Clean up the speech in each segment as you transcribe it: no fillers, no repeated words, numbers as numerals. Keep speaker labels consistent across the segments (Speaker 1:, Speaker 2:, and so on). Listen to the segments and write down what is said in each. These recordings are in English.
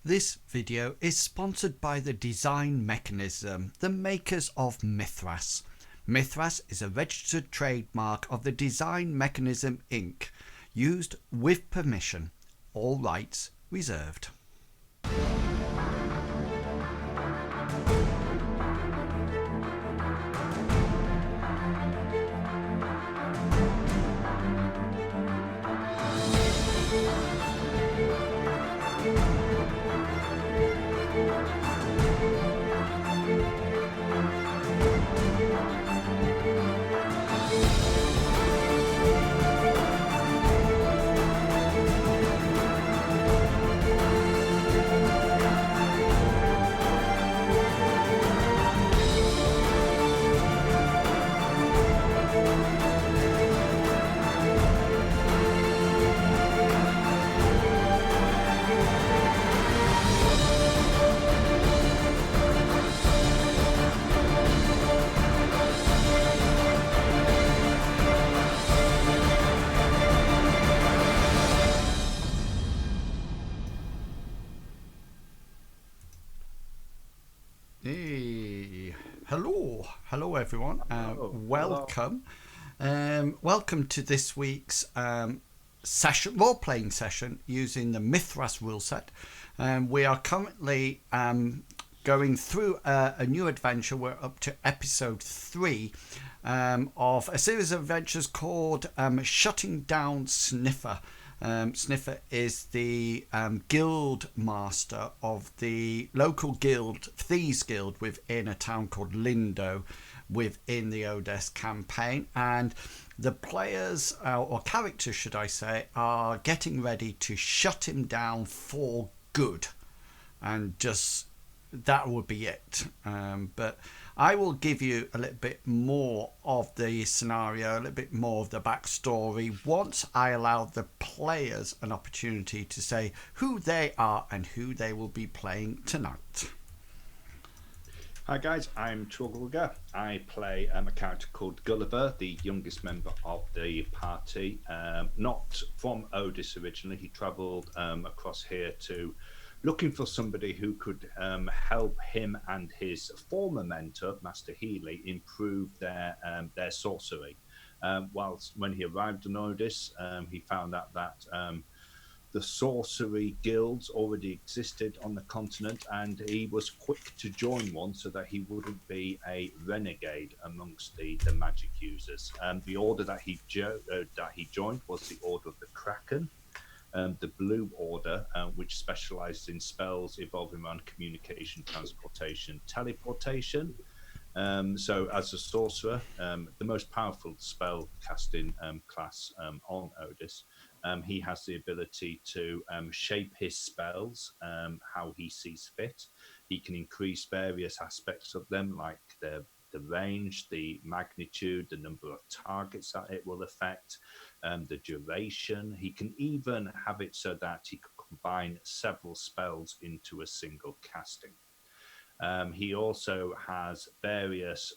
Speaker 1: This video is sponsored by the Design Mechanism, the makers of Mythras. Mythras is a registered trademark of the Design Mechanism Inc., used with permission. All rights reserved. Hello everyone. Welcome. Welcome to this week's role-playing session using the Mythras rule set. We are currently going through a new adventure. We're up to episode 3 of a series of adventures called Shutting Down Sniffer. Sniffer is the guild master of the local guild, Thieves Guild, within a town called Lindowe within the Odess campaign. And the players, or characters should I say, are getting ready to shut him down for good. And just that would be it. But I will give you a little bit more of the scenario, a little bit more of the backstory once I allow the players an opportunity to say who they are and who they will be playing tonight.
Speaker 2: Hi guys, I'm Trogulga. I play a character called Gulliver, the youngest member of the party. Not from Odess originally. He travelled across here to looking for somebody who could help him and his former mentor, Master Healy, improve their sorcery. Whilst when he arrived in Odess, he found out that the sorcery guilds already existed on the continent, and he was quick to join one so that he wouldn't be a renegade amongst the magic users. The order that he joined was the Order of the Kraken. The Blue Order, which specialized in spells evolving around communication, transportation, teleportation. So as a sorcerer, the most powerful spell casting class on Odess, he has the ability to shape his spells how he sees fit. He can increase various aspects of them, like the range, the magnitude, the number of targets that it will affect, the duration. He can even have it so that he can combine several spells into a single casting. He also has various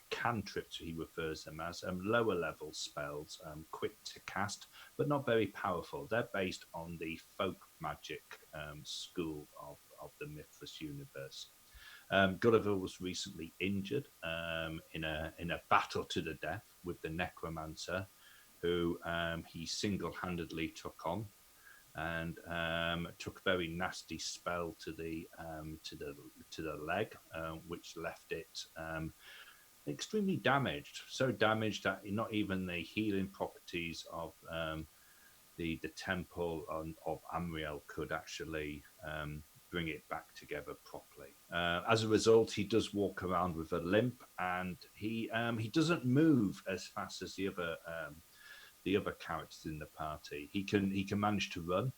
Speaker 2: cantrips, he refers them as, lower level spells, quick to cast, but not very powerful. They're based on the folk magic school of the Mythras universe. Gulliver was recently injured in a battle to the death with the necromancer, who he single-handedly took on, and took a very nasty spell to the leg, which left it extremely damaged. So damaged that not even the healing properties of the temple of Amriel could actually bring it back together properly. As a result, he does walk around with a limp, and he doesn't move as fast as the other characters in the party. He can manage to run,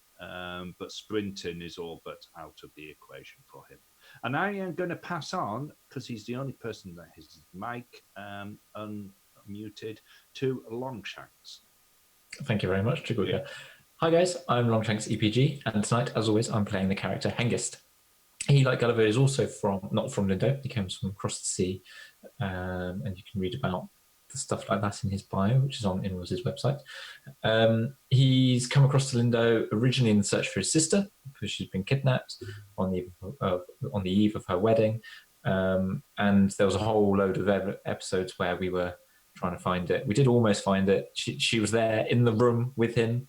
Speaker 2: but sprinting is all but out of the equation for him. And I am going to pass on, because he's the only person that has his mic unmuted, to Longshanks.
Speaker 3: Thank you very much, Trigulka. Hi guys, I'm Longshanks EPG, and tonight, as always, I'm playing the character Hengist. He, like Gulliver, is also not from Lindowe. He comes from across the sea, and you can read about the stuff like that in his bio, which is on Ensues' website. He's come across to Lindowe originally in search for his sister, because she's been kidnapped on the eve of her wedding. And there was a whole load of episodes where we were trying to find it. We did almost find it. She was there in the room with him,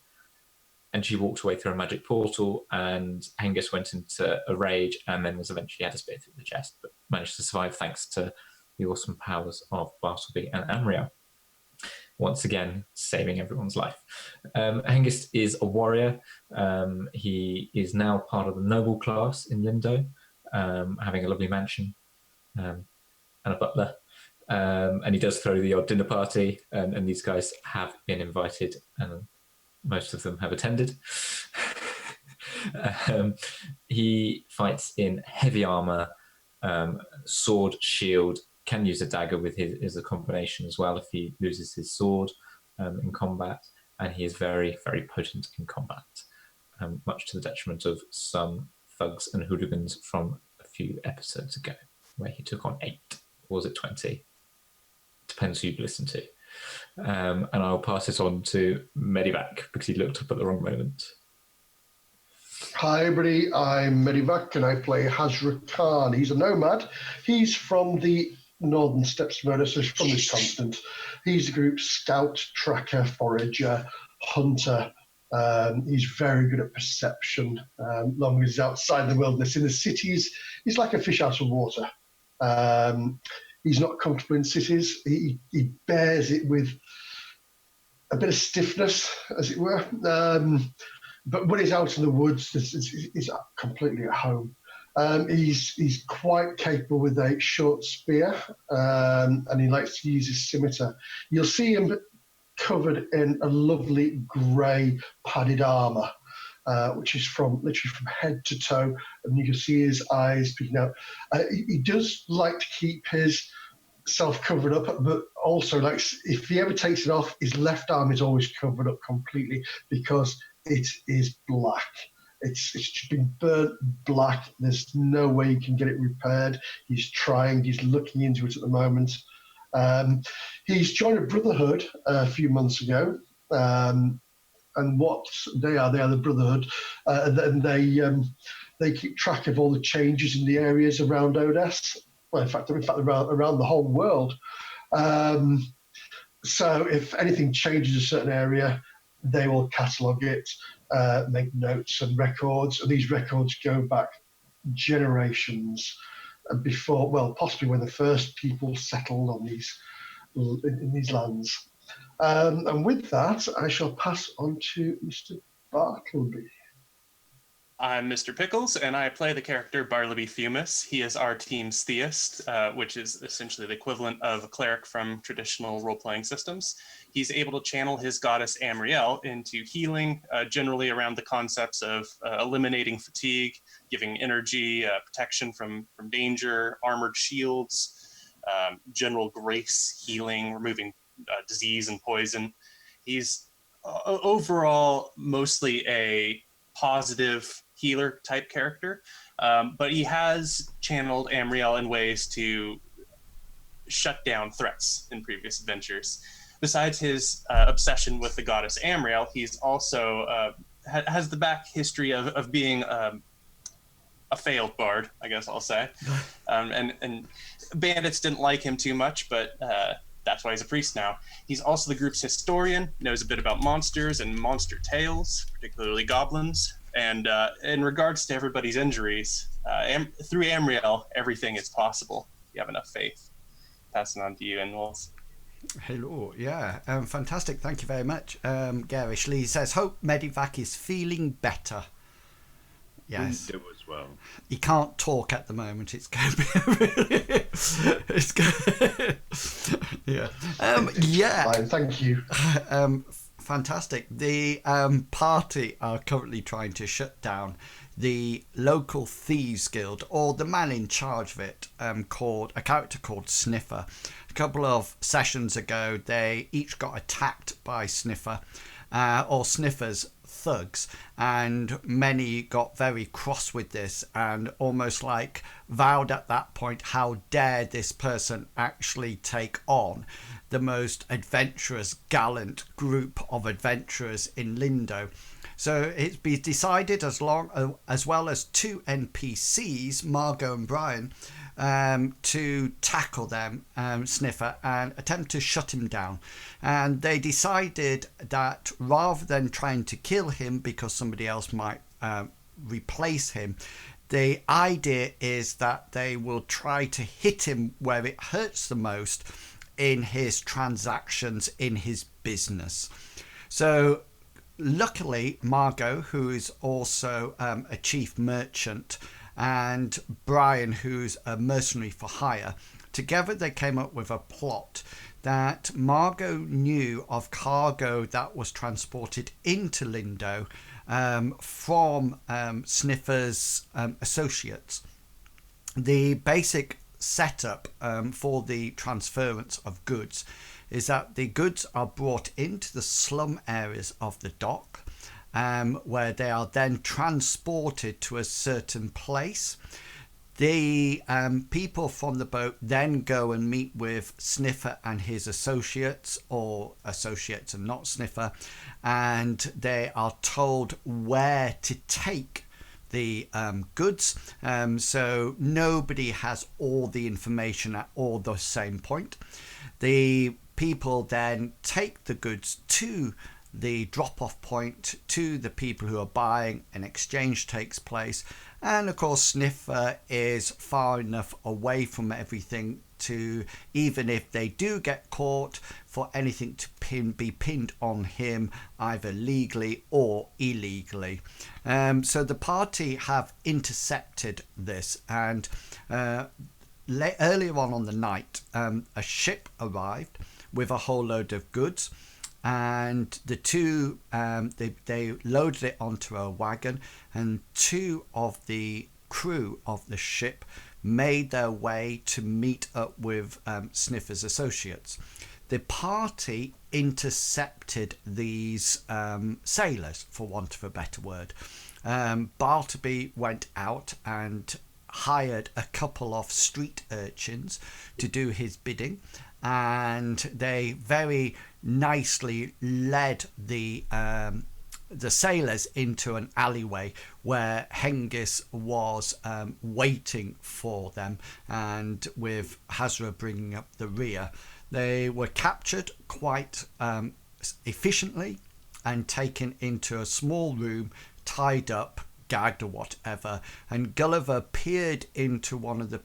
Speaker 3: and she walked away through a magic portal, and Hengist went into a rage and then was eventually had a spear through the chest, but managed to survive thanks to the awesome powers of Bartleby and Amriel. Once again, saving everyone's life. Hengist is a warrior. He is now part of the noble class in Lindowe, having a lovely mansion and a butler. And he does throw the odd dinner party, and these guys have been invited, and most of them have attended. He fights in heavy armor, sword, shield, can use a dagger with his as a combination as well if he loses his sword in combat, and he is very, very potent in combat, much to the detriment of some thugs and hooligans from a few episodes ago, where he took on 8, or was it 20? Depends who you listen to. And I'll pass it on to Medivac because he looked up at the wrong moment.
Speaker 4: Hi everybody, I'm Medivac and I play Hasra Khan. He's a nomad. He's from the northern steppes of Murder, so he's from this continent. He's the group's scout, tracker, forager, hunter. He's very good at perception, long as he's outside the wilderness. In the cities, he's like a fish out of water. He's not comfortable in cities. He bears it with a bit of stiffness, as it were. But when he's out in the woods, he's completely at home. He's quite capable with a short spear, and he likes to use his scimitar. You'll see him covered in a lovely grey padded armour, which is literally from head to toe, and you can see his eyes peeking out. He does like to keep his self covered up, but also if he ever takes it off, his left arm is always covered up completely because it is black. It's been burnt black. There's no way you can get it repaired. He's trying. He's looking into it at the moment. He's joined a brotherhood a few months ago, and what they are the brotherhood, and they keep track of all the changes in the areas around Odess. Well, in fact, around the whole world. So if anything changes a certain area, they will catalogue it, make notes and records. And these records go back generations before, well, possibly when the first people settled on in these lands. And with that, I shall pass on to Mr. Bartleby.
Speaker 5: I'm Mr. Pickles, and I play the character Bartleby Fumus. He is our team's theist, which is essentially the equivalent of a cleric from traditional role-playing systems. He's able to channel his goddess Amriel into healing, generally around the concepts of eliminating fatigue, giving energy, protection from danger, armored shields, general grace, healing, removing disease and poison. He's overall mostly a positive healer type character, but he has channeled Amriel in ways to shut down threats in previous adventures. Besides his obsession with the goddess Amriel, he's also has the back history of being a failed bard, I guess I'll say. And bandits didn't like him too much, but that's why he's a priest now. He's also the group's historian, knows a bit about monsters and monster tales, particularly goblins. And in regards to everybody's injuries, through Amriel, everything is possible. If you have enough faith. Passing on to you, Ensues.
Speaker 1: Hello, yeah, fantastic. Thank you very much. Garish Lee says, hope Medivac is feeling better. Yes.
Speaker 2: Do as well.
Speaker 1: He can't talk at the moment. It's going to be it's going yeah. Yeah.
Speaker 4: Fine, thank you.
Speaker 1: Fantastic. The party are currently trying to shut down the local thieves guild, or the man in charge of it, called a character called Sniffer. A couple of sessions ago, they each got attacked by Sniffer, or Sniffer's thugs, and many got very cross with this and almost like vowed at that point, how dare this person actually take on the most adventurous, gallant group of adventurers in Lindowe. So it's been decided, as well as 2 NPCs, Margot and Brian, to tackle them, Sniffer, and attempt to shut him down. And they decided that rather than trying to kill him because somebody else might replace him, the idea is that they will try to hit him where it hurts the most in his transactions, in his business. So luckily, Margot, who is also a chief merchant, and Brian, who's a mercenary for hire, together they came up with a plot that Margot knew of cargo that was transported into Lindowe from Sniffer's associates. The basic setup for the transference of goods is that the goods are brought into the slum areas of the dock, where they are then transported to a certain place. The people from the boat then go and meet with Sniffer and his associates, or associates and not Sniffer, and they are told where to take the goods, so nobody has all the information at all the same point. The people then take the goods to the drop-off point to the people who are buying. An exchange takes place, and of course Sniffer is far enough away from everything to, even if they do get caught, for anything to be pinned on him either legally or illegally. So the party have intercepted this, and earlier on the night a ship arrived with a whole load of goods, and the two they loaded it onto a wagon, and 2 of the crew of the ship made their way to meet up with Sniffer's associates. The party intercepted these sailors, for want of a better word. Bartleby went out and hired a couple of street urchins to do his bidding, and they very nicely led the sailors into an alleyway where Hengist was waiting for them, and with Hasra bringing up the rear. They were captured quite efficiently and taken into a small room, tied up, gagged or whatever, and Gulliver peered into one of the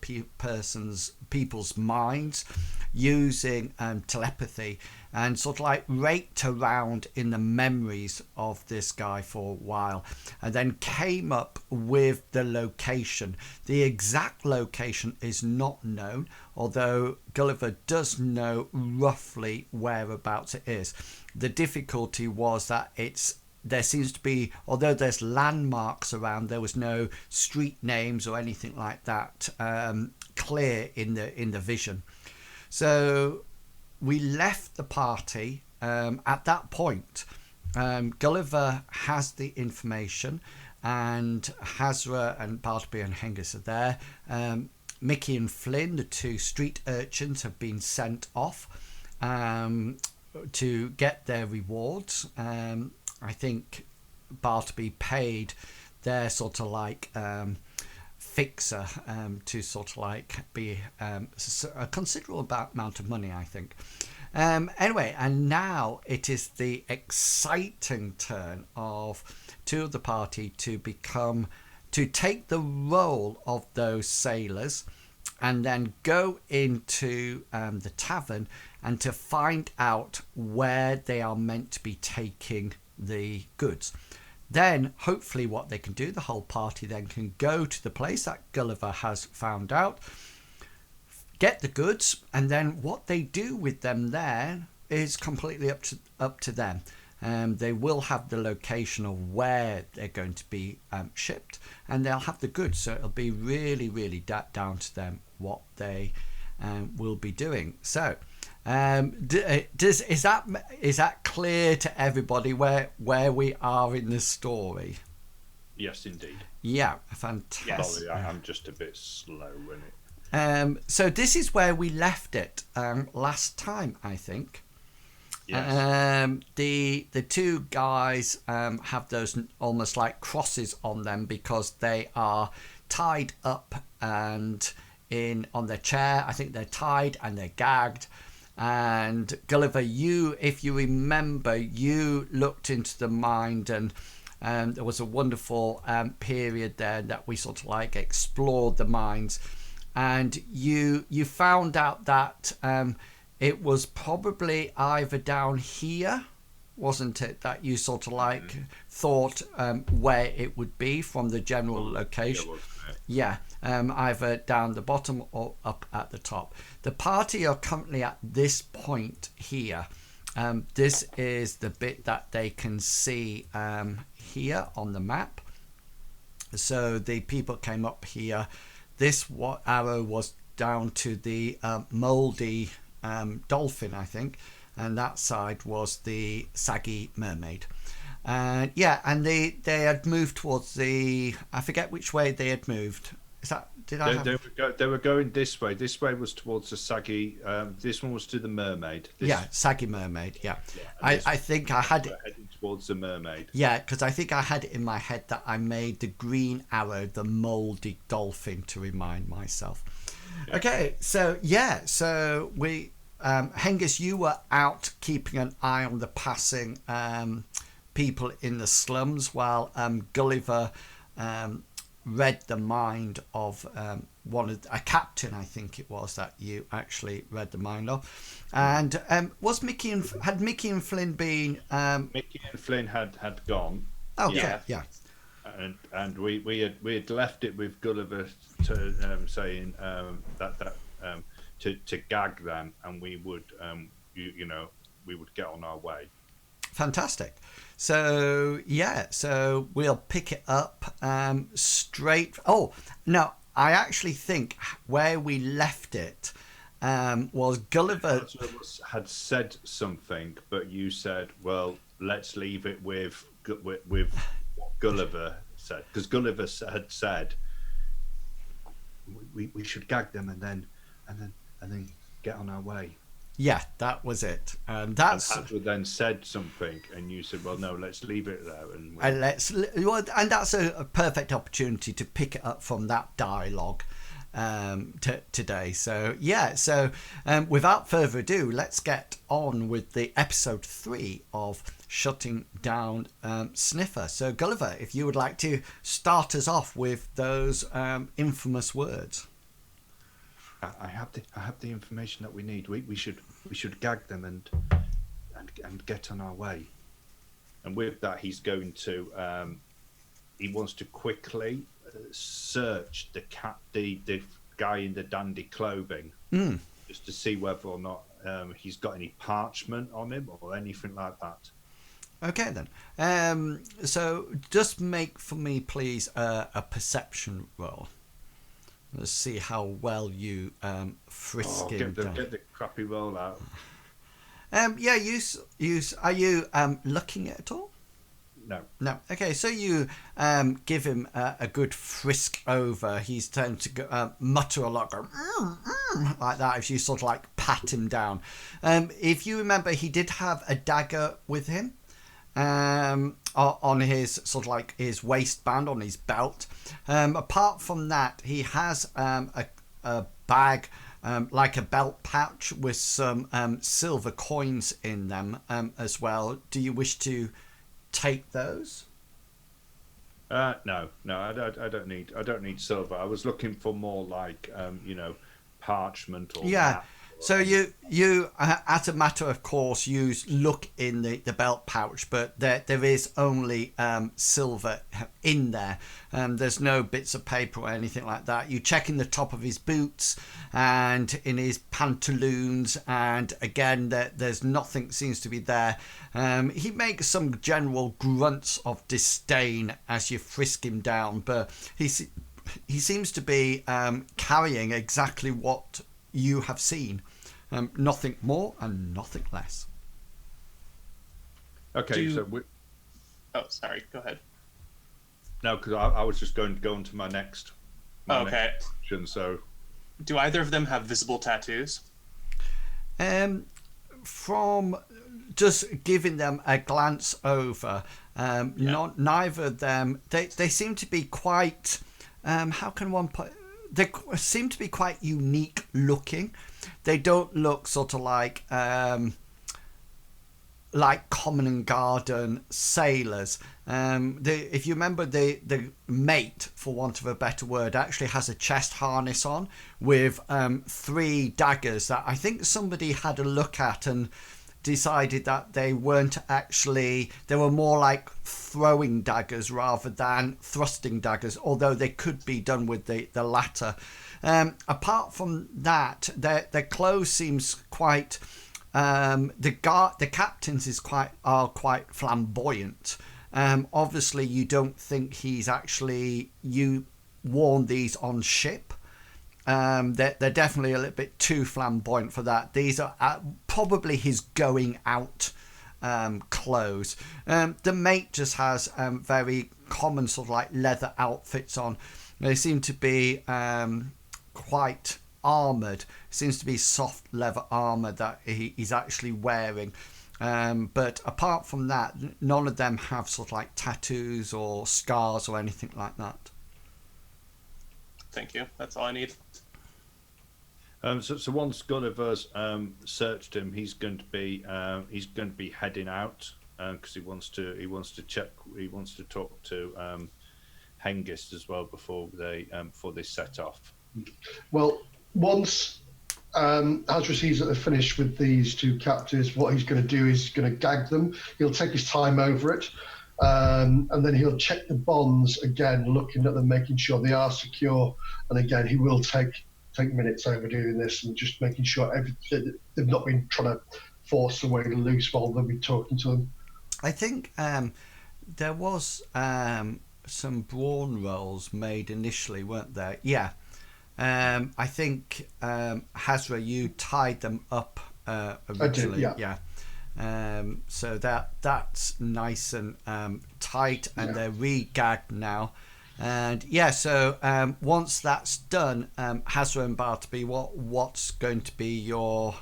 Speaker 1: people's minds using telepathy, and sort of like raked around in the memories of this guy for a while, and then came up with the location. The exact location is not known, although Gulliver does know roughly whereabouts it is. The difficulty was that there seems to be, although there's landmarks around, there was no street names or anything like that clear in the vision. So we left the party at that point. Gulliver has the information, and Hasra and Bartleby and Hengist are there. Mickey and Flynn, the 2 street urchins, have been sent off to get their rewards. I think Bartleby paid their sort of like fixer to sort of like be a considerable amount of money, I think. Anyway, and now it is the exciting turn of 2 of the party to take the role of those sailors, and then go into the tavern and to find out where they are meant to be taking the goods. Then hopefully what they can do, the whole party then can go to the place that Gulliver has found out, get the goods, and then what they do with them there is completely up to them. They will have the location of where they're going to be shipped, and they'll have the goods, so it'll be really, really down to them what they will be doing. So Is that clear to everybody where we are in the story?
Speaker 2: Yes, indeed.
Speaker 1: Yeah, fantastic.
Speaker 5: Yes.
Speaker 2: Sorry, I'm just a bit slow in it.
Speaker 1: So this is where we left it last time, I think.
Speaker 2: Yes.
Speaker 1: The two guys have those almost like crosses on them because they are tied up and on their chair. I think they're tied and they're gagged. And Gulliver, if you remember, you looked into the mind, and there was a wonderful period there that we sort of like explored the minds, and you found out that it was probably either down here, wasn't it, that you sort of like thought where it would be from the general location? Yeah, either down the bottom or up at the top. The party are currently at this point here. This is the bit that they can see here on the map. So the people came up here. This arrow was down to the mouldy dolphin, I think, and that side was the Saggy Mermaid. And they had moved towards I forget which way they had moved. Is that
Speaker 2: they were going this way. This way was towards the Saggy. This one was to the Mermaid.
Speaker 1: Saggy Mermaid. Yeah. I think I had it
Speaker 2: heading towards the Mermaid.
Speaker 1: Yeah, because I think I had it in my head that I made the green arrow the mouldy dolphin to remind myself. Yeah. Okay, so we Hengist, you were out keeping an eye on the passing people in the slums, while Gulliver read the mind of a captain, I think it was, that you actually read the mind of. And had Mickey and Flynn been?
Speaker 2: Mickey and Flynn had gone.
Speaker 1: Oh yeah.
Speaker 2: And we had left it with Gulliver saying that to gag them, and we would we would get on our way.
Speaker 1: Fantastic. So we'll pick it up straight. Oh no, I actually think where we left it was Gulliver
Speaker 2: had said something, but you said, well, let's leave it with what Gulliver said, because Gulliver had said we should gag them and then get on our way.
Speaker 1: Yeah, that was it. And Hasra
Speaker 2: then said something, and you said, well, no, let's leave it there.
Speaker 1: And that's a perfect opportunity to pick it up from that dialogue today. So without further ado, let's get on with the episode 3 of Shutting Down Sniffer. So Gulliver, if you would like to start us off with those infamous words.
Speaker 2: I have the information that we need. We should gag them and get on our way. And with that, he's going to he wants to quickly search the guy in the dandy clothing, just to see whether or not he's got any parchment on him or anything like that.
Speaker 1: Okay then. So just make for me, please, a perception roll. Let's see how well you frisk him down.
Speaker 2: Get the crappy roll out.
Speaker 1: Use. Are you looking at it all? No. Okay, so you give him a good frisk over. He's tend to go, mutter a lot, go like that. If you sort of like pat him down. If you remember, he did have a dagger with him. On his sort of like his waistband, on his belt. Apart from that, he has a bag, like a belt pouch with some silver coins in them as well. Do you wish to take those?
Speaker 2: No, I don't need silver. I was looking for more like parchment or
Speaker 1: map. So you as a matter of course, you look in the belt pouch, but there is only silver in there. There's no bits of paper or anything like that. You check in the top of his boots and in his pantaloons, and again, there's nothing seems to be there. He makes some general grunts of disdain as you frisk him down, but he seems to be carrying exactly what you have seen. Nothing more and nothing less.
Speaker 2: Okay,
Speaker 5: Oh, sorry. Go ahead.
Speaker 2: no, because I was just going to go on to my next.
Speaker 5: Okay.
Speaker 2: Next action, so.
Speaker 5: Do either of them have visible tattoos?
Speaker 1: From just giving them a glance over, neither of them, they seem to be quite, how can one put, they seem to be quite unique looking. They don't look sort of like common and garden sailors. If you remember, the mate, for want of a better word, actually has a chest harness on with 3 daggers that I think somebody had a look at and decided that they weren't actually, they were more like throwing daggers rather than thrusting daggers, although they could be done with the latter. Apart from that, their clothes seems quite, the captain's are quite flamboyant. Obviously you don't think he's actually worn these on ship. They're definitely a little bit too flamboyant for that. These are probably his going out clothes. The mate just has very common sort of like leather outfits on. They seem to be quite armoured. Seems to be soft leather armour that he's actually wearing. But apart from that, none of them have sort of like tattoos or scars or anything like that.
Speaker 5: Thank you. That's all I need.
Speaker 2: So once Gulliver's searched him, he's going to be heading out because he wants to talk to Hengist as well before they set off.
Speaker 4: Well, once Hasra sees that they're finished with these 2 captives, what he's going to do is he's going to gag them. He'll take his time over it, and then he'll check the bonds again, looking at them, making sure they are secure. And again, he will take minutes over doing this and just making sure they've not been trying to force the way to loose while they'll be talking to them.
Speaker 1: I think there was some brawn rolls made initially, weren't there? Yeah. I think Hasra, you tied them up originally.
Speaker 4: I did,
Speaker 1: yeah. So that's nice and tight, and they're re-gagged now. And yeah, so once that's done, Hasra and Bartleby, what's going to be your?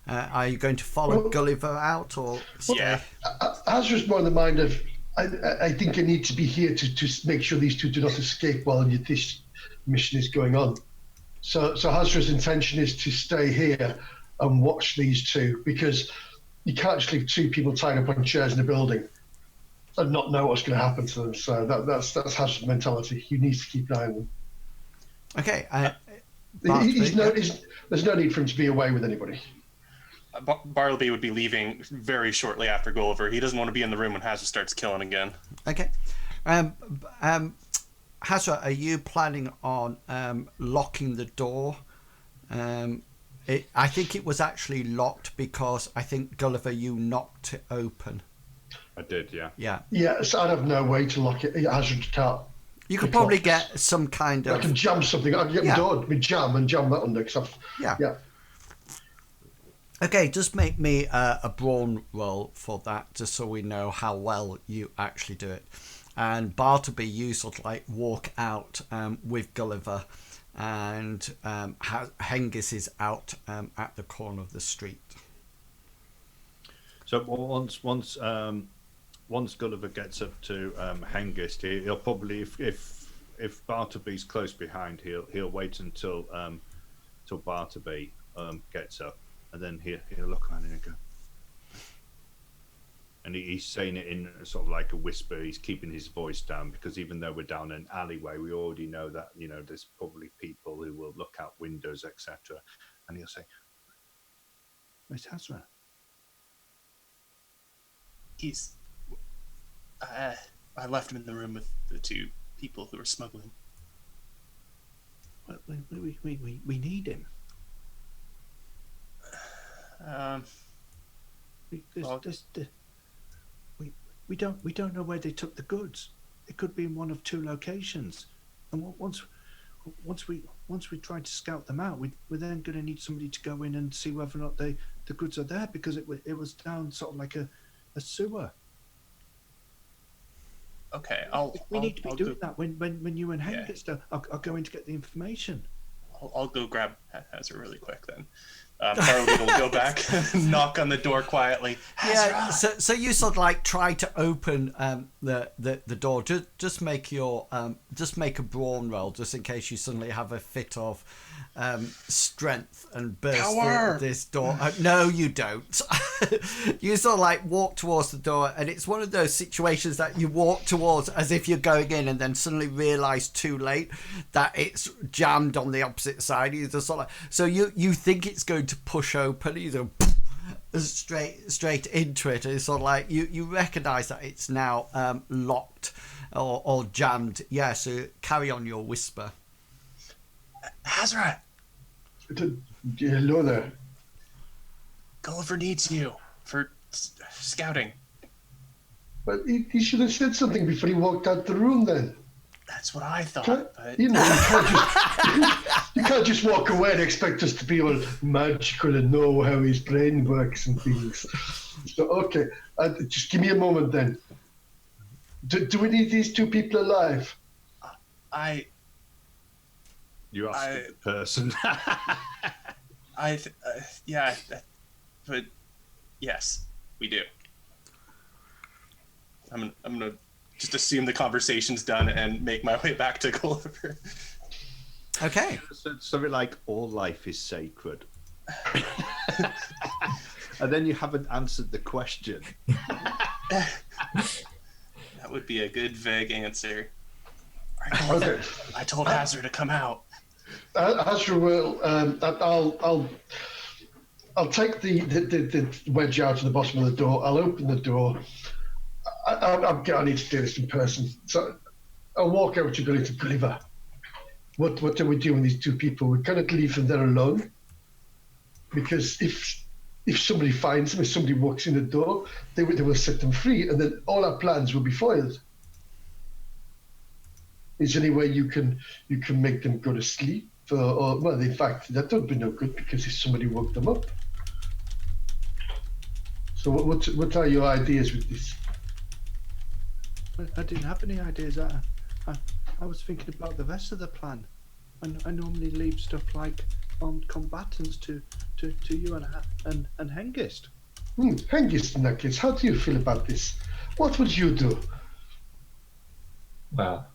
Speaker 1: Are you going to follow Gulliver out or stay?
Speaker 5: Yeah.
Speaker 4: Hasra's more in the mind of, I think I need to be here to make sure these 2 do not escape while this mission is going on. So Hasra's intention is to stay here and watch these 2, because you can't just leave 2 people tied up on chairs in a building and not know what's going to happen to them. So that's Hasra's mentality. He needs to keep an eye on them.
Speaker 1: Okay.
Speaker 4: There's no need for him to be away with anybody.
Speaker 5: Bartleby would be leaving very shortly after Gulliver. He doesn't want to be in the room when Hasra starts killing again.
Speaker 1: Okay. Hasra, are you planning on locking the door? I think it was actually locked because I think, Gulliver, you knocked it open.
Speaker 2: I did, yeah.
Speaker 1: Yeah.
Speaker 4: Yeah, so I'd have no way to lock it. Hasra can't.
Speaker 1: You could probably get some kind of...
Speaker 4: I can jam something. I can get my door, jam that under. Yeah.
Speaker 1: Okay, just make me a brawn roll for that, just so we know how well you actually do it. And Bartleby, you sort of like walk out with Gulliver, and Hengist is out at the corner of the street.
Speaker 2: So once Gulliver gets up to Hengist, he'll probably, if Bartleby's close behind, he'll wait until Bartleby gets up, and then he'll look around and go. And he's saying it in sort of like a whisper. He's keeping his voice down because even though we're down an alleyway, we already know that there's probably people who will look out windows, etc. And he'll say, "Where's Hasra?"
Speaker 5: I left him in the room with the 2 people who were smuggling.
Speaker 2: Well, we need him. We don't know where they took the goods. It could be in one of 2 locations, and once once we try to scout them out, we're then going to need somebody to go in and see whether or not the goods are there, because it was down sort of like a sewer.
Speaker 5: Okay,
Speaker 2: We need to be doing
Speaker 5: go,
Speaker 2: that when you and Hengist are going to get the information.
Speaker 5: I'll go grab Hasra really quick then. Bartleby will go back, knock on the door quietly.
Speaker 1: Yeah, so you sort of like try to open the door. Just make a brawn roll, just in case you suddenly have a fit of strength and burst this door. No, you don't. You sort of like walk towards the door, and it's one of those situations that you walk towards as if you're going in, and then suddenly realise too late that it's jammed on the opposite side. You just sort of so you think it's going to push open, you know, straight into it. It's sort of like you recognise that it's now locked or jammed. Yeah, so carry on your whisper.
Speaker 5: Hasra!
Speaker 4: Hello there.
Speaker 5: Gulliver needs you for scouting.
Speaker 4: But he should have said something before he walked out the room then.
Speaker 5: That's what I thought, but...
Speaker 4: You can't just walk away and expect us to be all magical and know how his brain works and things. So, okay, just give me a moment then. Do we need these two people alive?
Speaker 2: You asked the person.
Speaker 5: Yeah, but yes, we do. I'm gonna just assume the conversation's done and make my way back to Gulliver.
Speaker 1: Okay.
Speaker 2: Something like, all life is sacred. And then you haven't answered the question.
Speaker 5: That would be a good vague answer.
Speaker 4: Okay.
Speaker 5: I told Hasra to come out.
Speaker 4: Hasra will. I'll take the wedge out of the bottom of the door. I'll open the door. I need to do this in person. So I'll walk over to Gulliver. What do we do with these two people? We cannot leave them there alone, because if somebody finds them, if somebody walks in the door, they will set them free, and then all our plans will be foiled. Is there any way you can make them go to sleep? Or well, in fact, that would be no good, because if somebody woke them up. So what are your ideas with this?
Speaker 2: I didn't have any ideas. I was thinking about the rest of the plan. I normally leave stuff like armed combatants to you and Hengist.
Speaker 4: Hengist, in that case, how do you feel about this? What would you do?
Speaker 3: Well,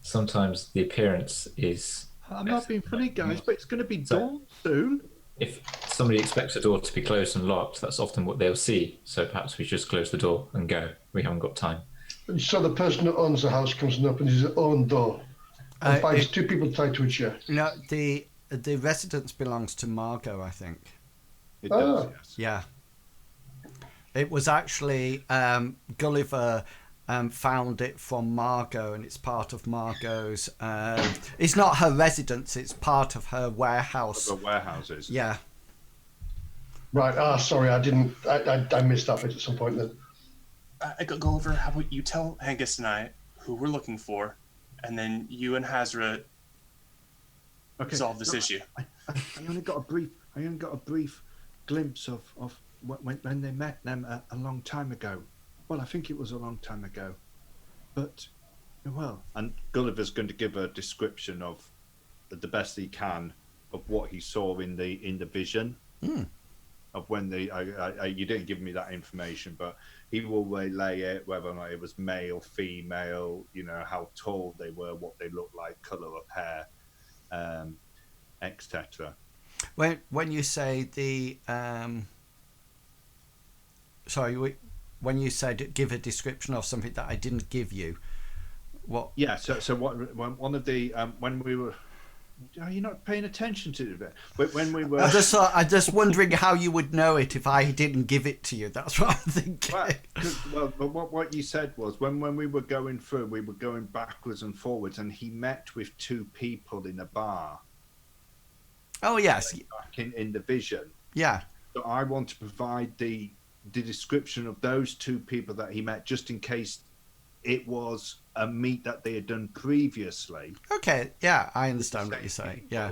Speaker 3: sometimes the appearance is...
Speaker 2: I'm not being funny, guys, but it's going to be dawn soon.
Speaker 3: If somebody expects a door to be closed and locked, that's often what they'll see. So perhaps we just close the door and go. We haven't got time.
Speaker 4: So the person who owns the house comes and opens his own door and finds two people tied to a chair.
Speaker 1: No, the residence belongs to Margot, I think.
Speaker 2: It does, yes.
Speaker 1: Yeah. It was actually Gulliver found it from Margot, and it's part of Margot's... it's not her residence, it's part of her warehouse.
Speaker 2: The warehouses.
Speaker 1: Yeah.
Speaker 4: Right, sorry, I missed that bit at some point then.
Speaker 5: Gulliver, how about you tell Hengist and I who we're looking for, and then you and Hasra resolve this issue.
Speaker 2: I only got a brief glimpse of when they met them a long time ago. Well, I think it was a long time ago, but well. And Gulliver's going to give a description of the best he can of what he saw in the vision. Of when you didn't give me that information, but he will relay it, whether or not it was male, female, how tall they were, what they looked like, colour of hair, etc.
Speaker 1: When you say when you said give a description of something that I didn't give you, what?
Speaker 2: Yeah. So one of the when we were. Are you not paying attention to it? But when we were,
Speaker 1: I'm just wondering how you would know it if I didn't give it to you. That's what I'm thinking.
Speaker 2: Well, but what you said was when we were going through, we were going backwards and forwards, and he met with two people in a bar.
Speaker 1: Oh yes,
Speaker 2: back in the vision.
Speaker 1: Yeah.
Speaker 2: So I want to provide the description of those two people that he met, just in case it was a meet that they had done previously.
Speaker 1: Okay, yeah, I understand what you're saying. Yeah.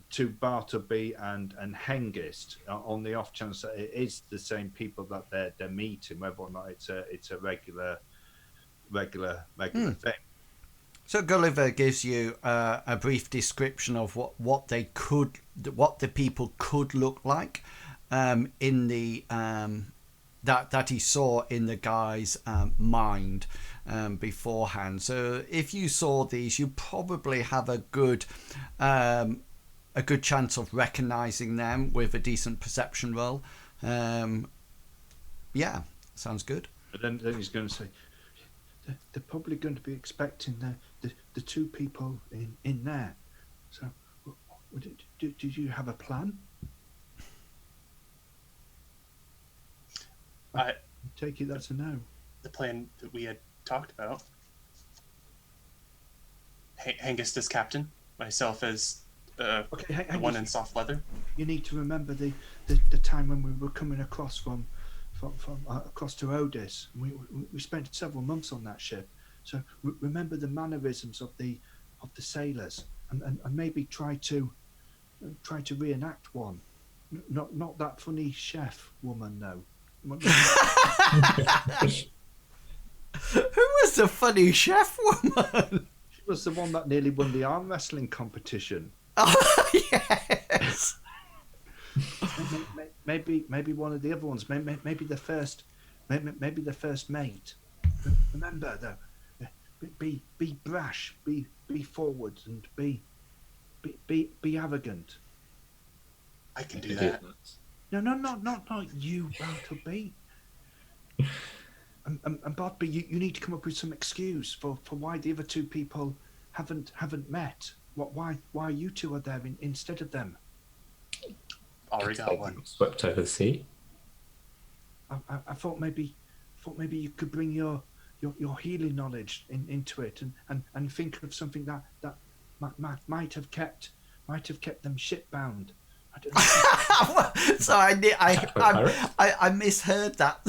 Speaker 2: To Bartleby and Hengist, on the off chance that it is the same people that they're meeting, whether or not it's a regular thing.
Speaker 1: So Gulliver gives you a brief description of what the people could look like in the that he saw in the guy's mind beforehand. So if you saw these, you probably have a good chance of recognizing them with a decent perception roll. Yeah, sounds good.
Speaker 2: And then he's going to say, they're probably going to be expecting the two people in there. So, did you have a plan? I take it that's a no.
Speaker 5: The plan that we had talked about. Hengist as captain, myself as the one in soft leather.
Speaker 2: You need to remember the time when we were coming across from across to Odis. We spent several months on that ship, so remember the mannerisms of the sailors, and maybe try to reenact one. Not that funny chef woman though.
Speaker 1: Who was the funny chef woman?
Speaker 2: She was the one that nearly won the arm wrestling competition.
Speaker 1: Oh yes.
Speaker 2: Maybe one of the other ones. Maybe the first. Maybe the first mate. Remember though, be brash, be forward, and be arrogant.
Speaker 5: I can do that.
Speaker 2: No, not you, Bartleby. And Bartleby, you need to come up with some excuse for why the other two people haven't met. Why you two are there instead of them?
Speaker 5: Already got one.
Speaker 3: Swept over the sea.
Speaker 2: I thought maybe you could bring your healing knowledge into it and think of something that might have kept them shipbound. I don't know.
Speaker 1: So I misheard that.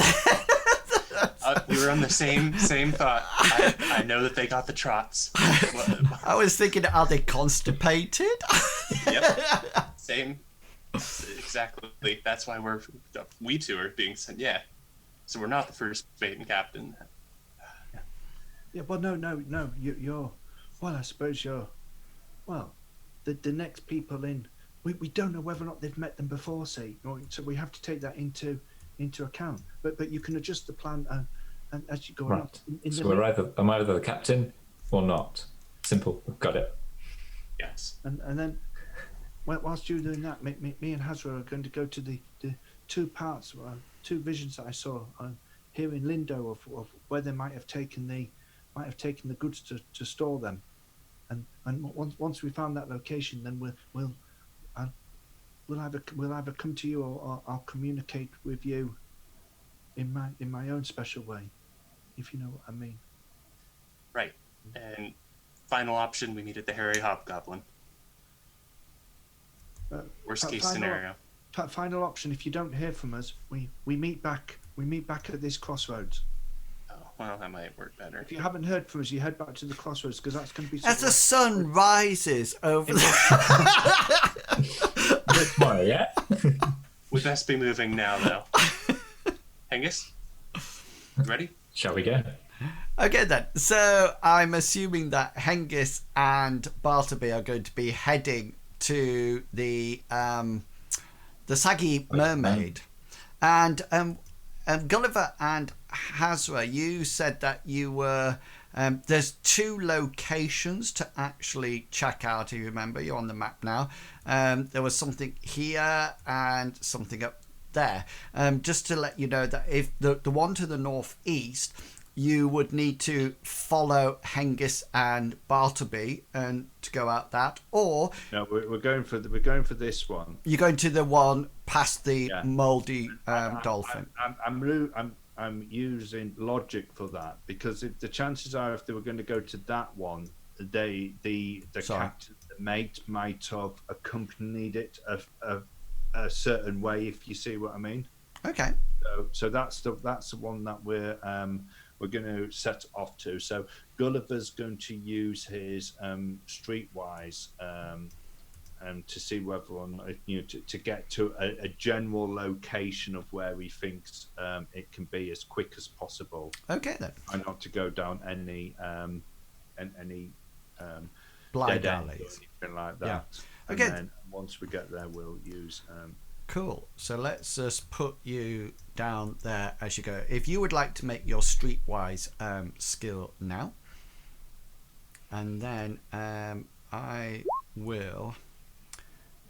Speaker 5: We were on the same thought. I know that they got the trots.
Speaker 1: I was thinking, are they constipated?
Speaker 5: Yep. Same. Exactly. That's why we two are being sent. Yeah. So we're not the first mate and captain.
Speaker 2: Yeah. Well, no. You're. Well, I suppose you're. Well, the next people in. We don't know whether or not they've met them before, see. So we have to take that into account. But you can adjust the plan and as you go
Speaker 3: right.
Speaker 2: on.
Speaker 3: So I'm either the captain or not. Simple. We've got it.
Speaker 5: Yes.
Speaker 2: And then, whilst you're doing that, me and Hasra are going to go to the two visions that I saw here in Lindowe of where they might have taken the goods to store them, and once we found that location, then we'll either come to you or I'll communicate with you in my own special way, if you know what I mean.
Speaker 5: Right. And final option, we meet at the Hairy Hobgoblin. Worst case scenario.
Speaker 2: Final option, if you don't hear from us, we meet back at this crossroads.
Speaker 5: Oh, well, that might work better.
Speaker 2: If you haven't heard from us, you head back to the crossroads, because that's going to be...
Speaker 1: As the sun rises over
Speaker 3: Tomorrow, yeah?
Speaker 5: We best be moving now, though. Hengist? Ready?
Speaker 3: Shall we go?
Speaker 1: Okay then. So I'm assuming that Hengist and Bartleby are going to be heading to the Saggy Mermaid, and Gulliver and Hasra, you said that you were there's two locations to actually check out. If you remember, you're on the map now. There was something here and something up there. Just to let you know that if the one to the northeast, you would need to follow Hengist and Bartleby and to go out that, or
Speaker 2: no, we're going for this one.
Speaker 1: You're going to the one past the mouldy dolphin.
Speaker 2: I'm using logic for that, because if the chances are, if they were going to go to that one, the captain, the mate, might have accompanied it a certain way, if you see what I mean.
Speaker 1: Okay.
Speaker 2: So that's the one that we're we're going to set off to. So Gulliver's going to use his streetwise to see whether or not, to get to a general location of where he thinks it can be as quick as possible.
Speaker 1: Okay then.
Speaker 2: And not to go down any
Speaker 1: blind
Speaker 2: dead end or
Speaker 1: alleys,
Speaker 2: anything like that.
Speaker 1: Yeah.
Speaker 2: And
Speaker 1: Okay.
Speaker 2: then once we get there, we'll use.
Speaker 1: Cool. So let's just put you down there as you go. If you would like to make your streetwise skill now, and then I will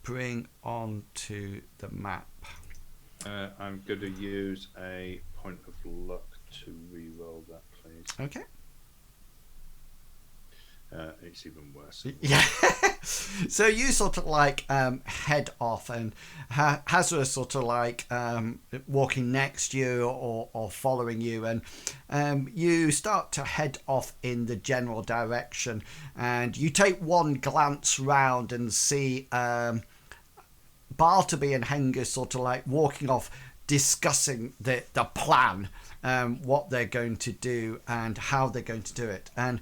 Speaker 1: bring onto the map.
Speaker 2: I'm going to use a point of luck to re-roll that, please.
Speaker 1: Okay.
Speaker 2: It's even worse.
Speaker 1: Yeah. So you sort of like head off, and Hasra sort of like walking next to you or following you, and you start to head off in the general direction, and you take one glance round and see Bartleby and Hengist sort of like walking off, discussing the plan, what they're going to do and how they're going to do it. And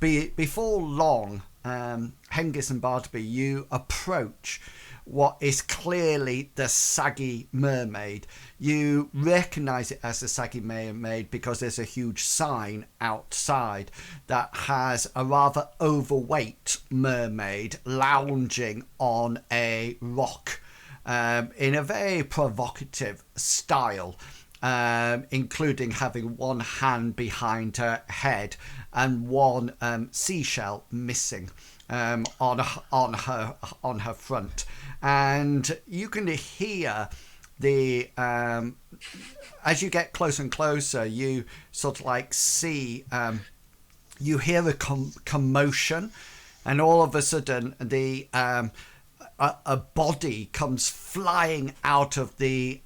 Speaker 1: before long, Hengist and Bartleby, you approach what is clearly the Saggy Mermaid. You recognise it as the Saggy Mermaid because there's a huge sign outside that has a rather overweight mermaid lounging on a rock in a very provocative style. Including having one hand behind her head and one seashell missing on her front, and you can hear the as you get closer and closer, you sort of like see you hear a commotion, and all of a sudden the a body comes flying out of the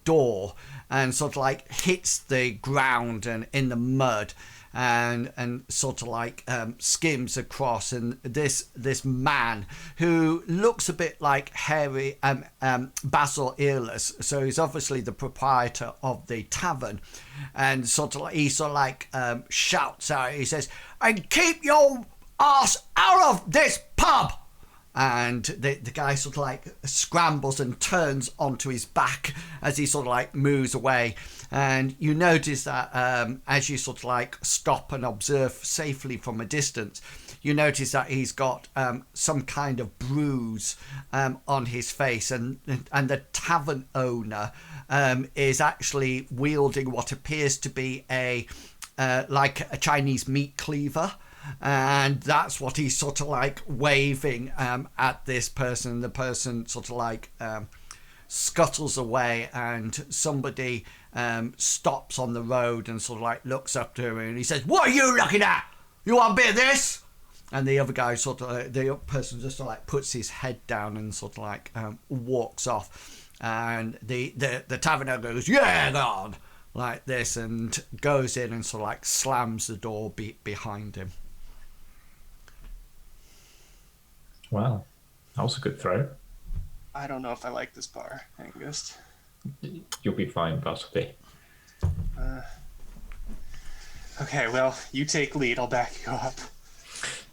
Speaker 1: door and sort of like hits the ground and in the mud, and sort of like skims across, and this man who looks a bit like hairy Basil Earless, so he's obviously the proprietor of the tavern, and sort of like shouts out, he says, "And keep your ass out of this pub!" And the guy sort of like scrambles and turns onto his back as he sort of like moves away. And you notice that as you sort of like stop and observe safely from a distance, you notice that he's got some kind of bruise on his face. And the tavern owner is actually wielding what appears to be like a Chinese meat cleaver. And that's what he's sort of like waving at this person. The person sort of like scuttles away, and somebody stops on the road and sort of like looks up to him, and he says, "What are you looking at? You want a bit of this?" And the other guy sort of the person just sort of like puts his head down and sort of like walks off, and the taverner goes, "Yeah, God," like this, and goes in and sort of like slams the door behind him.
Speaker 3: Wow, that was a good throw.
Speaker 5: I don't know if I like this bar, Hengist.
Speaker 3: You'll be fine, Bartleby.
Speaker 5: Okay, well, you take lead. I'll back you up.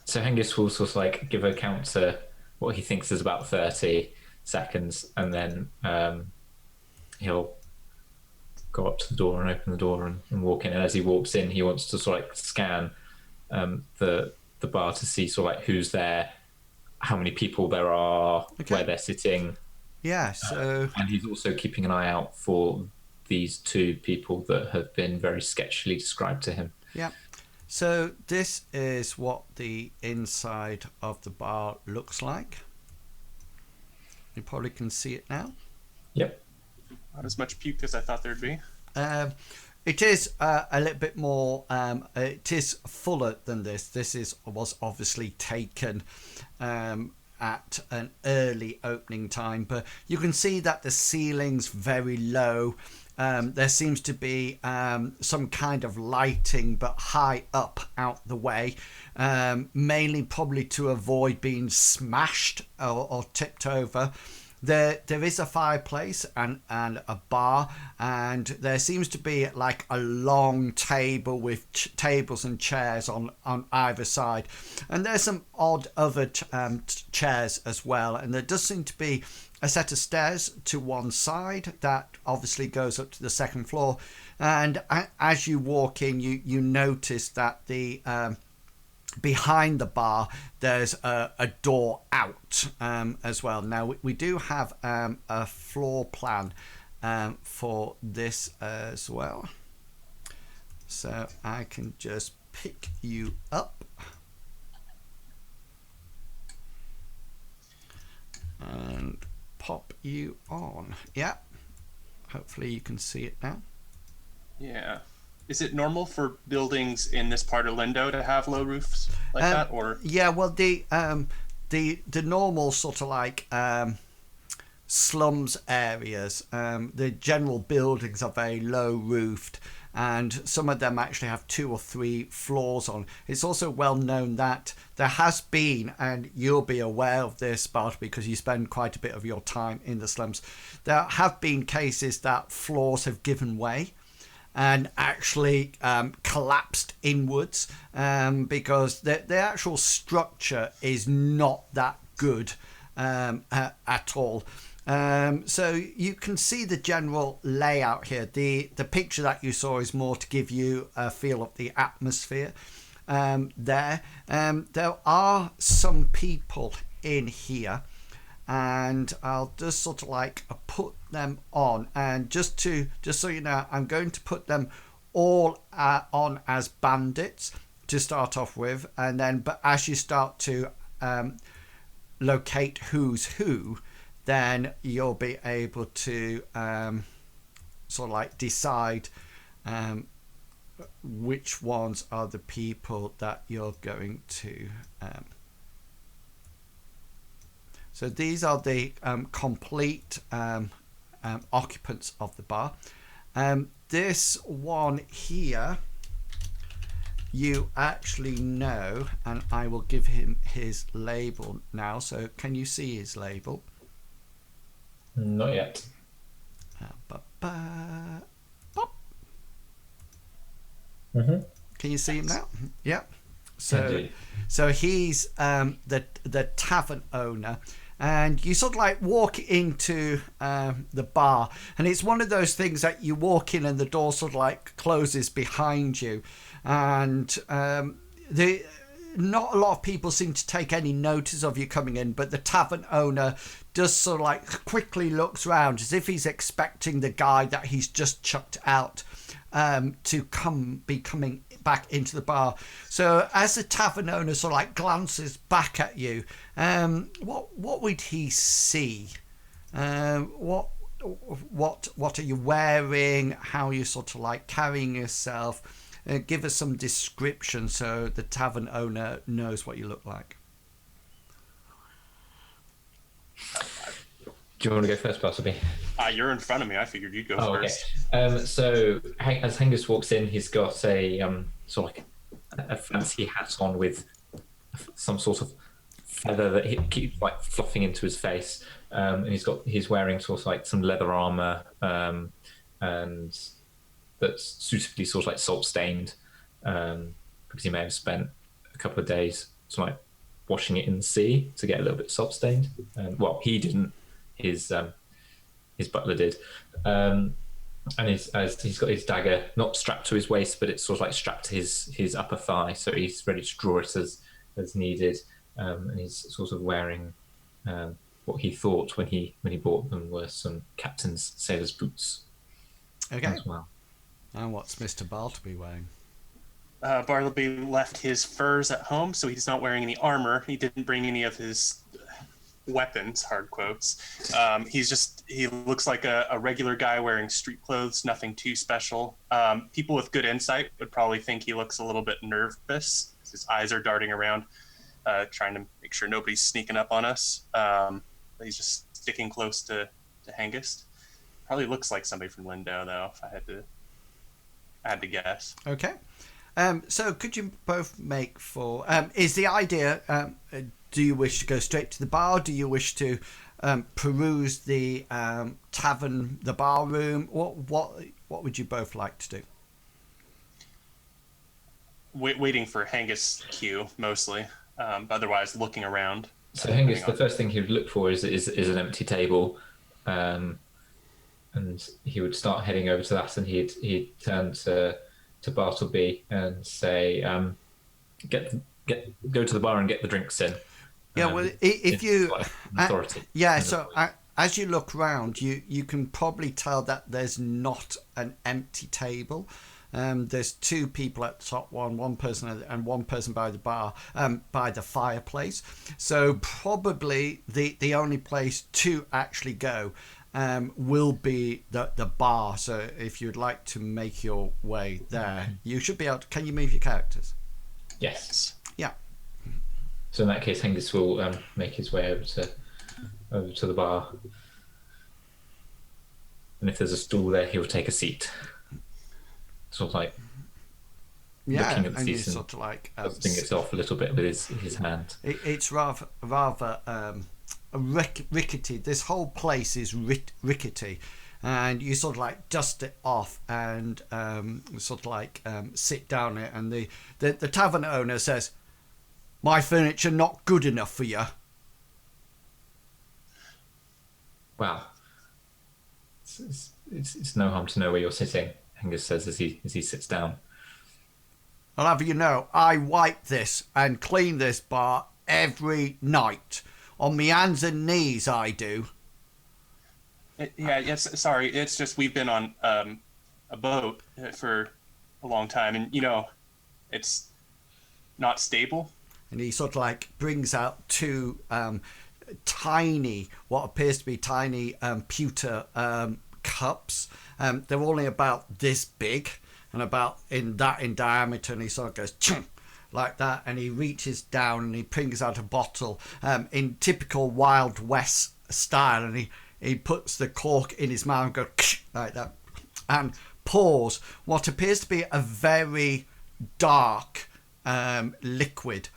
Speaker 3: So Hengist will sort of like give a count to what he thinks is about 30 seconds, and then he'll go up to the door and open the door and walk in. And as he walks in, he wants to sort of like scan the bar to see sort of like who's there, how many people there are,
Speaker 1: Okay.
Speaker 3: where they're sitting.
Speaker 1: Yeah, so
Speaker 3: And he's also keeping an eye out for these two people that have been very sketchily described to him.
Speaker 1: yeah. So this is what the inside of the bar looks like. You probably can see it now.
Speaker 3: Yep.
Speaker 5: Not as much puke as I thought there'd be.
Speaker 1: It is a little bit more. It is fuller than this. This was obviously taken at an early opening time, but you can see that the ceiling's very low. There seems to be some kind of lighting, but high up out the way, mainly probably to avoid being smashed or tipped over. there is a fireplace and a bar, and there seems to be like a long table with tables and chairs on either side, and there's some odd other chairs as well, and there does seem to be a set of stairs to one side that obviously goes up to the second floor, and as you walk in you notice that the behind the bar there's a door out as well. Now we do have a floor plan for this as well, so I can just pick you up and pop you on. Yeah, hopefully you can see it now.
Speaker 5: Yeah. Is it normal for buildings in this part of Lindowe to have low roofs like that, or?
Speaker 1: Yeah, well, the normal sort of like slums areas, the general buildings are very low roofed, and some of them actually have 2 or 3 floors on. It's also well known that there has been, and you'll be aware of this, Bartleby, because you spend quite a bit of your time in the slums, there have been cases that floors have given way and actually collapsed inwards because the actual structure is not that good at all. So you can see the general layout here. The picture that you saw is more to give you a feel of the atmosphere there. There are some people in here, and I'll just sort of like put them on, and just so you know, I'm going to put them all on as bandits to start off with, and then but as you start to locate who's who, then you'll be able to sort of like decide which ones are the people that you're going to so these are the complete occupants of the bar. This one here you actually know, and I will give him his label now. So can you see his label?
Speaker 3: Not yet.
Speaker 1: Pop.
Speaker 3: Mm-hmm.
Speaker 1: Can you see him now? Yeah. So he's the tavern owner, and you sort of like walk into the bar, and it's one of those things that you walk in and the door sort of like closes behind you, and not a lot of people seem to take any notice of you coming in, but the tavern owner just sort of like quickly looks around as if he's expecting the guy that he's just chucked out to be coming back into the bar. So as the tavern owner sort of like glances back at you, what would he see? What are you wearing? How are you sort of like carrying yourself? Give us some description so the tavern owner knows what you look like.
Speaker 3: Do you want to go first, Bartleby?
Speaker 5: You're in front of me. I figured you'd go first.
Speaker 3: Okay. So as Hengist walks in, he's got a sort of like a fancy hat on with some sort of feather that he keeps like fluffing into his face, and he's wearing sort of like some leather armor, and that's suitably sort of like salt stained, because he may have spent a couple of days sort of like washing it in the sea to get a little bit salt stained. Well, he didn't. His butler did, and he's got his dagger not strapped to his waist, but it's sort of like strapped to his upper thigh, so he's ready to draw it as needed. And he's sort of wearing what he thought when he bought them were some captain's sailor's boots.
Speaker 1: Okay.
Speaker 3: As well.
Speaker 1: And what's Mr. Bartleby wearing?
Speaker 5: Bartleby left his furs at home, so he's not wearing any armor. He didn't bring any of his weapons, hard quotes. He looks like a regular guy wearing street clothes, nothing too special. People with good insight would probably think he looks a little bit nervous. His eyes are darting around, trying to make sure nobody's sneaking up on us. He's just sticking close to Hengist. Probably looks like somebody from Lindowe, though, if I had to guess.
Speaker 1: Okay. So could you both make for... is the idea... do you wish to go straight to the bar? Do you wish to peruse the tavern, the bar room? What would you both like to do?
Speaker 5: Waiting for Hengist's cue mostly. Otherwise, looking around.
Speaker 3: So Hengist, the first thing he would look for is an empty table, and he would start heading over to that, and he'd turn to Bartleby and say, go to the bar and get the drinks in.
Speaker 1: Yeah, well, if you
Speaker 3: authority.
Speaker 1: So as you look round, you can probably tell that there's not an empty table. There's two people at the top one person and one person by the bar, by the fireplace. So probably the only place to actually go will be the bar. So if you'd like to make your way there, you should be able to. Can you move your characters?
Speaker 3: Yes.
Speaker 1: Yeah.
Speaker 3: So in that case, Hengist will make his way over to the bar, and if there's a stool there, he'll take a seat. Sort of like looking at the seat and
Speaker 1: sort of like
Speaker 3: dusting it off a little bit with his hand.
Speaker 1: It's rather rickety. This whole place is rickety, and you sort of like dust it off and sort of like sit down it, and the tavern owner says, "My furniture not good enough for you."
Speaker 3: Wow, it's no harm to know where you're sitting, Hengist says as he sits down.
Speaker 1: I'll have you know, I wipe this and clean this bar every night. On me hands and knees, I do.
Speaker 5: Yes, sorry. It's just we've been on a boat for a long time, and it's not stable.
Speaker 1: And he sort of like brings out two tiny, what appears to be tiny pewter cups. They're only about this big and about in diameter, and he sort of goes chunk like that, and he reaches down and he brings out a bottle in typical Wild West style, and he puts the cork in his mouth and goes like that and pours what appears to be a very dark liquid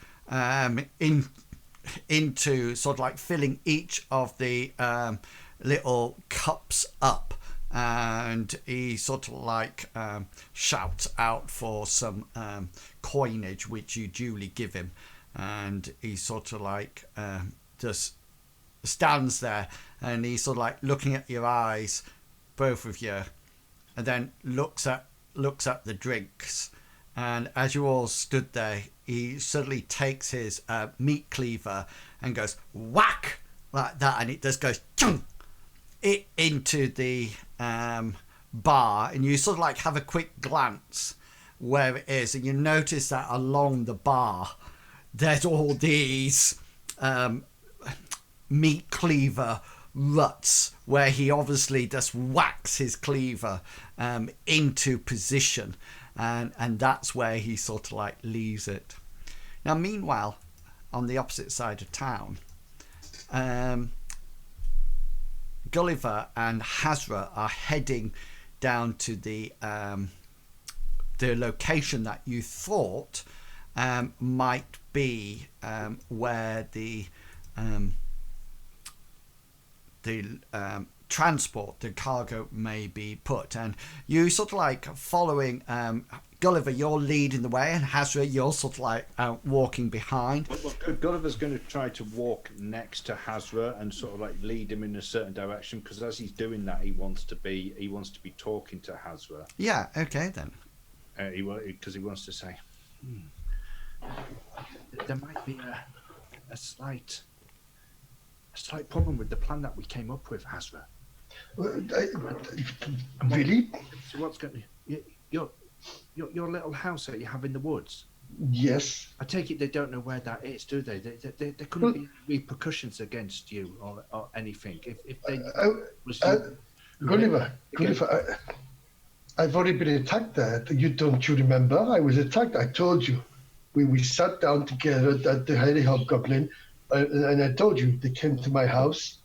Speaker 1: into sort of like filling each of the little cups up, and he sort of like shouts out for some coinage, which you duly give him, and he sort of like just stands there, and he's sort of like looking at your eyes, both of you, and then looks at the drinks. And as you all stood there, he suddenly takes his meat cleaver and goes whack like that, and it just goes chung it into the bar, and you sort of like have a quick glance where it is, and you notice that along the bar there's all these meat cleaver ruts where he obviously just whacks his cleaver into position, and that's where he sort of like leaves it. Now meanwhile, on the opposite side of town, Gulliver and Hasra are heading down to the location that you thought might be where the transport, the cargo may be put, and you sort of like following Gulliver, you're leading the way, and Hasra, you're sort of like walking behind.
Speaker 2: Well, Gulliver's going to try to walk next to Hasra and sort of like lead him in a certain direction, because as he's doing that, he wants to be talking to Hasra.
Speaker 1: Yeah. Okay then.
Speaker 2: Because he wants to say, there might be a slight problem with the plan that we came up with, Hasra.
Speaker 4: Really?
Speaker 2: So what's going to your little house that you have in the woods?
Speaker 4: Yes.
Speaker 2: I take it they don't know where that is, do they? There couldn't be repercussions against you or anything if they.
Speaker 4: Gulliver, I've already been attacked there. You remember? I was attacked. I told you. We sat down together at the Hairy Hobgoblin, and I told you they came to my house,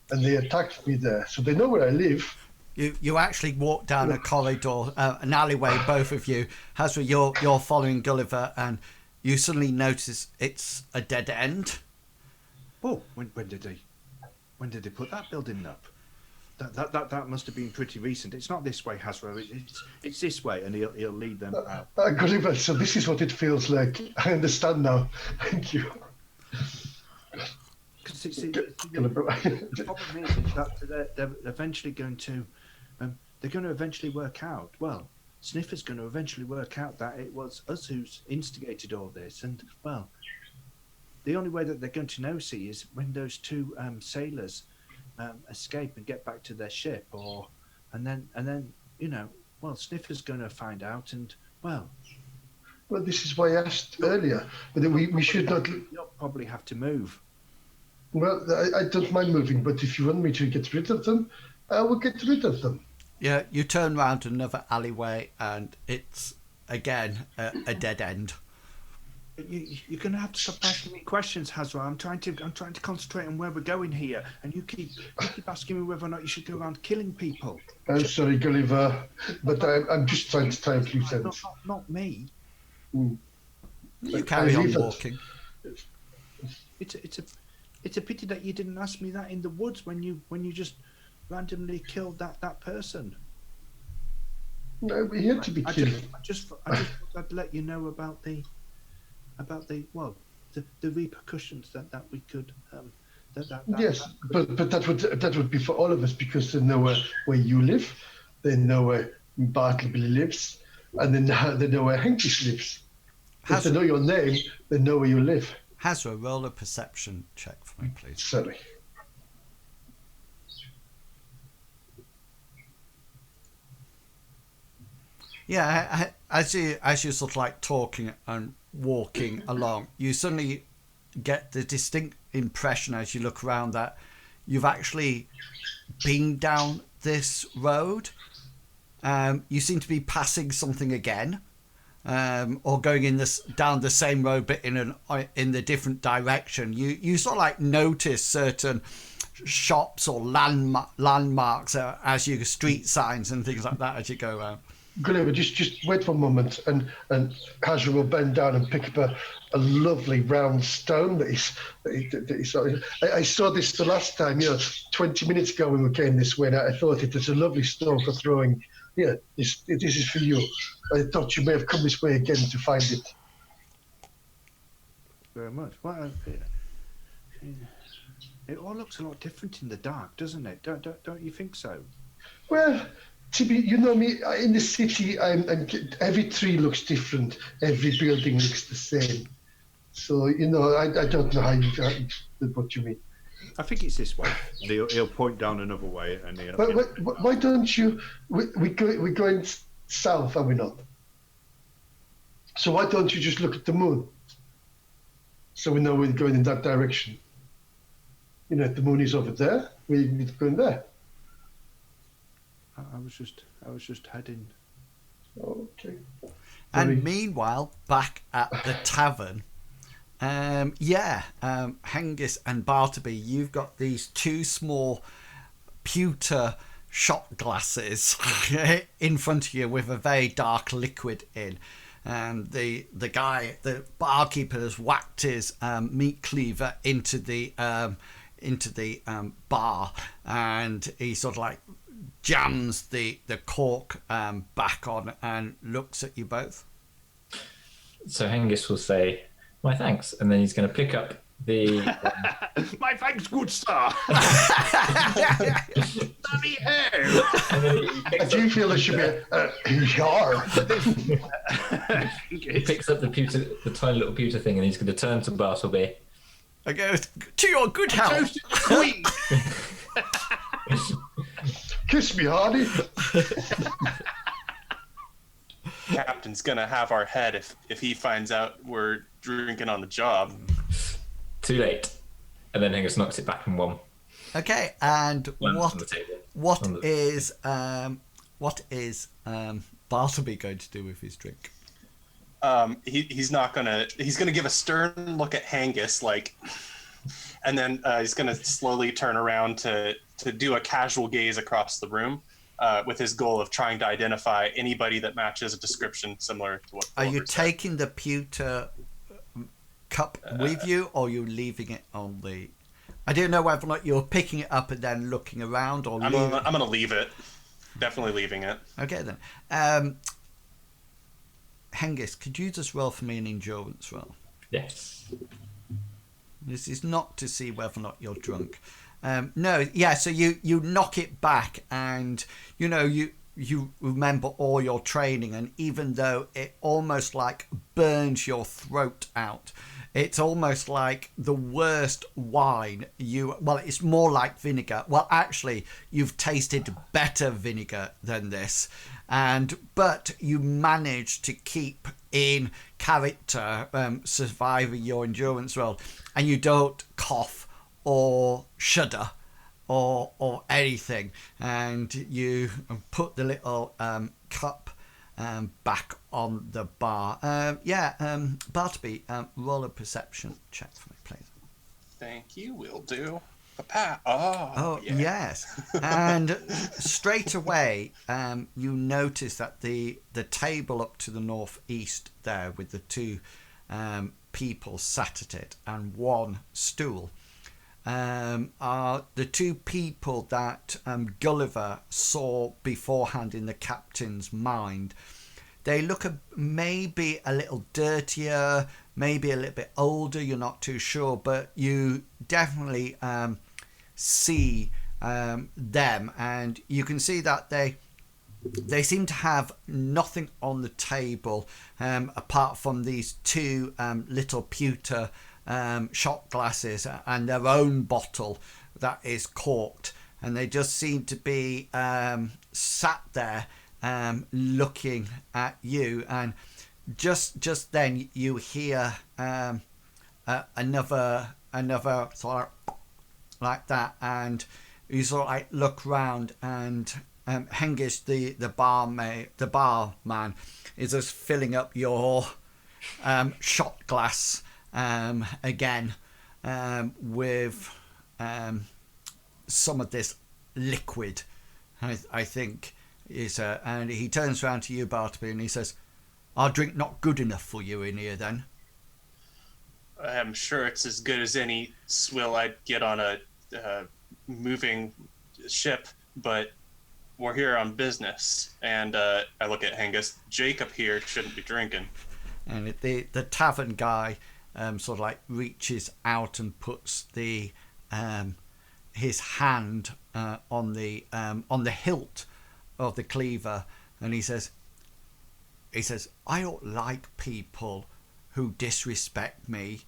Speaker 4: and they attacked me there. So they know where I live.
Speaker 1: You actually walk down a corridor, an alleyway, both of you. Hasra, you're following Gulliver, and you suddenly notice it's a dead end.
Speaker 2: Oh, when did they? when did they put that building up? That must have been pretty recent. It's not this way, Hasra. It's this way, and he'll lead them out.
Speaker 4: Gulliver, so this is what it feels like. I understand now. Thank you.
Speaker 2: Because the problem is that they're eventually going to, they're going to eventually work out. Well, Sniffer's going to eventually work out that it was us who's instigated all this, and well, the only way that they're going to know, see, is when those two sailors escape and get back to their ship, and then well, Sniffer's going to find out, and well,
Speaker 4: this is why I asked earlier whether we should not.
Speaker 2: You'll probably have to move.
Speaker 4: Well, I don't mind moving, but if you want me to get rid of them, I will get rid of them.
Speaker 1: Yeah, you turn round another alleyway, and it's again a dead end.
Speaker 2: You're going to have to stop asking me questions, Hasra. I'm trying to concentrate on where we're going here, and you keep asking me whether or not you should go around killing people.
Speaker 4: I'm sorry, Gulliver, but I'm just trying to tie a few ends.
Speaker 2: Not me.
Speaker 1: You carry on walking.
Speaker 2: It's a pity that you didn't ask me that in the woods when you just randomly killed that person.
Speaker 4: No, we're here to be killed.
Speaker 2: I just thought I'd let you know about the repercussions that we could.
Speaker 4: Yes, but that would be for all of us, because they know where you live, they know where Bartleby lives, and they know where Hengist lives. If they know your name, they know where you live.
Speaker 1: Hasra, roll a perception check for me, please.
Speaker 4: Sorry.
Speaker 1: Yeah, as you sort of like talking and walking along, you suddenly get the distinct impression as you look around that you've actually been down this road. You seem to be passing something again, or going down the same road but in the different direction. You sort of like notice certain shops or landmarks as you street signs and things like that as you go around.
Speaker 4: Gulliver, just wait for a moment, and Hasra will bend down and pick up a lovely round stone that he saw. I saw this the last time, 20 minutes ago when we came this way, and I thought it was a lovely stone for throwing. Yeah, this is for you. I thought you may have come this way again to find it.
Speaker 2: Very much. Well, it all looks a lot different in the dark, doesn't it? Don't you think so?
Speaker 4: Well, you know me, in the city, every tree looks different. Every building looks the same. So, I don't know what you mean.
Speaker 2: I think it's this way. He'll point down another way, and
Speaker 4: why don't you? We're going south, are we not? So why don't you just look at the moon? So we know we're going in that direction. If the moon is over there, we need to go in there.
Speaker 2: I was just heading.
Speaker 4: Okay.
Speaker 1: And meanwhile, back at the tavern, Hengist and Bartleby, you've got these two small pewter shot glasses in front of you with a very dark liquid in. And the barkeeper has whacked his meat cleaver into the bar, and he sort of like jams the cork back on and looks at you both.
Speaker 3: So Hengist will say, "My thanks," and then he's going to pick up the.
Speaker 2: My thanks, good sir. Bloody hell!
Speaker 4: I do feel there should be a yar.
Speaker 3: He picks up the tiny little pewter thing, and he's going to turn to Bartleby.
Speaker 1: I go, "To your good health."
Speaker 2: Queen.
Speaker 4: Kiss me, Hardy.
Speaker 5: Captain's gonna have our head if he finds out we're drinking on the job.
Speaker 3: Too late. And then Hengist knocks it back in one.
Speaker 1: Okay, and
Speaker 3: On the table.
Speaker 1: what is Bartleby going to do with his drink?
Speaker 5: He's gonna give a stern look at Hengist, and then he's gonna slowly turn around to do a casual gaze across the room, with his goal of trying to identify anybody that matches a description similar to what.
Speaker 1: Are you taking the pewter cup with you, or are you leaving it on the? I don't know whether or not you're picking it up and then looking around or.
Speaker 5: I'm gonna leave it. Definitely leaving it.
Speaker 1: Okay then. Hengist, could you just roll for me an endurance roll?
Speaker 3: Yes.
Speaker 1: This is not to see whether or not you're drunk. No, yeah. So you knock it back, and you remember all your training, and even though it almost like burns your throat out, it's almost like the worst wine it's more like vinegar. Well, actually, you've tasted better vinegar than this, but you manage to keep in character, surviving your endurance roll, and you don't cough or shudder or anything, and you put the little cup back on the bar. Bartleby, roll a perception check for me, please.
Speaker 5: Thank you. Will do. Oh, yeah.
Speaker 1: Yes. And straight away, you notice that the table up to the northeast there, with the two people sat at it and one stool, are the two people that Gulliver saw beforehand in the captain's mind. They look maybe a little dirtier, maybe a little bit older, you're not too sure, but you definitely see them, and you can see that they seem to have nothing on the table apart from these two little pewter shot glasses and their own bottle that is corked, and they just seem to be sat there looking at you, and just then you hear another sort of like that, and you sort of like look round, and Hengist, the barman, is just filling up your shot glass again with some of this liquid, I think is, and he turns around to you, Bartleby, and he says, "Our drink not good enough for you in here then?"
Speaker 5: I'm sure it's as good as any swill I'd get on a moving ship, but we're here on business. And I look at Hengist. Jacob here shouldn't be drinking.
Speaker 1: And the tavern guy sort of like reaches out and puts the his hand on the hilt of the cleaver, and he says, "I don't like people who disrespect me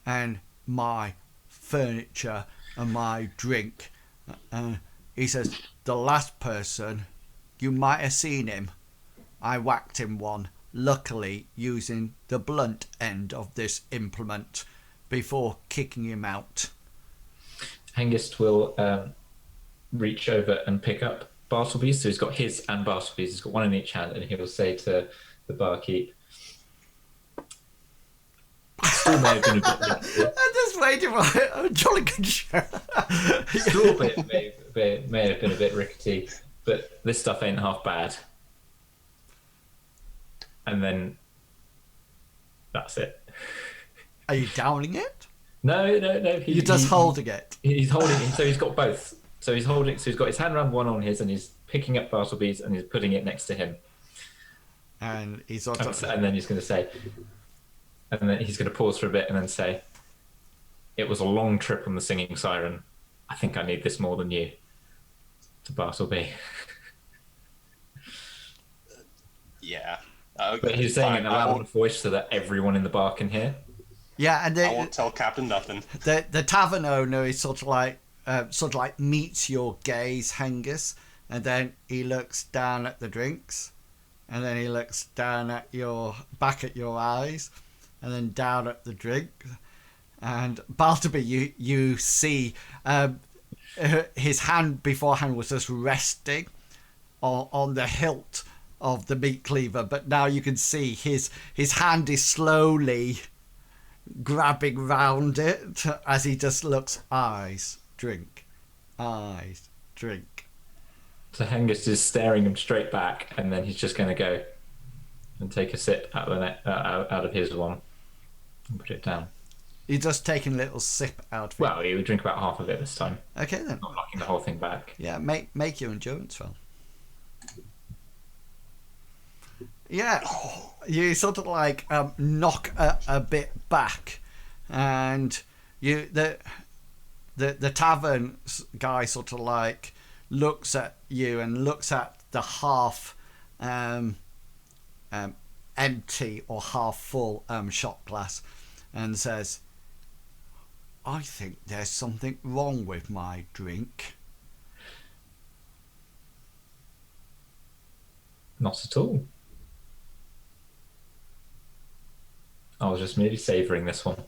Speaker 1: and my furniture and my drink." He says, "The last person, you might have seen him. I whacked him one, luckily using the blunt end of this implement before kicking him out."
Speaker 3: Hengist will reach over and pick up Bartleby's. So he's got his and Bartleby's. He's got one in each hand, and he will say to the barkeep, "Still may have been a bit risky."
Speaker 1: I'm just waiting for a jolly good show.
Speaker 3: Still may have been a bit rickety, but this stuff ain't half bad. And then that's it.
Speaker 1: Are you downing it?
Speaker 3: No.
Speaker 1: You're just holding it.
Speaker 3: He's holding it. So he's got both. So he's holding. So he's got his hand around one on his, and he's picking up Bartleby's, and he's putting it next to him.
Speaker 1: And he's sort of,
Speaker 3: and then he's going to say, and then he's going to pause for a bit, and then say, "It was a long trip on the Singing Siren. I think I need this more than you." To Bartleby.
Speaker 5: Yeah.
Speaker 3: But he's saying it in a loud enough voice so that everyone in the bar can hear.
Speaker 1: Yeah, and
Speaker 5: I won't tell Captain nothing.
Speaker 1: The tavern owner is sort of like meets your gaze, Hengist, and then he looks down at the drinks, and then he looks down at back at your eyes, and then down at the drink. And Bartleby, you see his hand beforehand was just resting on the hilt of the meat cleaver, but now you can see his hand is slowly grabbing round it as he just looks. Eyes, drink. Eyes, drink.
Speaker 3: So Hengist is staring him straight back, and then he's just going to go and take a sip out of his one and put it down.
Speaker 1: You're just taking a little sip out of it.
Speaker 3: Well, you would drink about half of it this time.
Speaker 1: Okay then.
Speaker 3: Not knocking the whole thing back.
Speaker 1: Yeah, make your endurance roll. Yeah, you sort of like knock a bit back, and the tavern guy sort of like looks at you and looks at the half empty or half full shot glass, and says, "I think there's something wrong with my drink."
Speaker 3: Not at all. I was just merely savouring this one.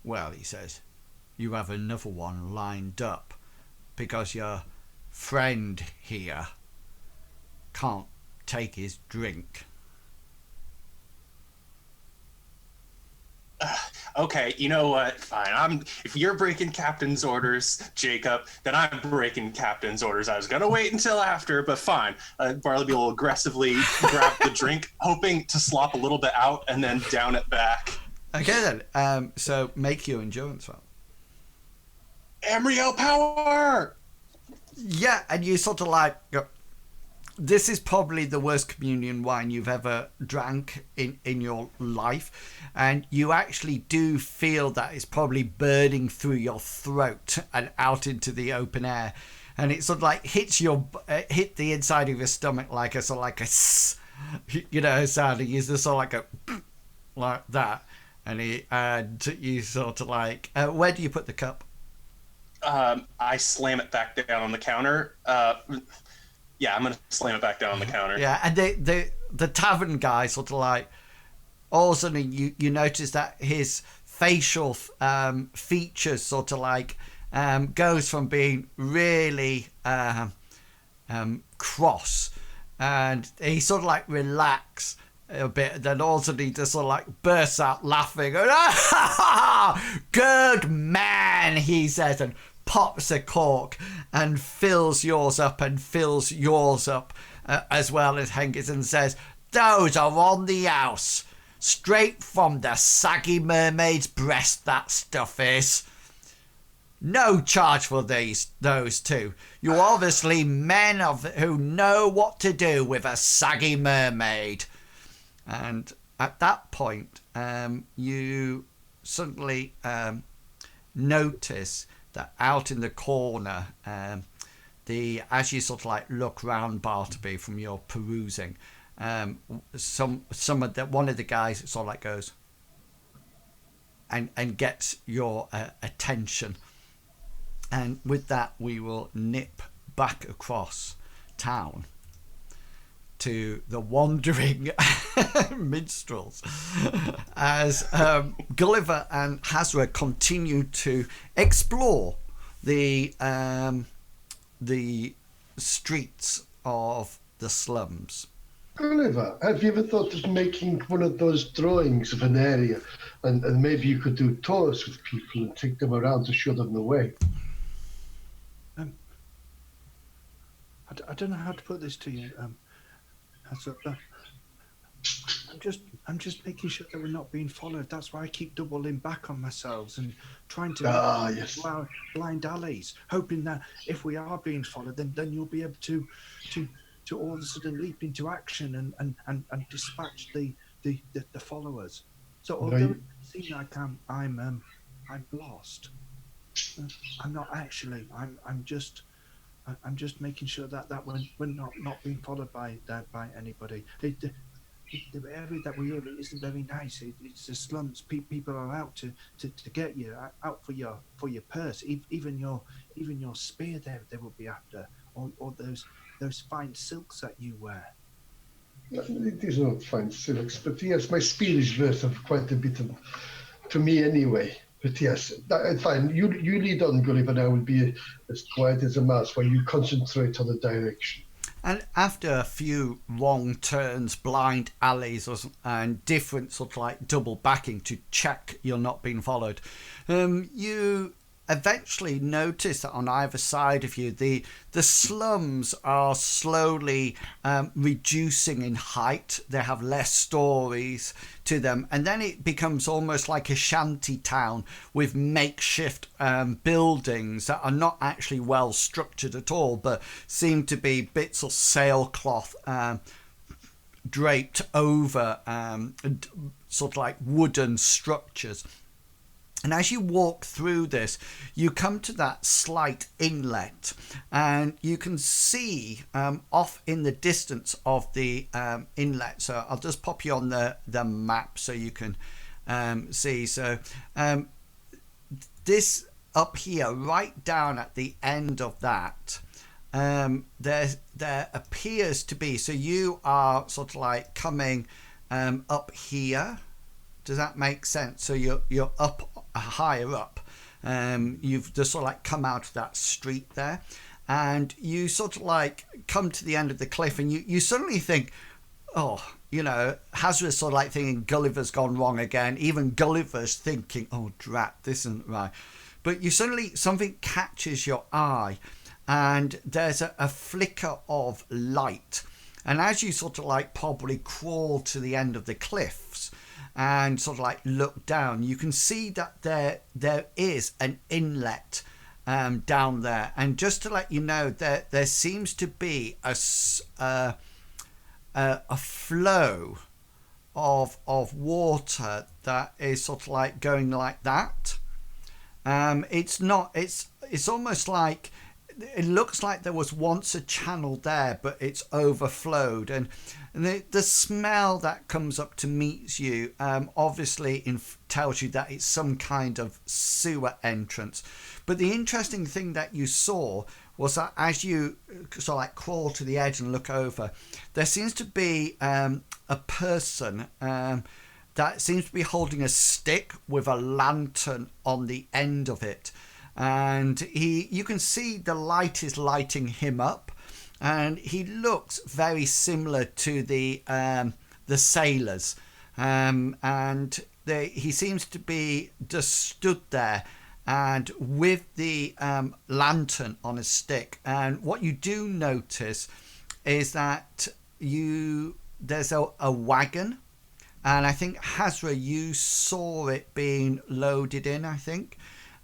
Speaker 1: Well, he says, you have another one lined up because your friend here can't take his drink.
Speaker 5: Okay, you know what? Fine. If you're breaking captain's orders, Jacob, then I'm breaking captain's orders. I was gonna wait until after, but fine. Bartleby will aggressively grab the drink, hoping to slop a little bit out and then down it back.
Speaker 1: Okay then. So make your endurance roll.
Speaker 5: Embryo power!
Speaker 1: Yeah, and you sort of like go, this is probably the worst communion wine you've ever drank in your life, and you actually do feel that it's probably burning through your throat and out into the open air, and it sort of like hit the inside of your stomach like a sort of like a sound. You just sort of like a like that, and you sort of like where do you put the cup?
Speaker 5: I slam it back down on the counter. Yeah, I'm gonna slam it back down on the counter.
Speaker 1: Yeah, and the tavern guy sort of like, all of a sudden you notice that his facial features sort of like goes from being really cross, and he sort of like relax a bit, and then all of a sudden he just sort of like bursts out laughing. Good man, he says, and pops a cork and fills yours up as well as Hengist, and says, "Those are on the house. Straight from the Saggy Mermaid's breast, that stuff is. No charge for those two. You're obviously men who know what to do with a Saggy Mermaid." And at that point, you suddenly notice that out in the corner, as you sort of like look round Bartleby from your perusing, one of the guys sort of like goes and gets your attention, and with that we will nip back across town to the wandering minstrels as Gulliver and Hasra continue to explore the streets of the slums.
Speaker 4: Gulliver, have you ever thought of making one of those drawings of an area, and maybe you could do tours with people and take them around to show them the way?
Speaker 2: I don't know how to put this to you. I'm just making sure that we're not being followed. That's why I keep doubling back on myself and trying to blind alleys, hoping that if we are being followed, then you'll be able to all of a sudden leap into action and dispatch the followers. So although it seems like I'm lost, I'm not actually. I'm just making sure that we're not being followed by anybody. The area that we're in isn't very nice. It's the slums. People are out to get you, out for your purse. Even your spear they will be after, or those fine silks that you wear.
Speaker 4: These are not fine silks, but yes, my spear is worth of quite a bit to me anyway. But yes, fine. You lead on, Gulliver, and I will be as quiet as a mouse while you concentrate on the direction.
Speaker 1: And after a few wrong turns, blind alleys, and different sort of like double backing to check you're not being followed, you eventually notice that on either side of you, the slums are slowly reducing in height. They have less stories to them, and then it becomes almost like a shanty town with makeshift buildings that are not actually well structured at all, but seem to be bits of sailcloth draped over sort of like wooden structures. And as you walk through this, you come to that slight inlet, and you can see off in the distance of the inlet. So I'll just pop you on the map so you can see. So this up here, right down at the end of that, there appears to be, so you are sort of like coming up here. Does that make sense? So you're up higher up. You've just sort of like come out of that street there, and you sort of like come to the end of the cliff, and you suddenly think, oh, you know, Hasra's sort of like thinking Gulliver's gone wrong again. Even Gulliver's thinking, oh drat, this isn't right. But you suddenly, something catches your eye, and there's a flicker of light. And as you sort of like probably crawl to the end of the cliffs and sort of like look down, you can see that there is an inlet down there. And just to let you know, there seems to be a flow of water that is sort of like going like that. It's almost like, it looks like there was once a channel there, but it's overflowed, and the smell that comes up to meet you obviously tells you that it's some kind of sewer entrance. But the interesting thing that you saw was that as you sort of like crawl to the edge and look over, there seems to be a person that seems to be holding a stick with a lantern on the end of it. And you can see the light is lighting him up, and he looks very similar to the sailors, and he seems to be just stood there and with the lantern on a stick. And what you do notice is that there's a wagon, and I think Hasra, you saw it being loaded in, I think.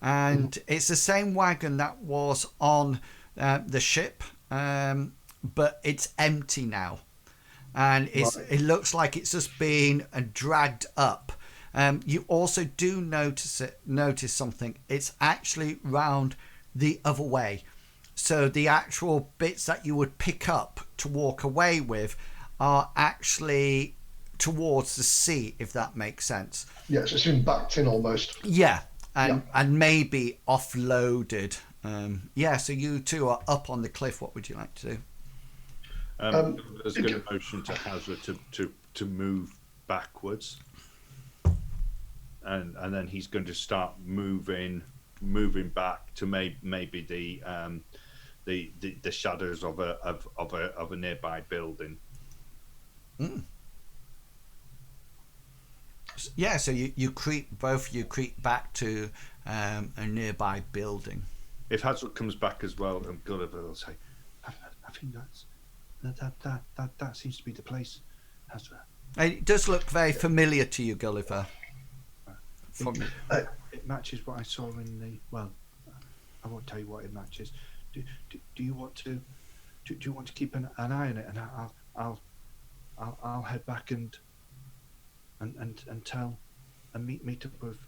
Speaker 1: And it's the same wagon that was on the ship, but it's empty now, and it looks like it's just being dragged up. You also do notice something. It's actually round the other way, so the actual bits that you would pick up to walk away with are actually towards the sea, if that makes sense.
Speaker 4: Yeah, so it's been backed in almost.
Speaker 1: Yeah. And maybe offloaded. So you two are up on the cliff. What would you like to do?
Speaker 2: There's going to motion to Hasra to move backwards, and then he's going to start moving back to maybe the shadows of a nearby building.
Speaker 1: Mm. Yeah, so both of you creep back to a nearby building.
Speaker 2: If Hasra comes back as well, Gulliver will say, I think that seems to be the place, Hasra.
Speaker 1: It does look very familiar to you, Gulliver.
Speaker 2: It matches what I saw in the, well, I won't tell you what it matches. Do you want to keep an eye on it, and I'll head back and tell and meet up with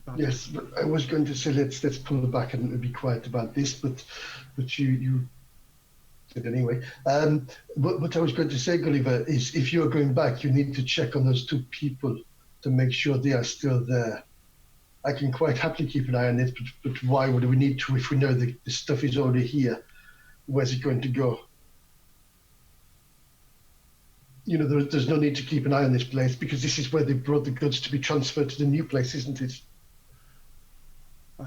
Speaker 2: Bartleby.
Speaker 4: Yes, but I was going to say let's pull back and be quiet about this, but you did anyway. But what I was going to say, Gulliver, is if you are going back, you need to check on those two people to make sure they are still there. I can quite happily keep an eye on it, but why would we need to if we know the stuff is already here? Where's it going to go? You know, there's no need to keep an eye on this place because this is where they brought the goods to be transferred to the new place, isn't it?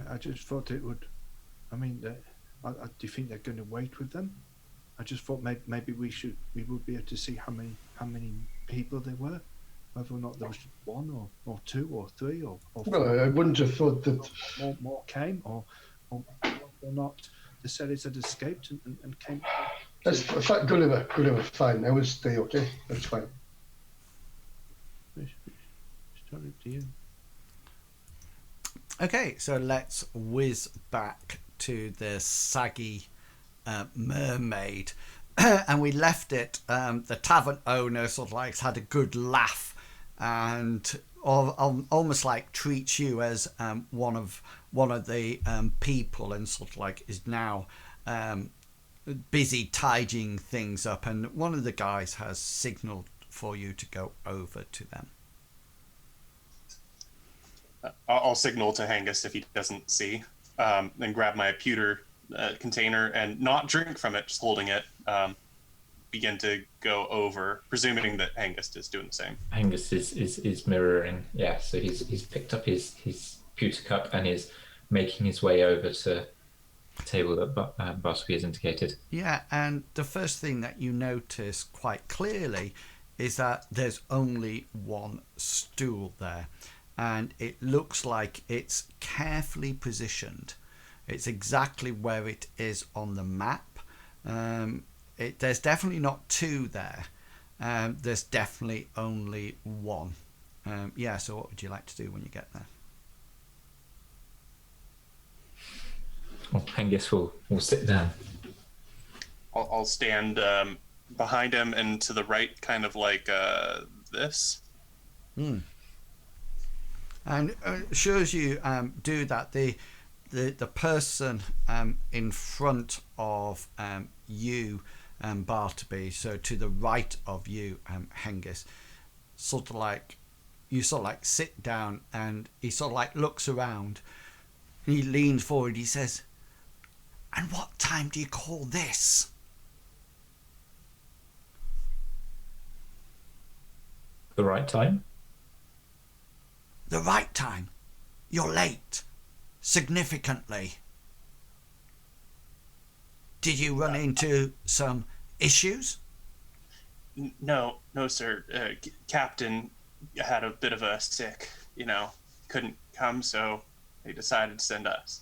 Speaker 2: I just thought it would. I mean, do you think they're going to wait with them? I just thought maybe we would be able to see how many people there were. whether or not there was one or two or three or
Speaker 4: Well,
Speaker 2: four.
Speaker 4: I wouldn't have thought that.
Speaker 2: More came, or whether or not the sailors had escaped and came.
Speaker 4: That's Gulliver, fine. Now we'll stay, okay? That's fine.
Speaker 2: It's totally up to you.
Speaker 1: Okay, so let's whiz back to the Saggy Mermaid. And we left it, the tavern owner sort of like had a good laugh and almost like treats you as one of the people, and sort of like is now busy tidying things up, and one of the guys has signaled for you to go over to them.
Speaker 5: I'll signal to Hengist if he doesn't see, and grab my pewter container and not drink from it, just holding it. Begin to go over, presuming that Hengist is doing the same.
Speaker 3: Hengist is mirroring, yeah. So he's picked up his pewter cup and is making his way over to the table that Bartleby has indicated.
Speaker 1: Yeah, and the first thing that you notice quite clearly is that there's only one stool there, and it looks like it's carefully positioned. It's exactly where it is on the map. There's definitely not two there. There's definitely only one. Yeah, so what would you like to do when you get there?
Speaker 3: Well, Hengist will sit down.
Speaker 5: I'll stand behind him and to the right, kind of like this.
Speaker 1: And sure as you do that, the person in front of you, Bartleby, so to the right of you, Hengist, sort of like sit down, and he sort of like looks around, and he leans forward. He says, "And what time do you call this?"
Speaker 3: The right time?
Speaker 1: The right time. You're late. Significantly. Did you run into some issues?
Speaker 5: No, sir. Captain had a bit of a sick, couldn't come, so they decided to send us.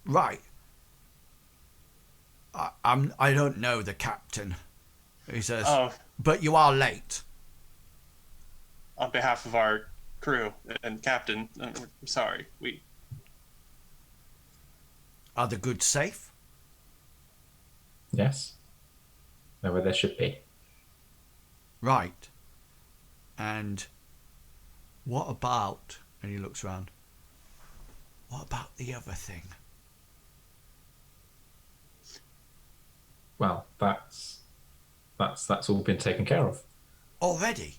Speaker 1: Right. I don't know the captain. He says,
Speaker 5: Oh,
Speaker 1: but you are late.
Speaker 5: on behalf of our crew and captain, I'm sorry.
Speaker 1: Are the goods safe?
Speaker 3: Yes. Know where they should be.
Speaker 1: Right. And what about, and he looks around, what about the other thing?
Speaker 3: Well, that's all been taken care of.
Speaker 1: Already?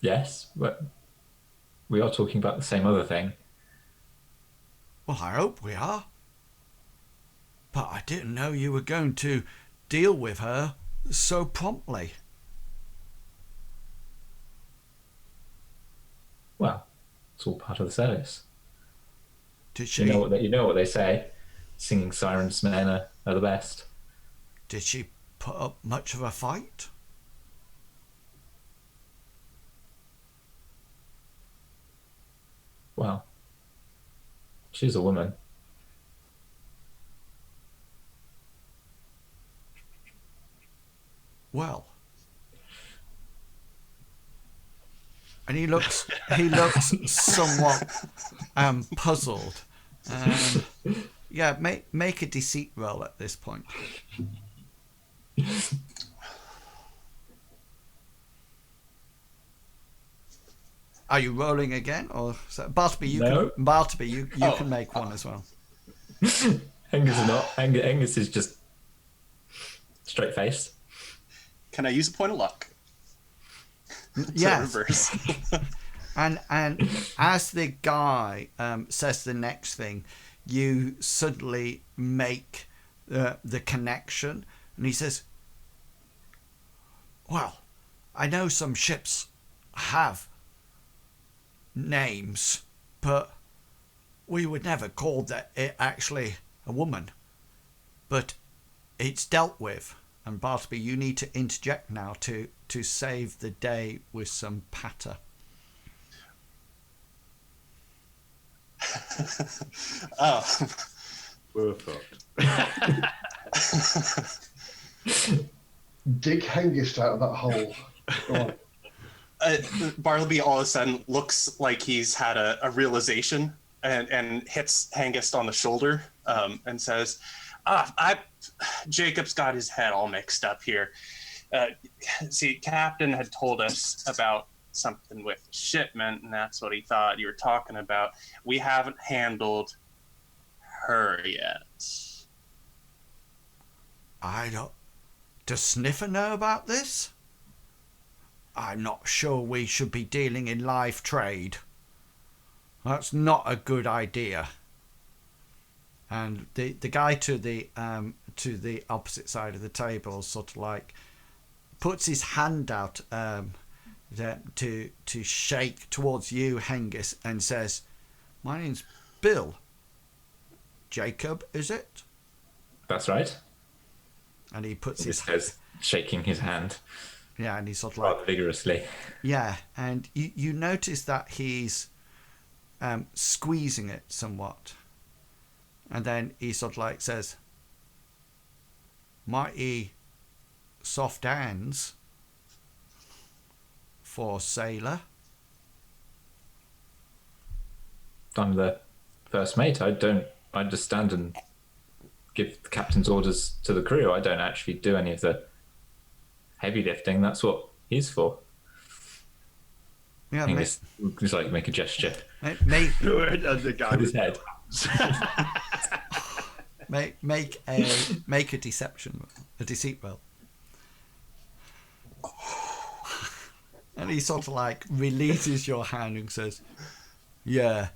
Speaker 3: Yes, but we are talking about the same other thing.
Speaker 1: Well, I hope we are. But I didn't know you were going to deal with her so promptly.
Speaker 3: Well, it's all part of the service.
Speaker 1: Did she?
Speaker 3: You know what they say. Singing sirens men are the best.
Speaker 1: Did she put up much of a fight?
Speaker 3: Well, she's a woman.
Speaker 1: Well. And he looks somewhat puzzled. Yeah, make a deceit roll at this point. Are you rolling again, or Bartleby? Bartleby, you can make one as well.
Speaker 3: Hengist is not. Hengist is just straight faced.
Speaker 5: Can I use a point of luck?
Speaker 1: Yes.
Speaker 5: Reverse.
Speaker 1: and as the guy says the next thing, you suddenly make the connection, and he says, "Well, I know some ships have names, but we would never call it actually a woman. But it's dealt with. And Bartleby, you need to interject now to save the day with some patter.
Speaker 5: Oh.
Speaker 2: We're fucked.
Speaker 4: Dig Hengist out of that hole. Go on.
Speaker 5: Bartleby all of a sudden looks like he's had a realization and hits Hengist on the shoulder and says, Jacob's got his head all mixed up here. See, Captain had told us about something with shipment, and that's what he thought you were talking about. We haven't handled her yet.
Speaker 1: I don't... Does Sniffer know about this? I'm not sure we should be dealing in live trade. That's not a good idea. And the guy to the opposite side of the table sort of like puts his hand out to shake towards you, Hengist, and says, "My name's Bill. Jacob, is it?"
Speaker 3: That's right.
Speaker 1: And he puts
Speaker 3: He
Speaker 1: his
Speaker 3: says, shaking his hand
Speaker 1: yeah, and he's sort of like
Speaker 3: rather vigorously.
Speaker 1: yeah, and you notice that he's squeezing it somewhat, and then he sort of like says, "Mighty soft hands for a sailor."
Speaker 3: I'm the first mate. I just stand and give the captain's orders to the crew. I don't actually do any of the heavy lifting. That's what he's for.
Speaker 1: Yeah,
Speaker 3: Just like make a gesture
Speaker 1: make
Speaker 3: with his head.
Speaker 1: make a deceit roll. And he sort of like releases your hand and says, "Yeah,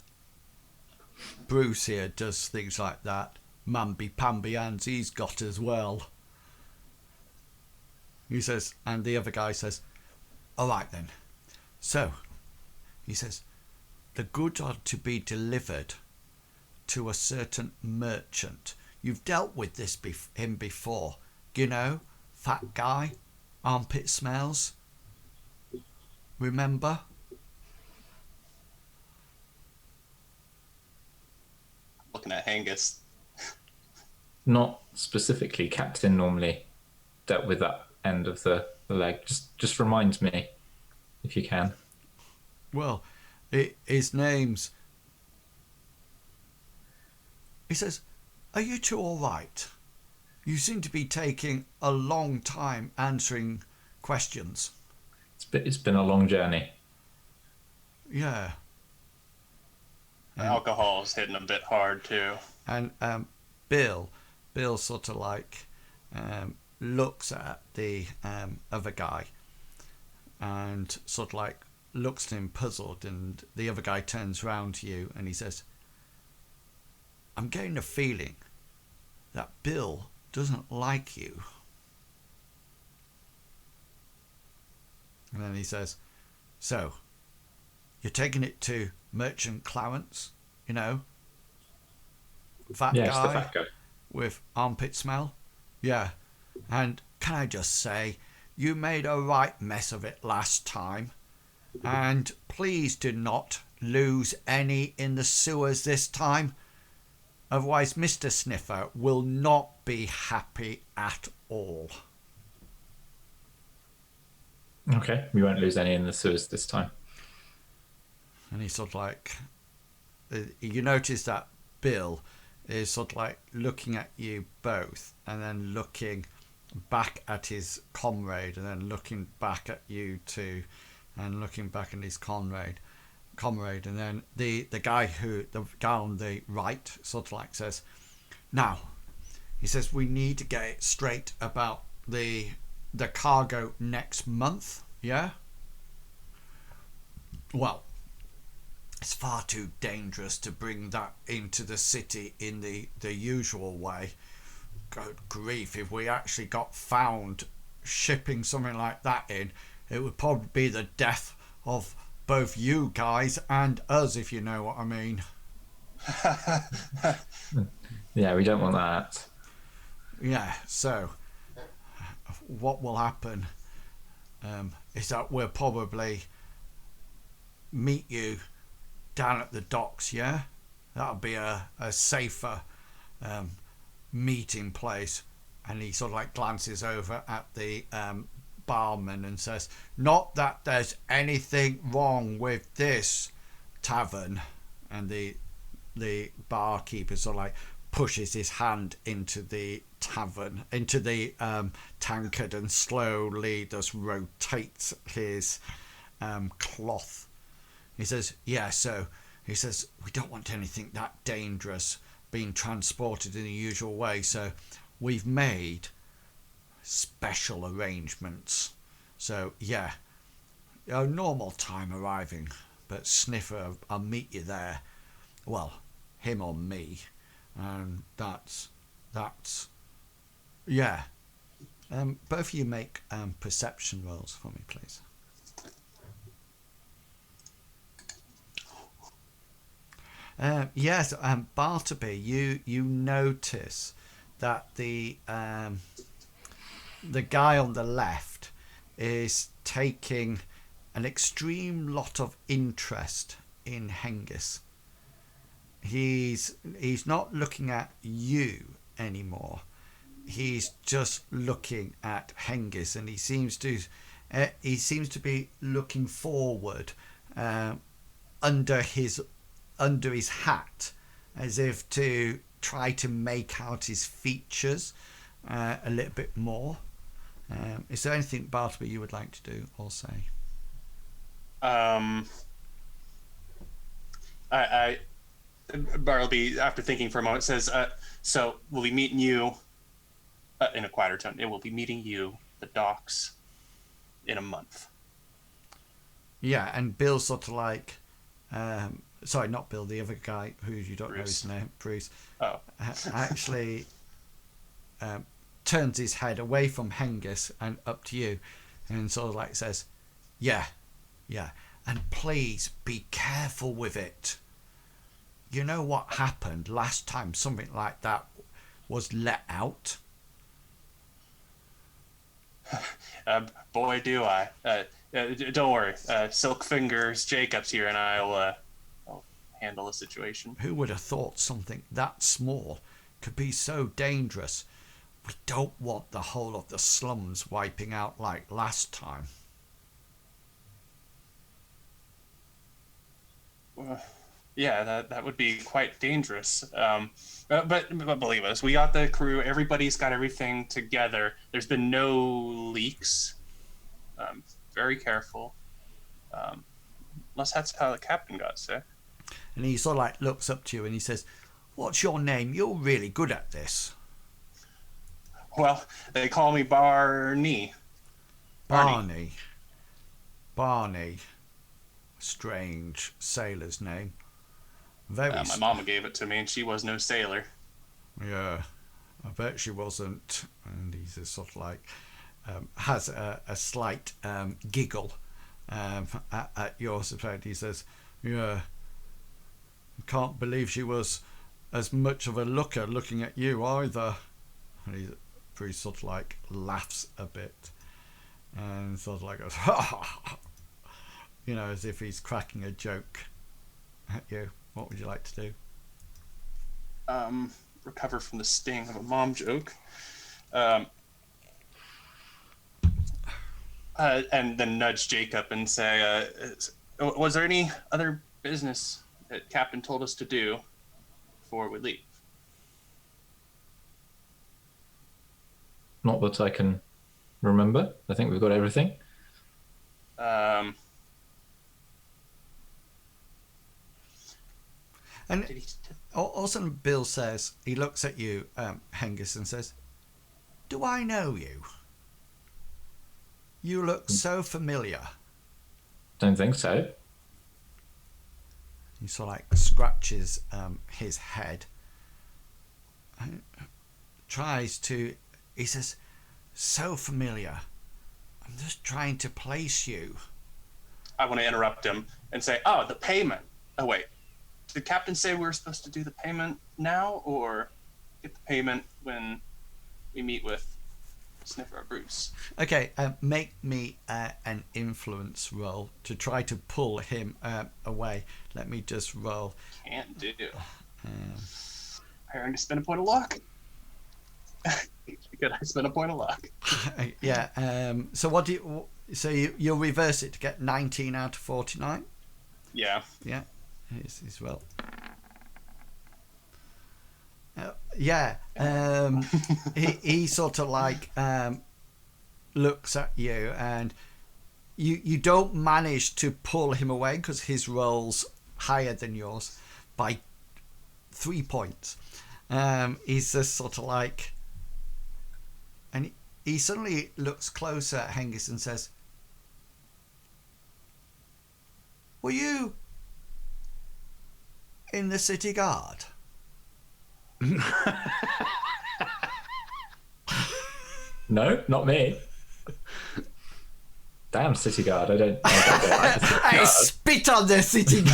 Speaker 1: Bruce here does things like that. Mamby-pamby hands he's got as well." He says, and the other guy says, "All right then. So," he says, "the goods are to be delivered to a certain merchant. You've dealt with him before. You know, fat guy, armpit smells. Remember?"
Speaker 5: Looking at Hengist.
Speaker 3: Not specifically. Captain normally dealt with that end of the leg. Just remind me, if you can.
Speaker 1: "Well, his name's..." He says, "Are you two all right? You seem to be taking a long time answering questions."
Speaker 3: It's been a long journey.
Speaker 1: "Yeah."
Speaker 5: Alcohol's hitting a bit hard too.
Speaker 1: And Bill sort of like looks at the other guy and sort of like looks at him puzzled, and the other guy turns round to you and he says, "I'm getting a feeling that Bill doesn't like you." And then he says, "So, you're taking it to Merchant Clarence, you know? Fat
Speaker 3: Yes,
Speaker 1: guy
Speaker 3: the fat guy.
Speaker 1: with armpit smell? Yeah. And can I just say, you made a right mess of it last time. And please do not lose any in the sewers this time. Otherwise, Mr. Sniffer will not be happy at all."
Speaker 3: Okay, we won't lose any in the sewers this time.
Speaker 1: And he's sort of like, you notice that Bill is sort of like looking at you both and then looking back at his comrade and then looking back at you two and looking back at his comrade, and then the guy on the right sort of like says, "Now," he says, "we need to get it straight about the cargo next month, yeah? Well, it's far too dangerous to bring that into the city in the usual way. Good grief, if we actually got found shipping something like that in, it would probably be the death of both you guys and us, if you know what I mean."
Speaker 3: Yeah, we don't want that.
Speaker 1: Yeah, so what will happen is that we'll probably meet you down at the docks, yeah? That'll be a safer meeting place. And he sort of like glances over at the barman and says, not that there's anything wrong with this tavern. And the barkeeper sort of like pushes his hand into the tavern, into the tankard, and slowly just rotates his cloth. He says, yeah, so he says, we don't want anything that dangerous being transported in the usual way, so we've made special arrangements. So yeah, a normal time arriving, but Sniffer, I'll meet you there. Well, him or me. And that's yeah. Both of you make perception rolls for me, please. Yes, Bartleby, you notice that the guy on the left is taking an extreme lot of interest in Hengist. He's not looking at you anymore. He's just looking at Hengist, and he seems to be looking forward under his hat, as if to try to make out his features a little bit more. Is there anything, Bartleby, you would like to do or say?
Speaker 5: Bartleby, after thinking for a moment, says, so we'll be meeting you in a quieter tone. It will be meeting you at the docks in a month.
Speaker 1: Yeah, and Bill's sort of like, sorry, not Bill, the other guy who you don't know his name, Bruce, actually turns his head away from Hengist and up to you, and sort of like says, yeah, and please be careful with it. You know what happened last time something like that was let out?
Speaker 5: Boy, do I. Don't worry. Silk Fingers Jacobs here, and I'll handle the situation.
Speaker 1: Who would have thought something that small could be so dangerous? We don't want the whole of the slums wiping out like last time.
Speaker 5: Yeah, that would be quite dangerous. But believe us, we got the crew. Everybody's got everything together. There's been no leaks. Very careful. Unless that's how the captain got sick.
Speaker 1: And he sort of like looks up to you and he says, what's your name? You're really good at this.
Speaker 5: Well, they call me Barney.
Speaker 1: Barney. Strange sailor's name. Very
Speaker 5: my mama gave it to me, and she was no sailor.
Speaker 1: Yeah, I bet she wasn't. And he's just sort of like has a slight giggle at your surprise. He says, "Yeah, I can't believe she was as much of a looker looking at you either." And he pretty sort of like laughs a bit and sort of like goes, you know, as if he's cracking a joke at you. What would you like to do?
Speaker 5: Recover from the sting of a mom joke. And then nudge Jacob and say, was there any other business that Captain told us to do before we leave?
Speaker 3: Not that I can remember. I think we've got everything.
Speaker 1: And also Bill says, he looks at you, Hengist, and says, do I know you? You look so familiar.
Speaker 3: Don't think so.
Speaker 1: He sort of like scratches his head. And tries to, he says, so familiar. I'm just trying to place you.
Speaker 5: I want to interrupt him and say, oh, the payment. Oh, wait. Did Captain say we were supposed to do the payment now, or get the payment when we meet with Sniffer Bruce.
Speaker 1: Okay, make me an influence roll to try to pull him away. Let me just roll.
Speaker 5: Can't do. Preparing to spend a point of luck. Good, I spent a point of luck.
Speaker 1: Yeah. So what do you? So you'll reverse it to get 19 out of 49.
Speaker 5: Yeah.
Speaker 1: Yeah. He's well. Yeah. He sort of like looks at you, and you don't manage to pull him away because his roll's higher than yours by 3 points. He's just sort of like, and he suddenly looks closer at Hengist and says, "Were you in the city guard?"
Speaker 3: No, not me. Damn city guard! I don't like the city
Speaker 1: I
Speaker 3: guard.
Speaker 1: spit on the city guard.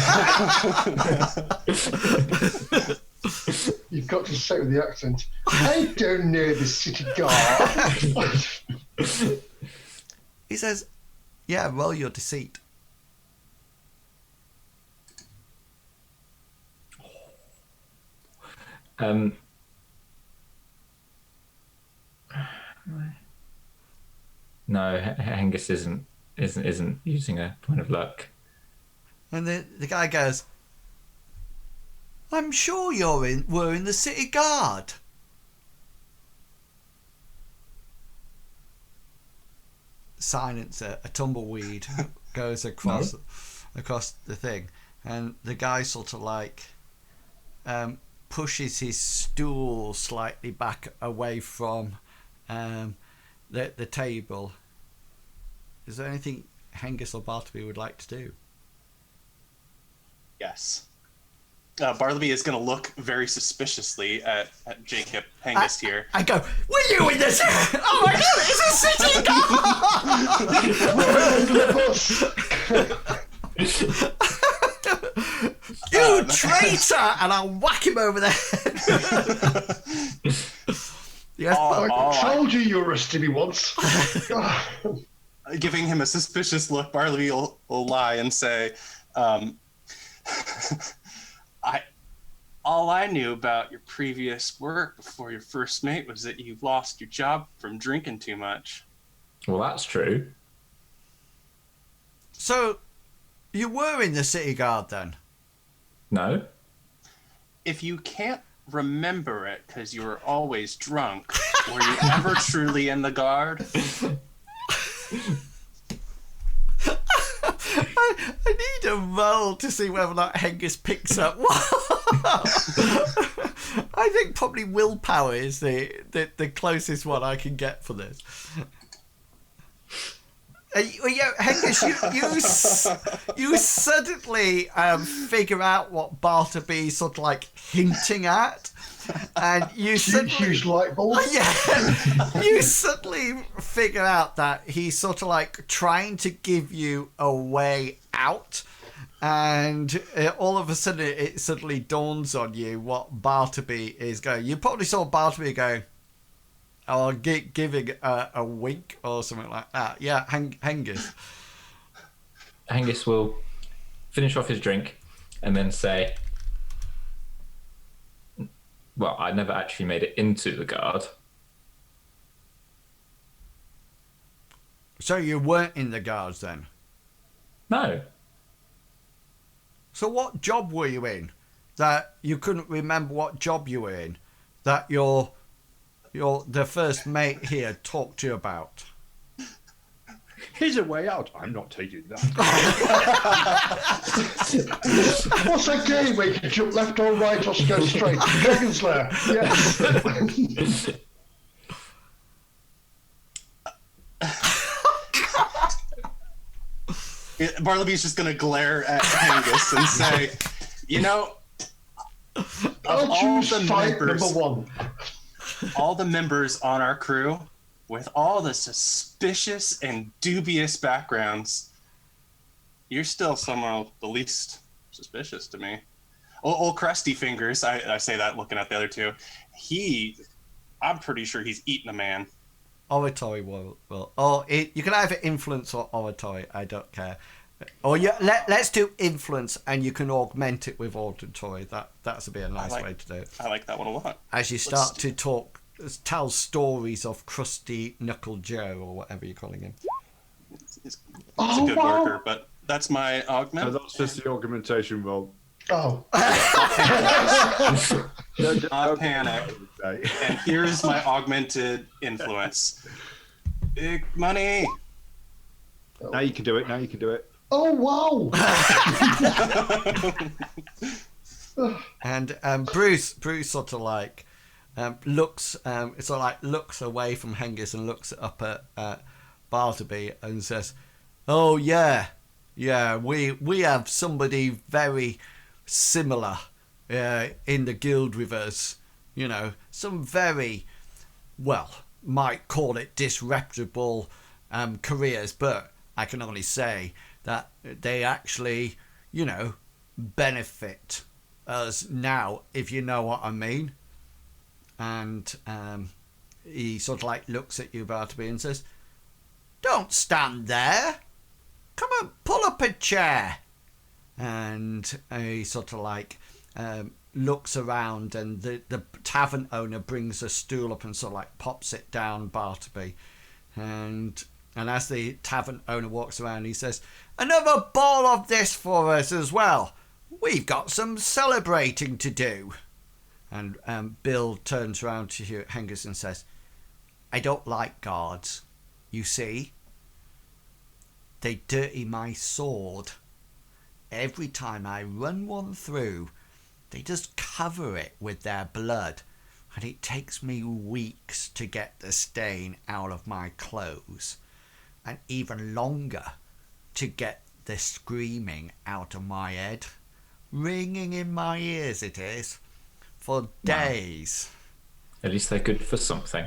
Speaker 4: You've got to say it with the accent. I don't know the city guard.
Speaker 1: He says, "Yeah, roll your deceit."
Speaker 3: No, Hengist isn't using a point of luck.
Speaker 1: And the guy goes, "I'm sure we're in the city guard." Silence. A tumbleweed goes across the thing, and the guy sort of like pushes his stool slightly back away from the table. Is there anything Hengist or Bartleby would like to do?
Speaker 5: Yes. Bartleby is going to look very suspiciously at Jacob Hengist here.
Speaker 1: I go, "Were you in this? Oh my god, it's a city guard!" You traitor! And I'll whack him over the head. Yes,
Speaker 4: I told you you arrested me once.
Speaker 5: Giving him a suspicious look, Bartleby will lie and say, all I knew about your previous work before your first mate was that you've lost your job from drinking too much.
Speaker 3: Well, that's true.
Speaker 1: So, you were in the city guard then?
Speaker 3: No.
Speaker 5: If you can't remember it because you were always drunk, were you ever truly in the guard?
Speaker 1: I need a roll to see whether or not Hengist picks up. I think probably willpower is the closest one I can get for this. Hengist, you suddenly figure out what Bartleby's sort of like hinting at, and you suddenly
Speaker 4: Huge light bulb.
Speaker 1: yeah, you suddenly figure out that he's sort of like trying to give you a way out, and all of a sudden it suddenly dawns on you what Bartleby is going. You probably saw Bartleby go, or giving a wink or something like that. Yeah, Hengist.
Speaker 3: Hengist will finish off his drink and then say, "Well, I never actually made it into the guard."
Speaker 1: So you weren't in the guards then?
Speaker 3: No.
Speaker 1: So what job were you in that you couldn't remember what job you were in that the first mate here talked to you about?
Speaker 2: Here's a way out. I'm not taking that.
Speaker 4: What's that game where you can jump left or right or go straight? Dragon's Lair. Yes.
Speaker 5: Bartleby's just going to glare at Hengist and say, you know,
Speaker 4: I'll choose fight number one.
Speaker 5: all the members on our crew, with all the suspicious and dubious backgrounds, you're still somehow the least suspicious to me. Old Crusty Fingers, I say that looking at the other two, he I'm pretty sure he's eaten a man.
Speaker 1: Oratory will. Or you can either influence or oratory. I don't care. Or let's do influence, and you can augment it with oratory. That's a nice way to do it.
Speaker 5: I like that one a lot.
Speaker 1: As you start to tell stories of Crusty Knuckle Joe, or whatever you're calling him.
Speaker 5: He's a good worker, but that's my augment.
Speaker 2: So that's just the augmentation roll.
Speaker 4: Oh.
Speaker 5: Not panic. And here's my augmented influence. Big money.
Speaker 2: Now you can do it.
Speaker 4: Oh, wow.
Speaker 1: And Bruce sort of like looks looks away from Hengist and looks up at Bartleby and says, "Oh yeah, we have somebody very similar in the guild with us. You know, some very, well, might call it disreputable careers, but I can only say that they actually, you know, benefit us now, if you know what I mean." And he sort of like looks at you, Bartleby, and says, "Don't stand there. Come on, pull up a chair." And he sort of like looks around, and the tavern owner brings a stool up and sort of like pops it down Bartleby. And as the tavern owner walks around, he says, "Another ball of this for us as well. We've got some celebrating to do." And Bill turns around to Hengist and says, "I don't like guards. You see, they dirty my sword. Every time I run one through, they just cover it with their blood, and it takes me weeks to get the stain out of my clothes, and even longer to get the screaming out of my head. Ringing in my ears it is, for days."
Speaker 3: At least they're good for something.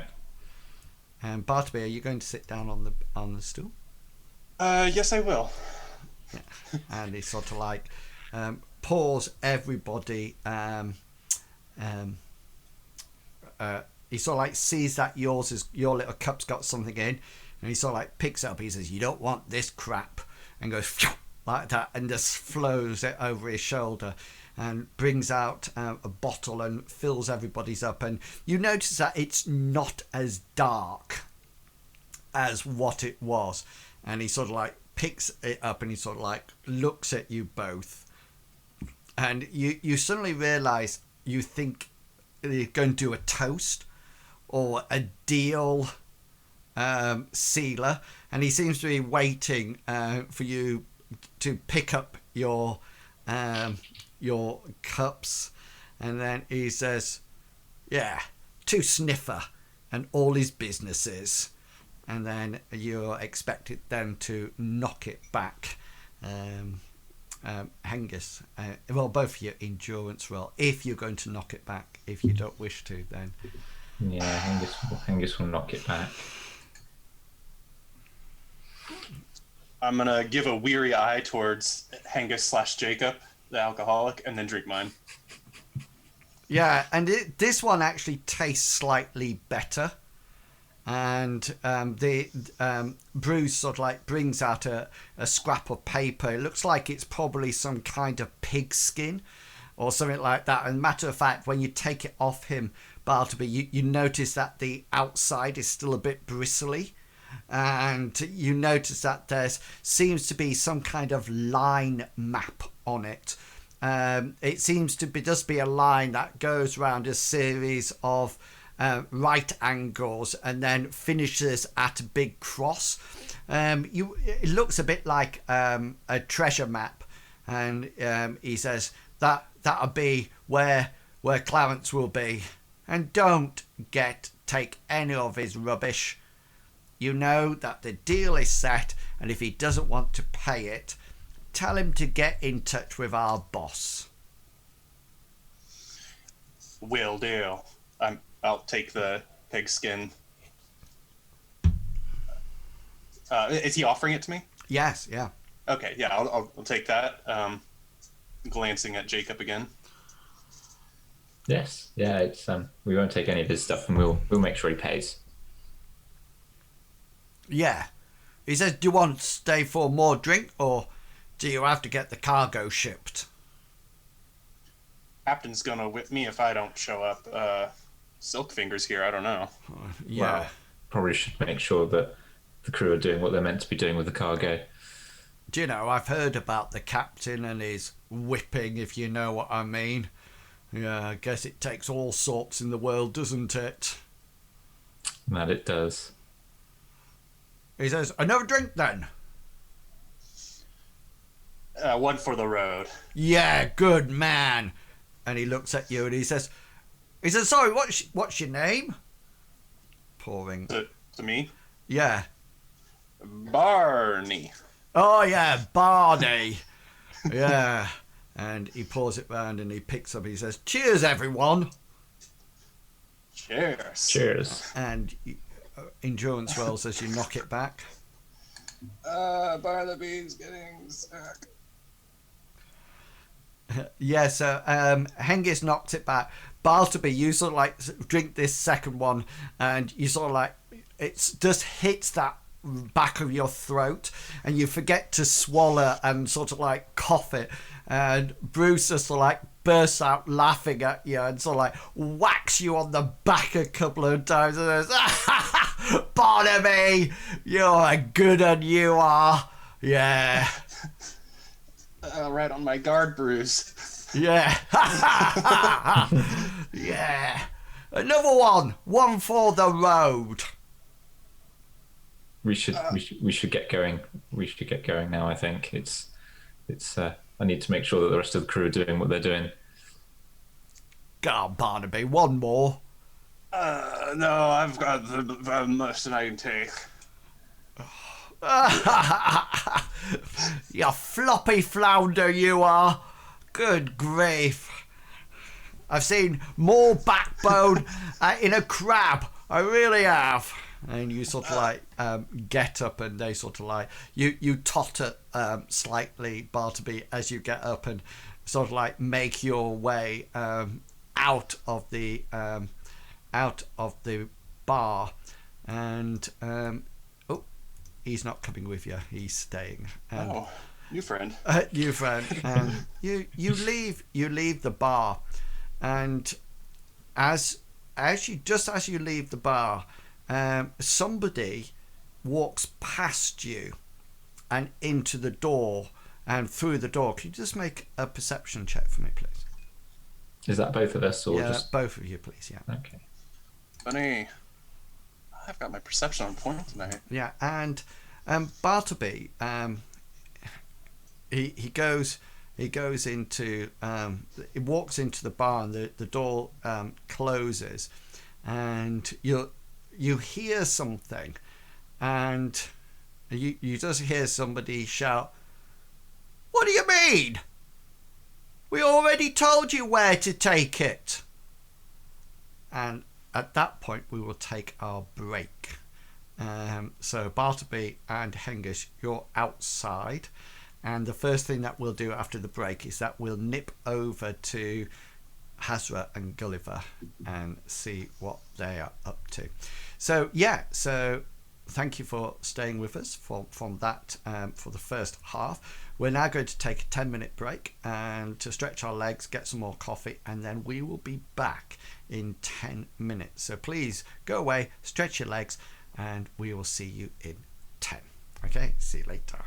Speaker 1: And Bartleby, are you going to sit down on the stool?
Speaker 5: Yes, I will.
Speaker 1: Yeah. And he sort of like pours everybody. He sort of like sees that your little cup's got something in, and he sort of like picks it up. He says, "You don't want this crap," and goes like that, and just flows it over his shoulder, and brings out a bottle and fills everybody's up. And you notice that it's not as dark as what it was. And he sort of like picks it up, and he sort of like looks at you both, and you suddenly realise you think you're going to do a toast or a deal sealer, and he seems to be waiting for you to pick up your cups. And then he says, "Yeah, to Sniffer and all his businesses." And then you're expected then to knock it back. Hengist, well, both of your endurance roll, if you're going to knock it back. If you don't wish to, then...
Speaker 3: Yeah, Hengist will knock it back.
Speaker 5: I'm going to give a weary eye towards Hengist/Jacob, the alcoholic, and then drink mine.
Speaker 1: Yeah, and this one actually tastes slightly better. And Bruce sort of like brings out a scrap of paper. It looks like it's probably some kind of pig skin or something like that. And matter of fact, when you take it off him, Bartleby, you notice that the outside is still a bit bristly. And you notice that there seems to be some kind of line map on it. It seems to just be a line that goes around a series of right angles and then finishes at a big cross. It looks a bit like a treasure map, and he says that'll be where Clarence will be. And don't take any of his rubbish. You know that the deal is set, and if he doesn't want to pay it, tell him to get in touch with our boss.
Speaker 5: Will do. I'll take the pigskin. Is he offering it to me?
Speaker 1: Yes, yeah.
Speaker 5: Okay, yeah, I'll take that. Glancing at Jacob again.
Speaker 3: Yes, yeah. It's we won't take any of his stuff, and we'll make sure he pays.
Speaker 1: Yeah. He says, do you want to stay for more drink, or do you have to get the cargo shipped?
Speaker 5: Captain's gonna whip me if I don't show up. Silk fingers here, I don't know.
Speaker 1: Yeah.
Speaker 3: Well, probably should make sure that the crew are doing what they're meant to be doing with the cargo.
Speaker 1: Do you know, I've heard about the captain and his whipping, if you know what I mean. Yeah, I guess it takes all sorts in the world, doesn't it?
Speaker 3: That it does.
Speaker 1: He says, another drink then?
Speaker 5: One for the road.
Speaker 1: Yeah, good man. And he looks at you and he says, sorry, what's your name? Pouring.
Speaker 5: To me?
Speaker 1: Yeah.
Speaker 5: Barney.
Speaker 1: Oh, yeah, Barney. Yeah. And he pours it round and he picks up. He says, cheers, everyone.
Speaker 5: Cheers.
Speaker 3: Cheers.
Speaker 1: And endurance rolls as you knock it back.
Speaker 5: Bartleby's getting stuck.
Speaker 1: Yeah, so Hengist knocks it back. Bartleby, you sort of like drink this second one and you sort of like, it just hits that back of your throat and you forget to swallow and sort of like cough it, and Bruce just sort of like bursts out laughing at you and sort of like whacks you on the back a couple of times and says, Bartleby, you're a good one, you are. Yeah.
Speaker 5: Right on my guard bruise.
Speaker 1: Yeah. Yeah. Another one for the road.
Speaker 3: We should get going. We should get going now. I think it's. I need to make sure that the rest of the crew are doing what they're doing.
Speaker 1: Go on, Barnaby. One more.
Speaker 5: No, I've got the most that I can take.
Speaker 1: You floppy flounder, you are. Good grief. I've seen more backbone in a crab. I really have. And you sort of like get up and they sort of like, you totter slightly, Bartleby, as you get up and sort of like make your way out of the bar. And he's not coming with you. He's staying.
Speaker 5: New friend.
Speaker 1: New friend. You leave the bar, and as you leave the bar, somebody walks past you and into the door and through the door. Can you just make a perception check for me, please?
Speaker 3: Is that both of us or just
Speaker 1: both of you, please? Yeah.
Speaker 3: Okay.
Speaker 5: Funny. I've got my perception on point tonight.
Speaker 1: Yeah, and Bartleby, he goes into he walks into the bar and the door closes, and you hear something, and you just hear somebody shout, "What do you mean? We already told you where to take it." And at that point, we will take our break. So Bartleby and Hengist, you're outside. And the first thing that we'll do after the break is that we'll nip over to Hasra and Gulliver and see what they are up to. So, yeah, so thank you for staying with us from that for the first half. We're now going to take a 10-minute break and to stretch our legs, get some more coffee, and then we will be back in 10 minutes. So please go away, stretch your legs, and we will see you in 10. Okay, see you later.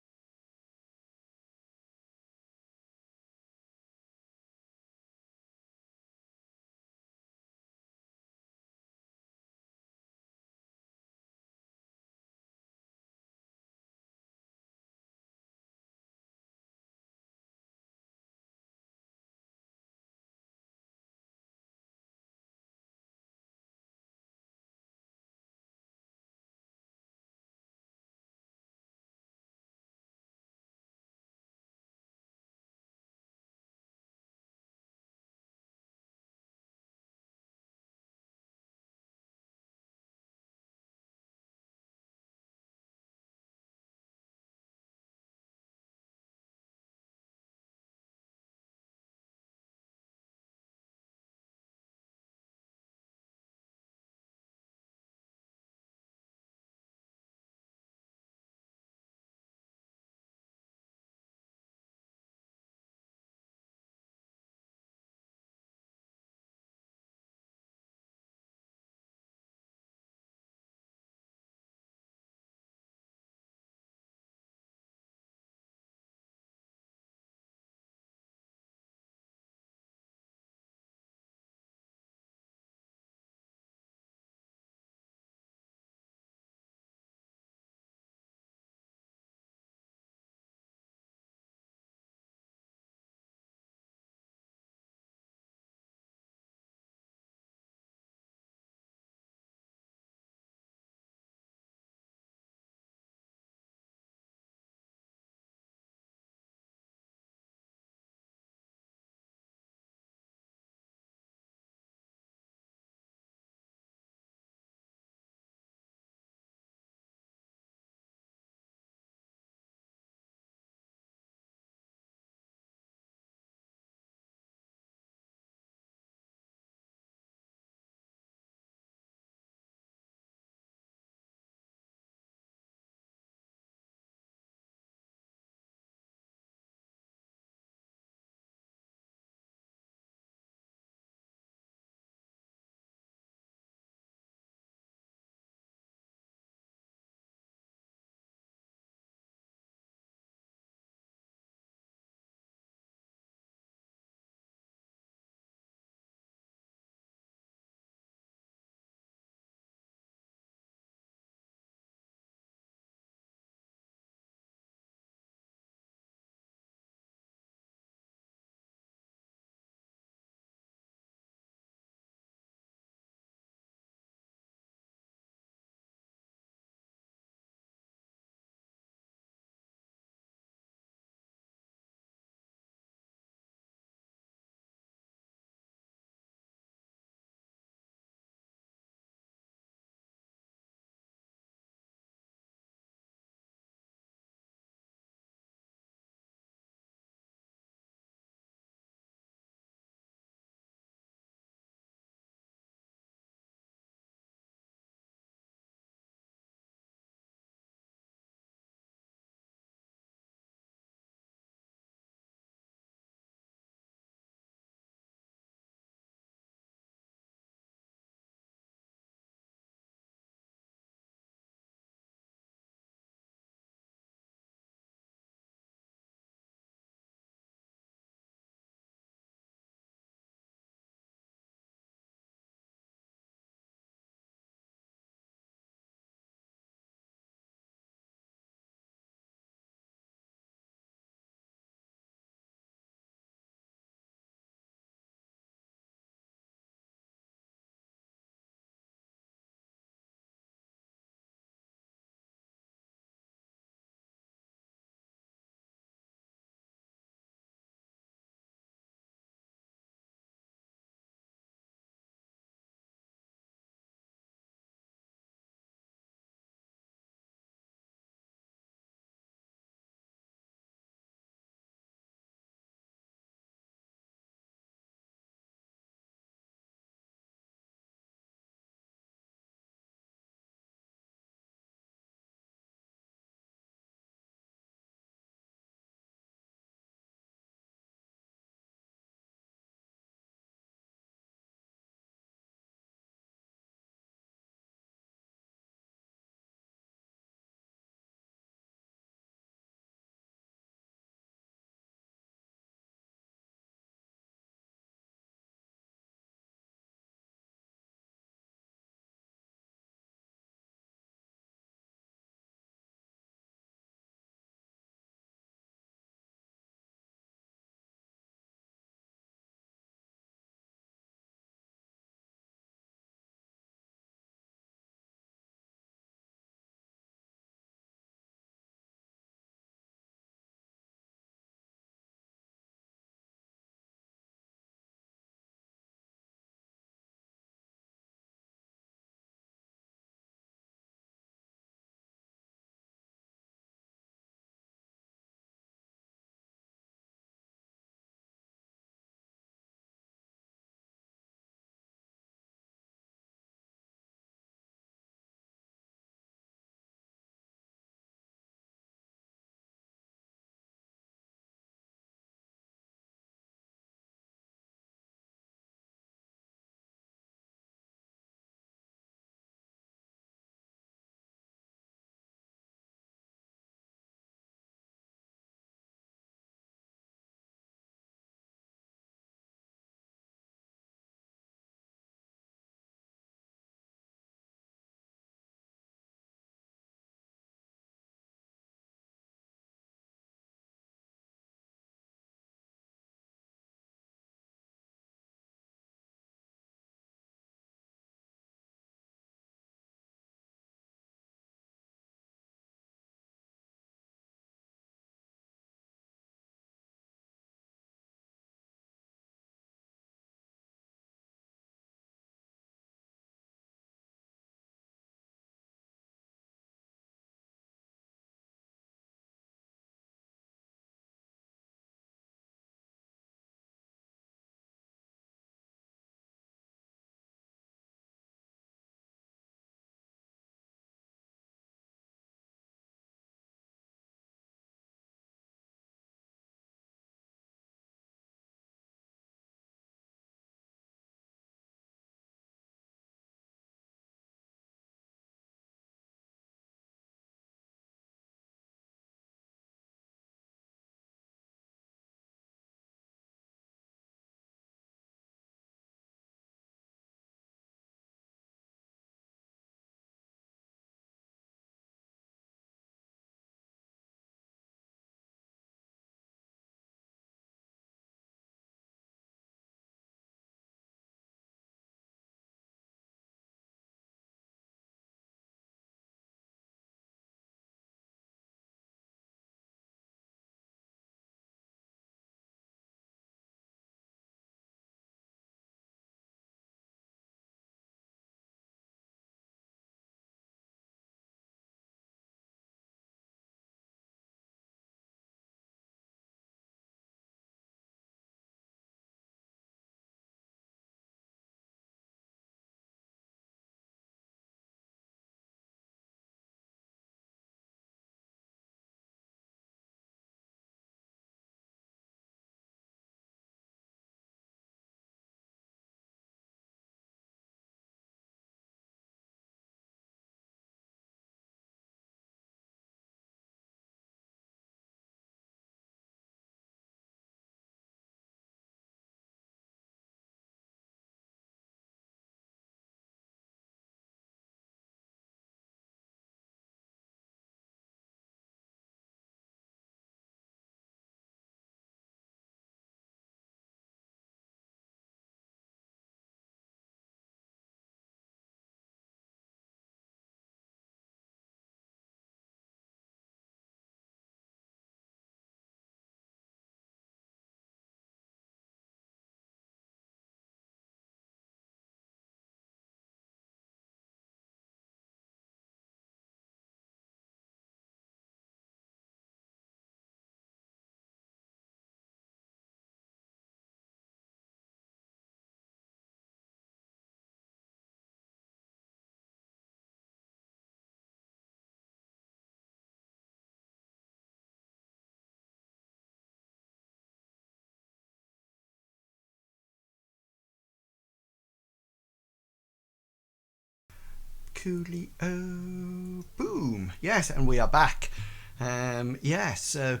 Speaker 1: Coolio. Boom. Yes, and we are back. Yes, so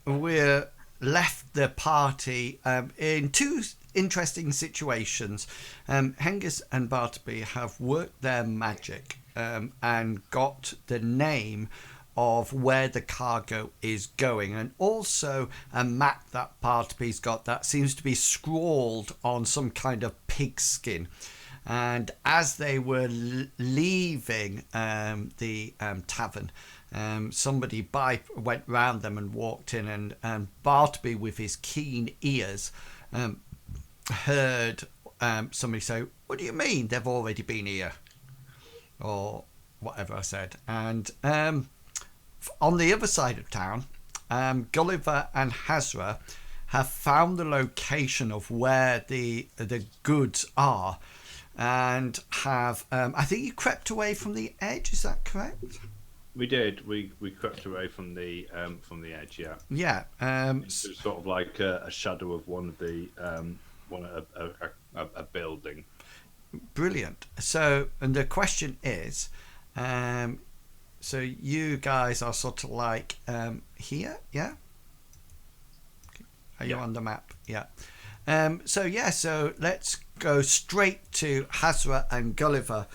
Speaker 1: we're left the party in two interesting situations. Hengist and Bartleby have worked their magic and got the name of where the cargo is going, and also a map that Bartleby's got that seems to be scrawled on some kind of pigskin. And as they were leaving the tavern, somebody went round them and walked in, and Bartleby, with his keen ears, heard somebody say, "What do you mean they've already been here?" Or whatever I said. And on the other side of town, Gulliver and Hasra have found the location of where the goods are, and have I think you crept away from the edge. Is that correct?
Speaker 2: We did. We crept away from the edge. Yeah.
Speaker 1: Yeah.
Speaker 2: It's sort of like a shadow of one of the a building.
Speaker 1: Brilliant. So, and the question is, so you guys are sort of like here, yeah? Are you on the map? Yeah. So let's go straight to Hasra and Gulliver.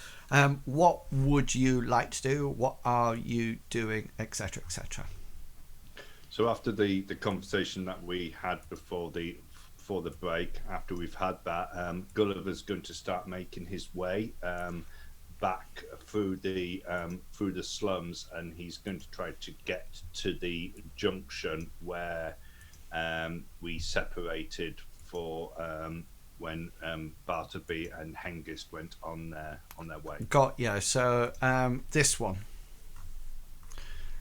Speaker 1: What would you like to do? What are you doing, etc., etc.?
Speaker 2: So after the conversation that we had before the break, after we've had that, Gulliver's going to start making his way back through the slums, and he's going to try to get to the junction where we separated for when Bartleby and Hengist went on their way.
Speaker 1: Got you. So this one.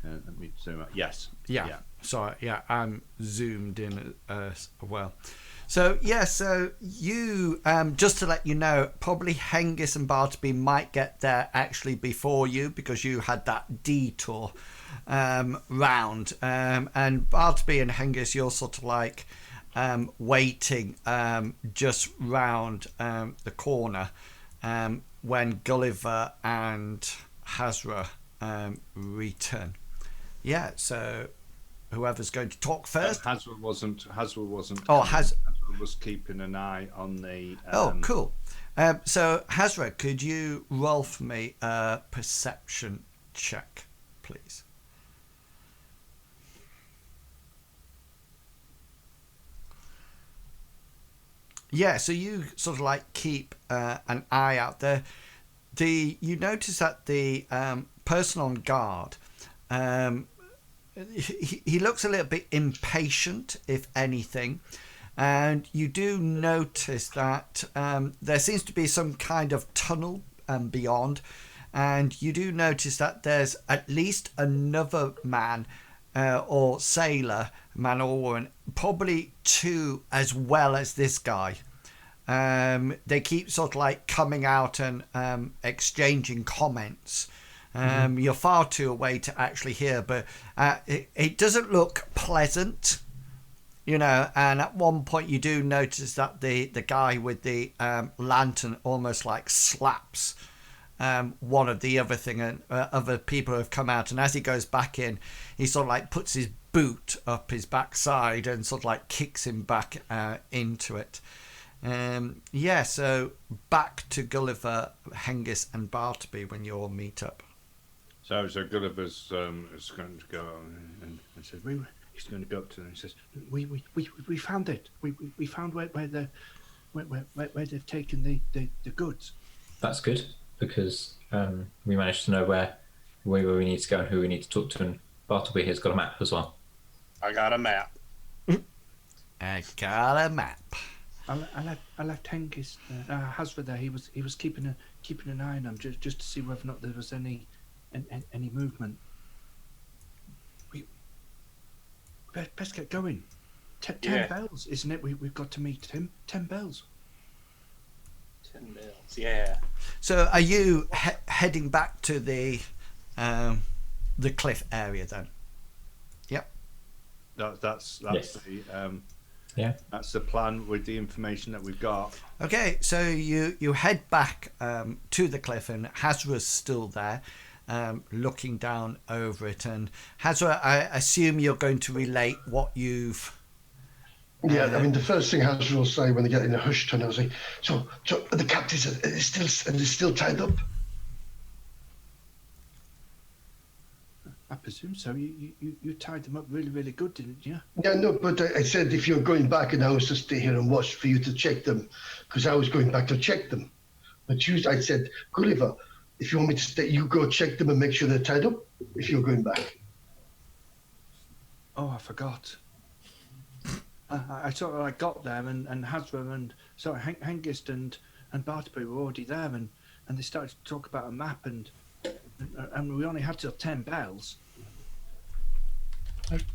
Speaker 2: Let me zoom out. Yes.
Speaker 1: Yeah. Sorry. Yeah, I'm zoomed in as well. So so you, just to let you know, probably Hengist and Bartleby might get there actually before you, because you had that detour round, and Bartleby and Hengist, you're sort of like waiting just round the corner when Gulliver and Hasra return. Yeah, so whoever's going to talk first.
Speaker 2: Hasra wasn't.
Speaker 1: Oh,
Speaker 2: Hasra was keeping an eye on the.
Speaker 1: Oh, cool. So Hasra, could you roll for me a perception check, please? Yeah, so you sort of like keep an eye out there. You notice that the person on guard, he looks a little bit impatient, if anything, and you do notice that there seems to be some kind of tunnel beyond, and you do notice that there's at least another man or sailor, man or woman, probably two as well as this guy. They keep sort of like coming out and exchanging comments. You're far too away to actually hear, but it doesn't look pleasant, you know. And at one point you do notice that the guy with the lantern almost like slaps one of the other thing, and other people have come out, and as he goes back in, he sort of like puts his boot up his backside and sort of like kicks him back into it. So back to Gulliver, Hengist and Bartleby when you all meet up.
Speaker 2: So Gulliver's is going to go and says, he's going to go up to them and says, we found it. We found where they've taken the goods.
Speaker 3: That's good, because we managed to know where we need to go and who we need to talk to, and Bartleby has got a map as well.
Speaker 5: I got a map.
Speaker 1: I got a map.
Speaker 2: I left Hengist Hasra there. He was keeping an eye on them just to see whether or not there was any movement. We best get going. 10 bells, isn't it? We've got to meet him. 10 bells.
Speaker 5: 10 bells. Yeah.
Speaker 1: So are you heading back to the cliff area then? Yep.
Speaker 2: That's
Speaker 3: Yes.
Speaker 2: the
Speaker 3: Yeah.
Speaker 2: That's the plan with the information that we've got.
Speaker 1: Okay, so you head back to the cliff, and Hasra's still there, looking down over it. And Hasra, I assume you're going to relate what you've.
Speaker 4: Yeah, I mean, the first thing Hasra will say when they get in a hushed tone, I'll say, so the captives are still tied up?
Speaker 2: I presume so. You tied them up really, really good, didn't you?
Speaker 4: Yeah, no, but I said if you're going back, and I was to stay here and watch for you to check them, because I was going back to check them. But I said, Gulliver, if you want me to stay, you go check them and make sure they're tied up if you're going back.
Speaker 2: Oh, I forgot. I sort of got there, and Hasra and Hengist and Bartleby were already there, and they started to talk about a map, and we only had till 10 bells.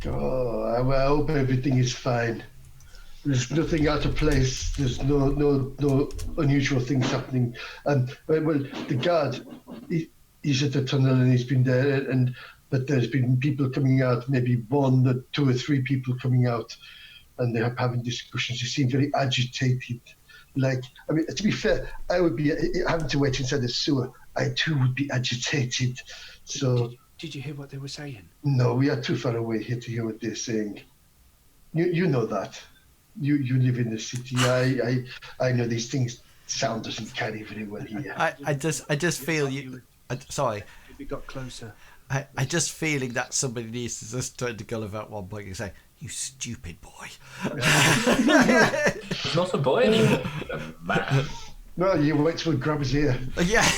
Speaker 4: Oh, well, I hope everything is fine. There's nothing out of place. There's no unusual things happening. Well, the guard, he's at the tunnel and he's been there, but there's been people coming out, maybe 1 or 2 or 3 people coming out, and they're having discussions. They seem very agitated. Like, I mean, to be fair, I would be having to wait inside the sewer. I too would be agitated. So,
Speaker 2: did you hear what they were saying?
Speaker 4: No, we are too far away here to hear what they're saying. You know that. You live in the city. I know these things. Sound doesn't carry very well here.
Speaker 1: I just feel you. Sorry.
Speaker 2: We got closer.
Speaker 1: I just feeling that somebody needs to just turn to Gulliver at one point and say, "You stupid boy."
Speaker 3: He's not a boy anymore. A man.
Speaker 4: No, you wait till we grab his ear.
Speaker 1: Yeah.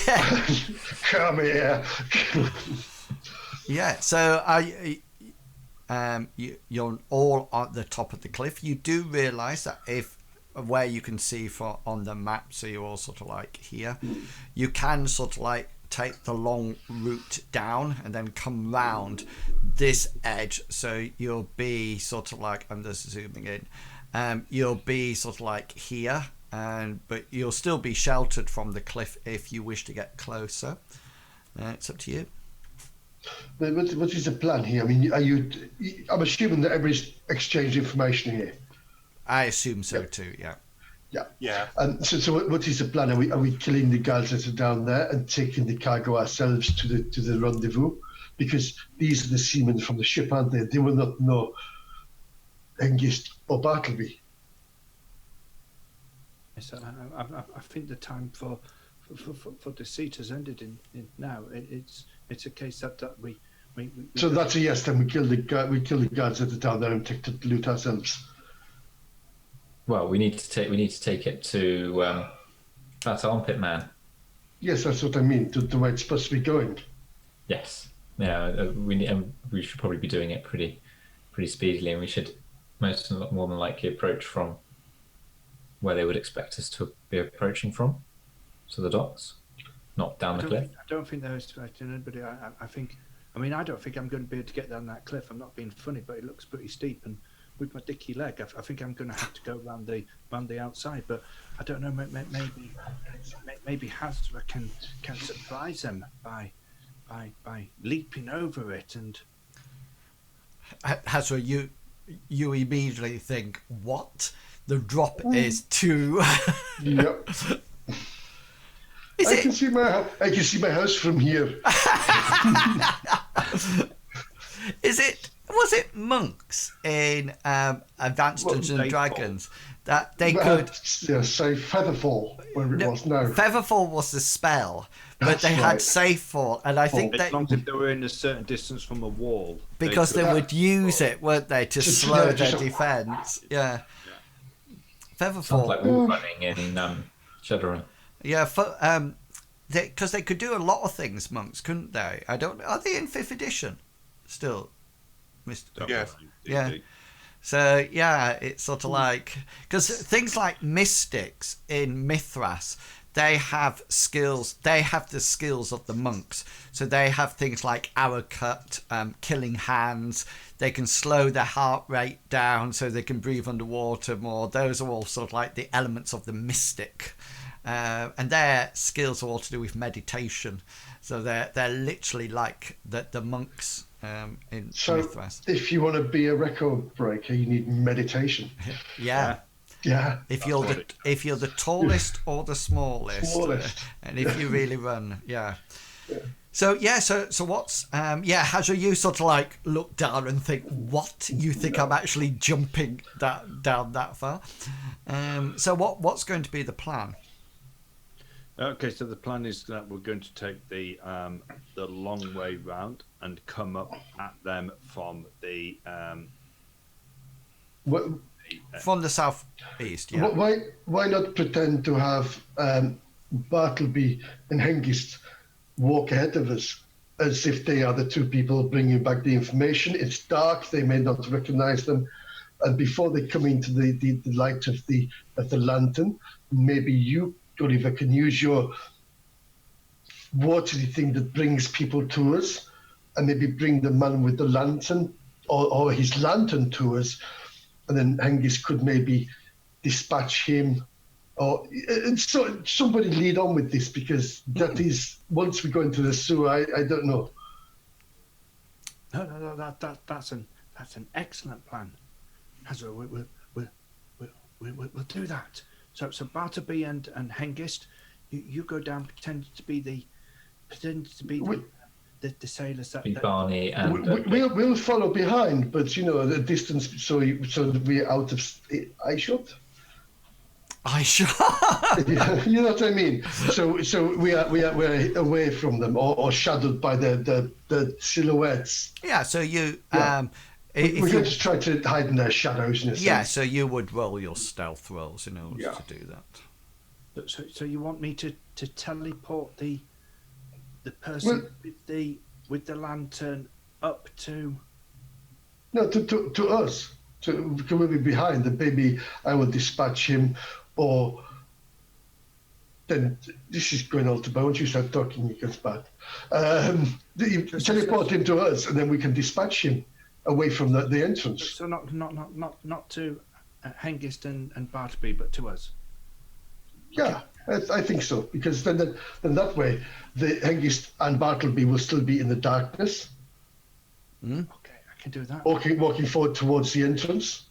Speaker 4: Come here.
Speaker 1: Yeah. So you're all at the top of the cliff. You do realise that where you can see on the map, so you're all sort of like here, you can sort of like take the long route down and then come round this edge. So you'll be sort of like, I'm just zooming in, you'll be sort of like here, but you'll still be sheltered from the cliff if you wish to get closer. It's up to you.
Speaker 4: But what is the plan here? I mean, I'm assuming that everybody's exchanged information here.
Speaker 1: I assume so too. Yeah.
Speaker 5: Yeah.
Speaker 4: So what is the plan? Are we killing the guards that are down there and taking the cargo ourselves to the rendezvous? Because these are the seamen from the ship, aren't they? They will not know Hengist or Bartleby.
Speaker 2: Yes, I think the time for deceit has ended in now. It's a case that we
Speaker 4: So that's a yes. Then we kill the guards that are down there and take the loot ourselves.
Speaker 3: Well, we need to take it to that armpit man.
Speaker 4: Yes, that's what I mean. The way it's supposed to be going.
Speaker 3: Yes. Yeah. We should probably be doing it pretty speedily, and we should more than likely approach from where they would expect us to be approaching from. So the docks, not down the cliff.
Speaker 2: I don't think they're expecting anybody. I don't think I'm going to be able to get down that cliff. I'm not being funny, but it looks pretty steep, and with my dicky leg, I think I'm going to have to go round the outside. But I don't know. Maybe Hasra can surprise them by leaping over it. And
Speaker 1: Hasra, you immediately think, what? The drop is too.
Speaker 4: Yep. I can see my house from here.
Speaker 1: Was it monks in Advanced Dungeons and Dragons that they could?
Speaker 4: Say Featherfall, where it was now.
Speaker 1: Featherfall was the spell, but
Speaker 4: That's
Speaker 1: they had
Speaker 4: right.
Speaker 1: Safefall, and I think
Speaker 2: as long as they were in a certain distance from a wall,
Speaker 1: because they would use it, weren't they, to slow their defense? Yeah. Featherfall.
Speaker 3: Sounds like we were running in Shadowrun.
Speaker 1: Yeah, because they could do a lot of things, monks, couldn't they? Are they in 5th edition still? Yeah. So yeah, it's sort of like, because things like mystics in Mythras, they have skills. They have the skills of the monks. So they have things like arrow cut, killing hands. They can slow their heart rate down so they can breathe underwater more. Those are all sort of like the elements of the mystic. and their skills are all to do with meditation. So they're literally like the monks in Mythras.
Speaker 4: If you want to be a record breaker, you need meditation.
Speaker 1: Yeah.
Speaker 4: Yeah.
Speaker 1: If you're the tallest or the smallest. And if you really run, yeah. So what's Hasra, you sort of like look down and think, what? You think I'm actually jumping down that far? So what's going to be the plan?
Speaker 2: Okay, so the plan is that we're going to take the long way round and come up at them from the
Speaker 1: from the southeast. Yeah.
Speaker 4: Why not pretend to have Bartleby and Hengist walk ahead of us as if they are the two people bringing back the information? It's dark; they may not recognize them, and before they come into the light of the lantern, maybe you, Gulliver, can use your watery thing that brings people to us, and maybe bring the man with the lantern or his lantern to us, and then Hengist could maybe dispatch him. Or so somebody lead on with this, because that is, once we go into the sewer, I don't know.
Speaker 2: No, that's an excellent plan. Hasra, we'll do that. So Bartleby and Hengist, you go down, pretend to be the sailors. That
Speaker 3: Barney and
Speaker 4: we'll follow behind, but the distance, so that we're out of eyeshot. You know what I mean? So we're away from them, or shadowed by the silhouettes.
Speaker 1: Yeah. So you
Speaker 4: we're going to try to hide in their shadows. In a sense.
Speaker 1: So you would roll your stealth rolls in order to do that.
Speaker 2: So you want me to teleport the person with the lantern up to?
Speaker 4: No, to us. To come behind, and maybe I will dispatch him, or then this is going all to bones. Once you start talking, it gets bad. You teleport him to us, and then we can dispatch him away from the entrance.
Speaker 2: So not to Hengist and Bartleby, but to us.
Speaker 4: Yeah, I think so, because then that way the Hengist and Bartleby will still be in the darkness.
Speaker 1: Mm.
Speaker 2: Okay, I can do that.
Speaker 4: Walking forward towards the entrance,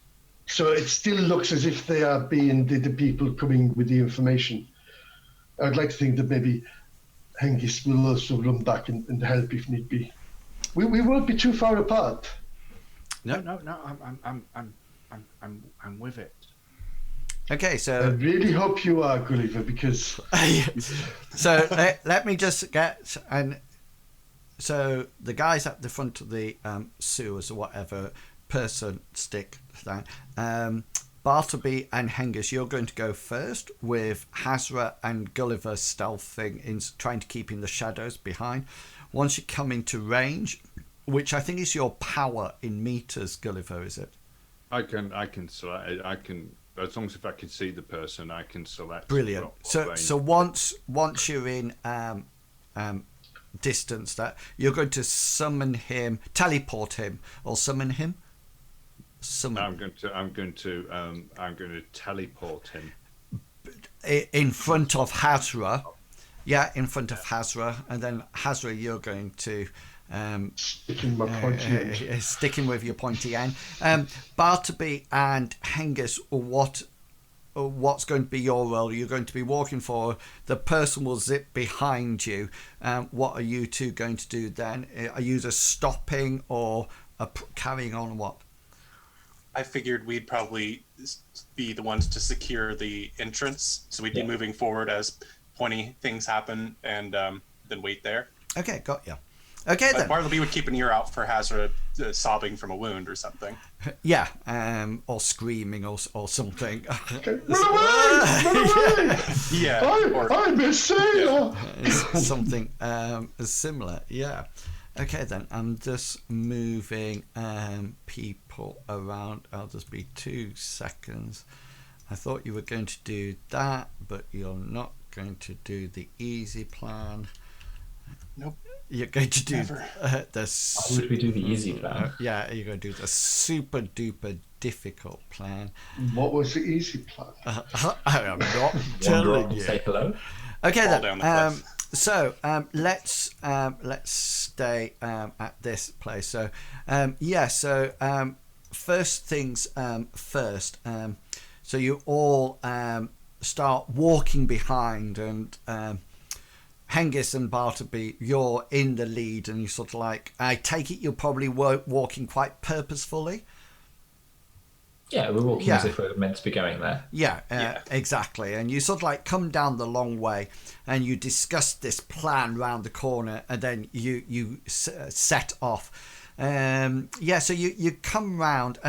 Speaker 4: so it still looks as if they are being the people coming with the information. I'd like to think that maybe Hengist will also run back and help if need be. We won't be too far apart.
Speaker 2: No. I'm with it.
Speaker 1: Okay, so
Speaker 4: I really hope you are, Gulliver, because
Speaker 1: so let me just get so the guys at the front of the sewers or whatever person stick down. Bartleby and Hengist, you're going to go first with Hasra and Gulliver stealthing in, trying to keep in the shadows behind. Once you come into range, which I think is your power in meters, Gulliver, is it?
Speaker 2: I can select. I can, as long as if I can see the person, I can select.
Speaker 1: Brilliant. So once you're in distance, that you're going to summon him, teleport him, or summon him. Summon.
Speaker 2: I'm going to teleport him
Speaker 1: in front of Hasra. Yeah, in front of Hasra, and then Hasra, you're going to
Speaker 4: sticking my pointy end.
Speaker 1: Sticking with your pointy end. Bartleby and Hengist, what's going to be your role? You're going to be walking forward. The person will zip behind you. What are you two going to do then? Are you just stopping or carrying on? What?
Speaker 5: I figured we'd probably be the ones to secure the entrance, so we'd be moving forward as pointy things happen, and then wait there.
Speaker 1: Okay, got you. Okay, then.
Speaker 5: Bartleby would keep an ear out for Hasra sobbing from a wound or something.
Speaker 1: Yeah, or screaming or something.
Speaker 4: Run away!
Speaker 5: Yeah.
Speaker 4: I'm a sailor!
Speaker 1: Something similar, yeah. Okay, then, I'm just moving people around. I'll just be 2 seconds. I thought you were going to do that, but you're not going to do the easy plan.
Speaker 5: Nope.
Speaker 1: You're going to do
Speaker 3: Why would we do the easy plan?
Speaker 1: Yeah, you're going to do the super duper difficult plan.
Speaker 4: What was the easy plan?
Speaker 1: I am not
Speaker 3: Wander
Speaker 1: telling
Speaker 3: on,
Speaker 1: you.
Speaker 3: say hello.
Speaker 1: Okay
Speaker 5: Fall
Speaker 1: then.
Speaker 5: down the cliff.
Speaker 1: So let's stay at this place. So first things first. So you all start walking behind, and Hengist and Bartleby, you're in the lead, and you sort of like, I take it you're probably walking quite purposefully.
Speaker 3: Yeah, we're walking as if we're meant to be going there.
Speaker 1: Yeah, exactly. And you sort of like come down the long way, and you discuss this plan round the corner, and then you set off. So you come round.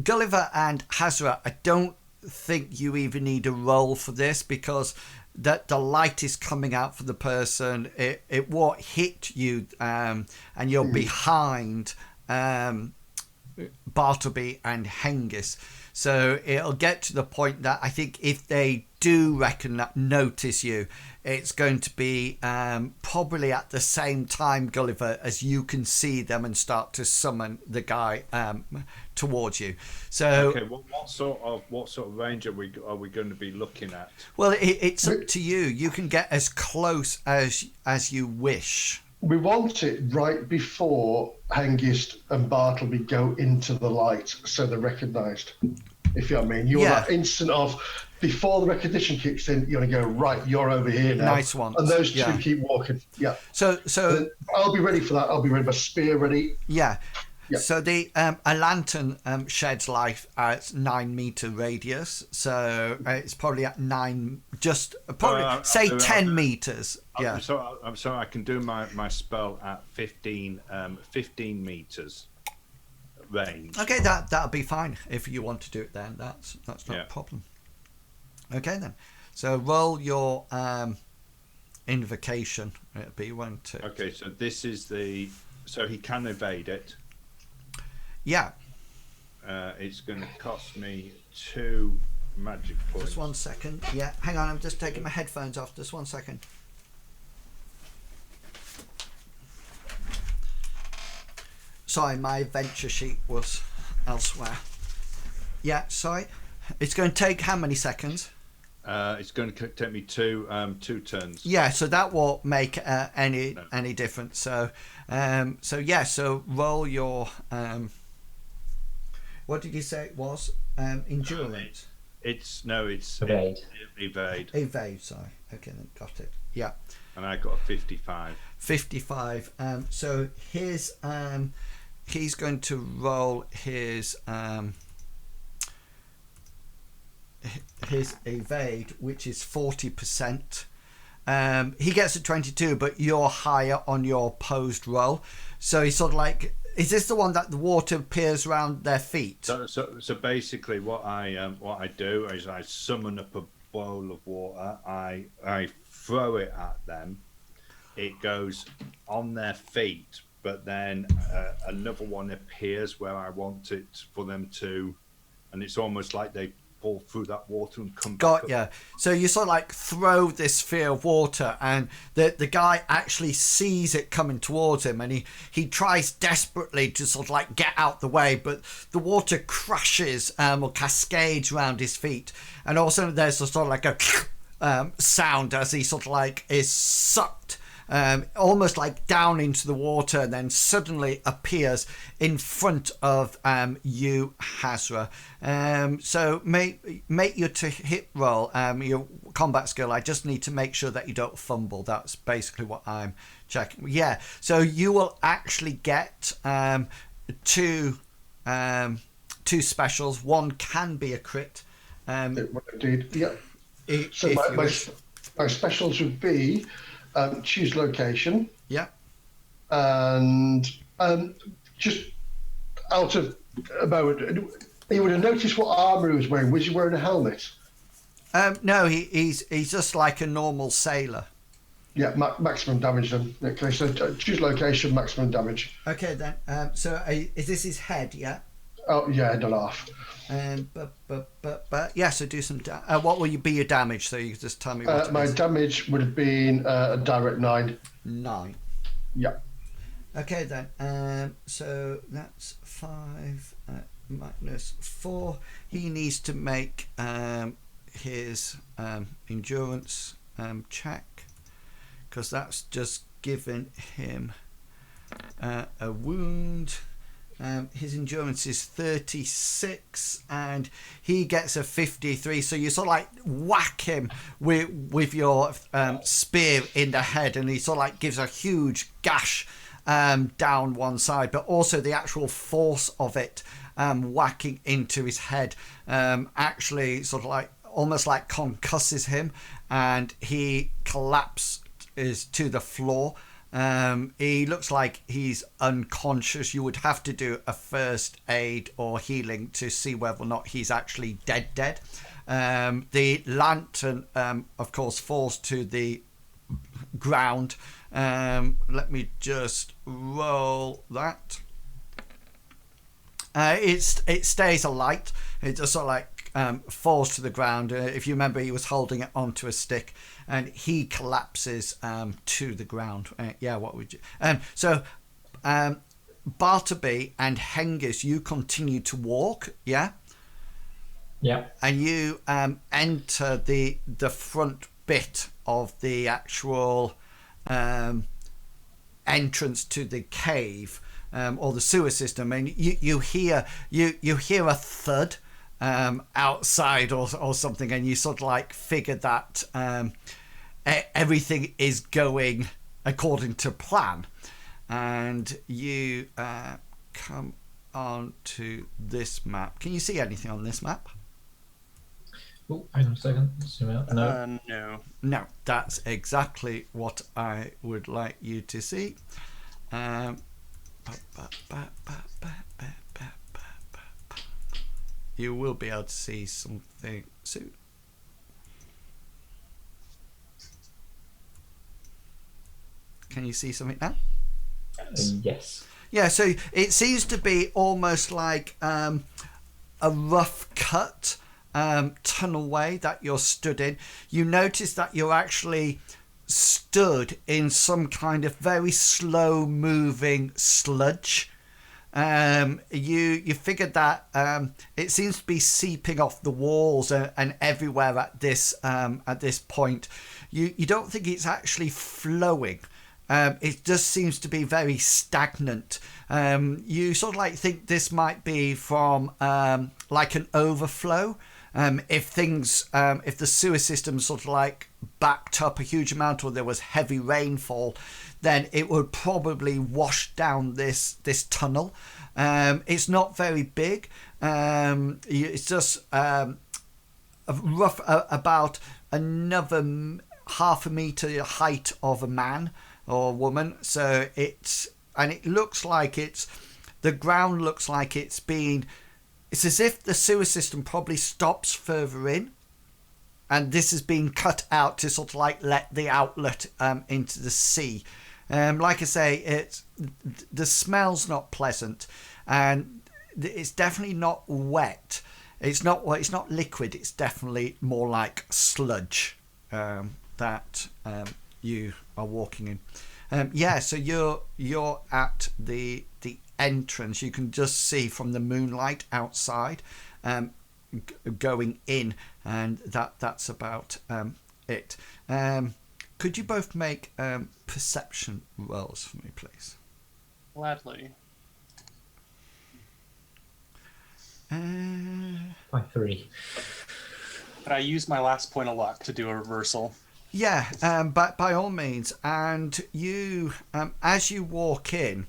Speaker 1: Gulliver and Hasra, I don't think you even need a roll for this, because that the light is coming out for the person. It won't hit you, and you're behind Bartleby and Hengist. So it'll get to the point that I think if they do notice you, it's going to be probably at the same time, Gulliver, as you can see them and start to summon the guy towards you. So
Speaker 2: okay, what sort of range are we going to be looking at?
Speaker 1: Well, it's up to you. You can get as close as you wish.
Speaker 4: We want it right before Hengist and Bartleby go into the light, so they're recognised. If you know what I mean, you want that instant of before the recognition kicks in. You want to go right. You're over here now.
Speaker 1: Nice one.
Speaker 4: And those two keep walking. Yeah.
Speaker 1: So
Speaker 4: I'll be ready for that. I'll be ready. My spear ready.
Speaker 1: Yeah.
Speaker 4: Yeah.
Speaker 1: So a lantern sheds light at 9 meter radius. So it's probably at 9, say 10 meters. Yeah.
Speaker 2: I'm sorry. I can do my spell at 15 meters range.
Speaker 1: Okay, that'll be fine if you want to do it then. That's not a problem. Okay then. So roll your invocation. It'll be 1, 2.
Speaker 2: Okay, so this is so he can evade it.
Speaker 1: Yeah.
Speaker 2: It's going to cost me 2 magic points.
Speaker 1: Just 1 second. Yeah, hang on. I'm just taking my headphones off. Just 1 second. Sorry, my adventure sheet was elsewhere. Yeah, sorry. It's going to take how many seconds?
Speaker 2: It's going to take me 2 turns.
Speaker 1: Yeah, so that won't make any difference. So roll your what did you say it was? Endurance.
Speaker 2: It's
Speaker 3: Evade.
Speaker 1: Evade. Sorry. Okay, then got it. Yeah.
Speaker 2: And I got a 55.
Speaker 1: 55. So he's going to roll his evade, which is 40%. He gets a 22, but you're higher on your opposed roll. So he's sort of like, is this the one that the water appears around their feet?
Speaker 2: So basically, what I do is I summon up a bowl of water. I throw it at them. It goes on their feet, but then another one appears where I want it for them to, and it's almost like they fall through that water and come back up.
Speaker 1: Yeah. So you sort of like throw this sphere of water, and the guy actually sees it coming towards him, and he tries desperately to sort of like get out the way, but the water crashes or cascades around his feet, and all of a sudden there's a sort of like a sound as he sort of like is sucked almost like down into the water, and then suddenly appears in front of you, Hasra. So make your to hit roll, your combat skill. I just need to make sure that you don't fumble. That's basically what I'm checking. Yeah, so you will actually get two specials. One can be a crit.
Speaker 4: Indeed, yeah. So my specials would be choose location.
Speaker 1: Yeah.
Speaker 4: And just out of a moment, you would have noticed what armour he was wearing. Was he wearing a helmet?
Speaker 1: No, he's just like a normal sailor.
Speaker 4: Yeah, maximum damage then. Okay, so choose location, maximum damage.
Speaker 1: Okay then. So is this his head? Yeah.
Speaker 4: Oh yeah, head and half.
Speaker 1: But yeah. So do some. What will be your damage? So you can just tell me what.
Speaker 4: My damage would have been a direct 9.
Speaker 1: 9.
Speaker 4: Yeah.
Speaker 1: Okay then. So that's 5, -4. He needs to make his endurance check, because that's just given him a wound. His endurance is 36 and he gets a 53, so you sort of like whack him with your spear in the head, and he sort of like gives a huge gash down one side, but also the actual force of it whacking into his head actually sort of like almost like concusses him, and he collapses to the floor. He looks like he's unconscious. You would have to do a first aid or healing to see whether or not he's actually dead. The lantern, of course, falls to the ground. Let me just roll that. It stays alight. It just sort of like falls to the ground. If you remember, he was holding it onto a stick, and he collapses to the ground. What would you? So Bartleby and Hengist, you continue to walk. Yeah. And you enter the front bit of the actual entrance to the cave or the sewer system, and you hear a thud outside or something, and you sort of like figure that everything is going according to plan, and you come on to this map. Can you see anything on this map?
Speaker 3: Oh, hang on a second. Zoom out.
Speaker 1: No, that's exactly what I would like you to see. You will be able to see something soon. Can you see something now?
Speaker 3: Yes.
Speaker 1: Yeah, so it seems to be almost like a rough cut tunnelway that you're stood in. You notice that you're actually stood in some kind of very slow moving sludge. You figured that it seems to be seeping off the walls and everywhere at this point. You don't think it's actually flowing. It just seems to be very stagnant. You sort of like think this might be from like an overflow. If the sewer system sort of like backed up a huge amount, or there was heavy rainfall, then it would probably wash down this tunnel. It's not very big. It's just rough about another half a meter height of a man or woman. So it looks like the ground looks like it's as if the sewer system probably stops further in, and this has been cut out to sort of like let the outlet into the sea. Like I say, the smell's not pleasant, and it's definitely not wet. It's not liquid. It's definitely more like sludge that you are walking in. So you're at the entrance. You can just see from the moonlight outside going in, and that's about it. Could you both make perception rolls for me, please?
Speaker 5: Gladly.
Speaker 3: By 3.
Speaker 5: But I used my last point of luck to do a reversal.
Speaker 1: Yeah, but by all means. And you, as you walk in,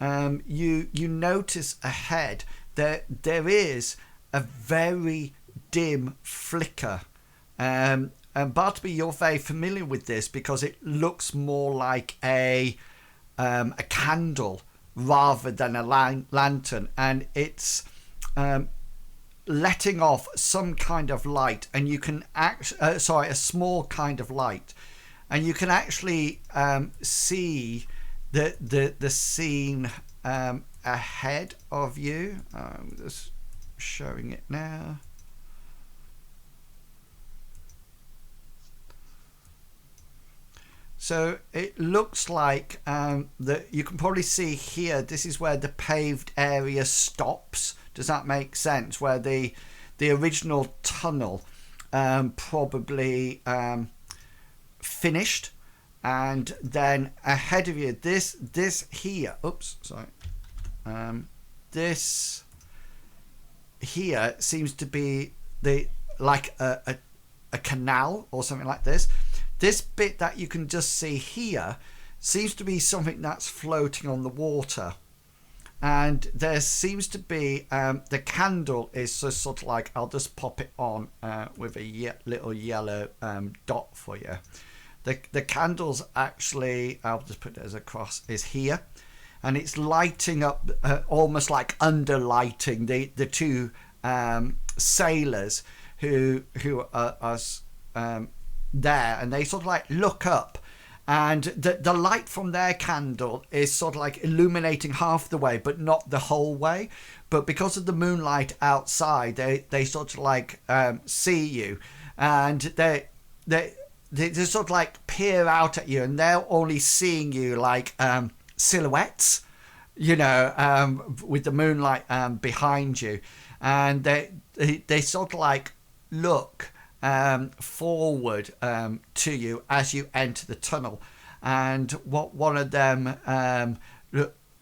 Speaker 1: you notice ahead that there is a very dim flicker. And Bartleby, you're very familiar with this because it looks more like a candle rather than a lantern, and it's letting off some kind of light, and you can a small kind of light, and you can actually see the scene ahead of you. I'm just showing it now. So it looks like that you can probably see here, this is where the paved area stops Does that make sense? Where the original tunnel probably finished, and then ahead of you, this here. Oops, sorry. This here seems to be like a canal or something like this. This bit that you can just see here seems to be something that's floating on the water, and there seems to be the candle is just sort of like, I'll just pop it on with a little yellow dot for you. The candle's actually, I'll just put it as a cross, is here, and it's lighting up almost like underlighting the two sailors who are there, and they sort of like look up, and the light from their candle is sort of like illuminating half the way but not the whole way, but because of the moonlight outside, they sort of like see you, and they sort of like peer out at you, and they're only seeing you like silhouettes, with the moonlight behind you, and they sort of like look forward to you as you enter the tunnel, and what one of them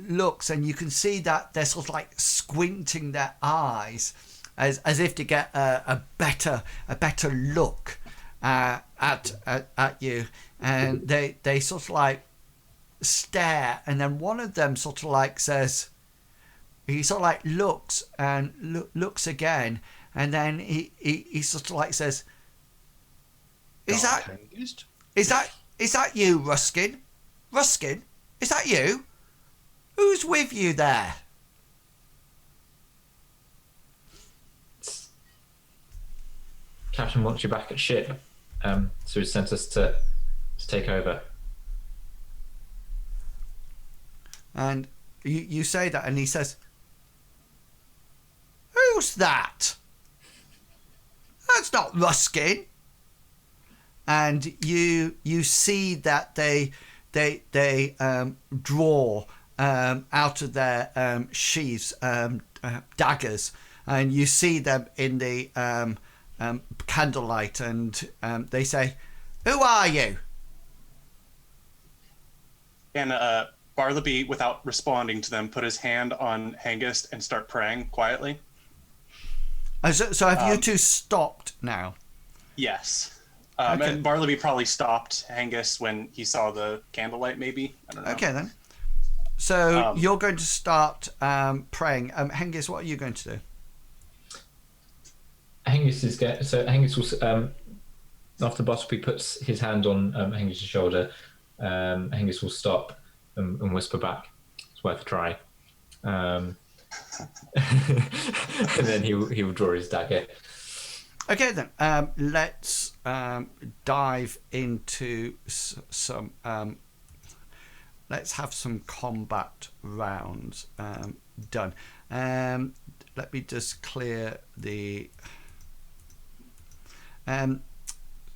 Speaker 1: looks, and you can see that they're sort of like squinting their eyes as if to get a better look at you, and they sort of like stare, and then one of them sort of like says, he sort of like looks and looks again, and then he sort of like says, is that you, Ruskin? Ruskin, is that you? Who's with you there?
Speaker 3: Captain wants you back at ship, so he sent us to take over.
Speaker 1: And you say that, and he says, who's that? That's not Ruskin. And you see that they draw out of their sheaths daggers, and you see them in the candlelight, and they say, who are you?
Speaker 5: And Bartleby, without responding to them, put his hand on Hengist and start praying quietly.
Speaker 1: So have you two stopped now?
Speaker 5: Yes.
Speaker 1: Okay.
Speaker 5: And Bartleby probably stopped Hengist when he saw the candlelight, maybe. I don't know.
Speaker 1: Okay, then. So you're going to start praying. Hengist, what are you going to do?
Speaker 3: Hengist will, after Bartleby puts his hand on Hengist's shoulder, Hengist will stop and whisper back, it's worth a try. And then he will draw his dagger.
Speaker 1: Okay, then. Let's dive into some... let's have some combat rounds done. Let me just clear the...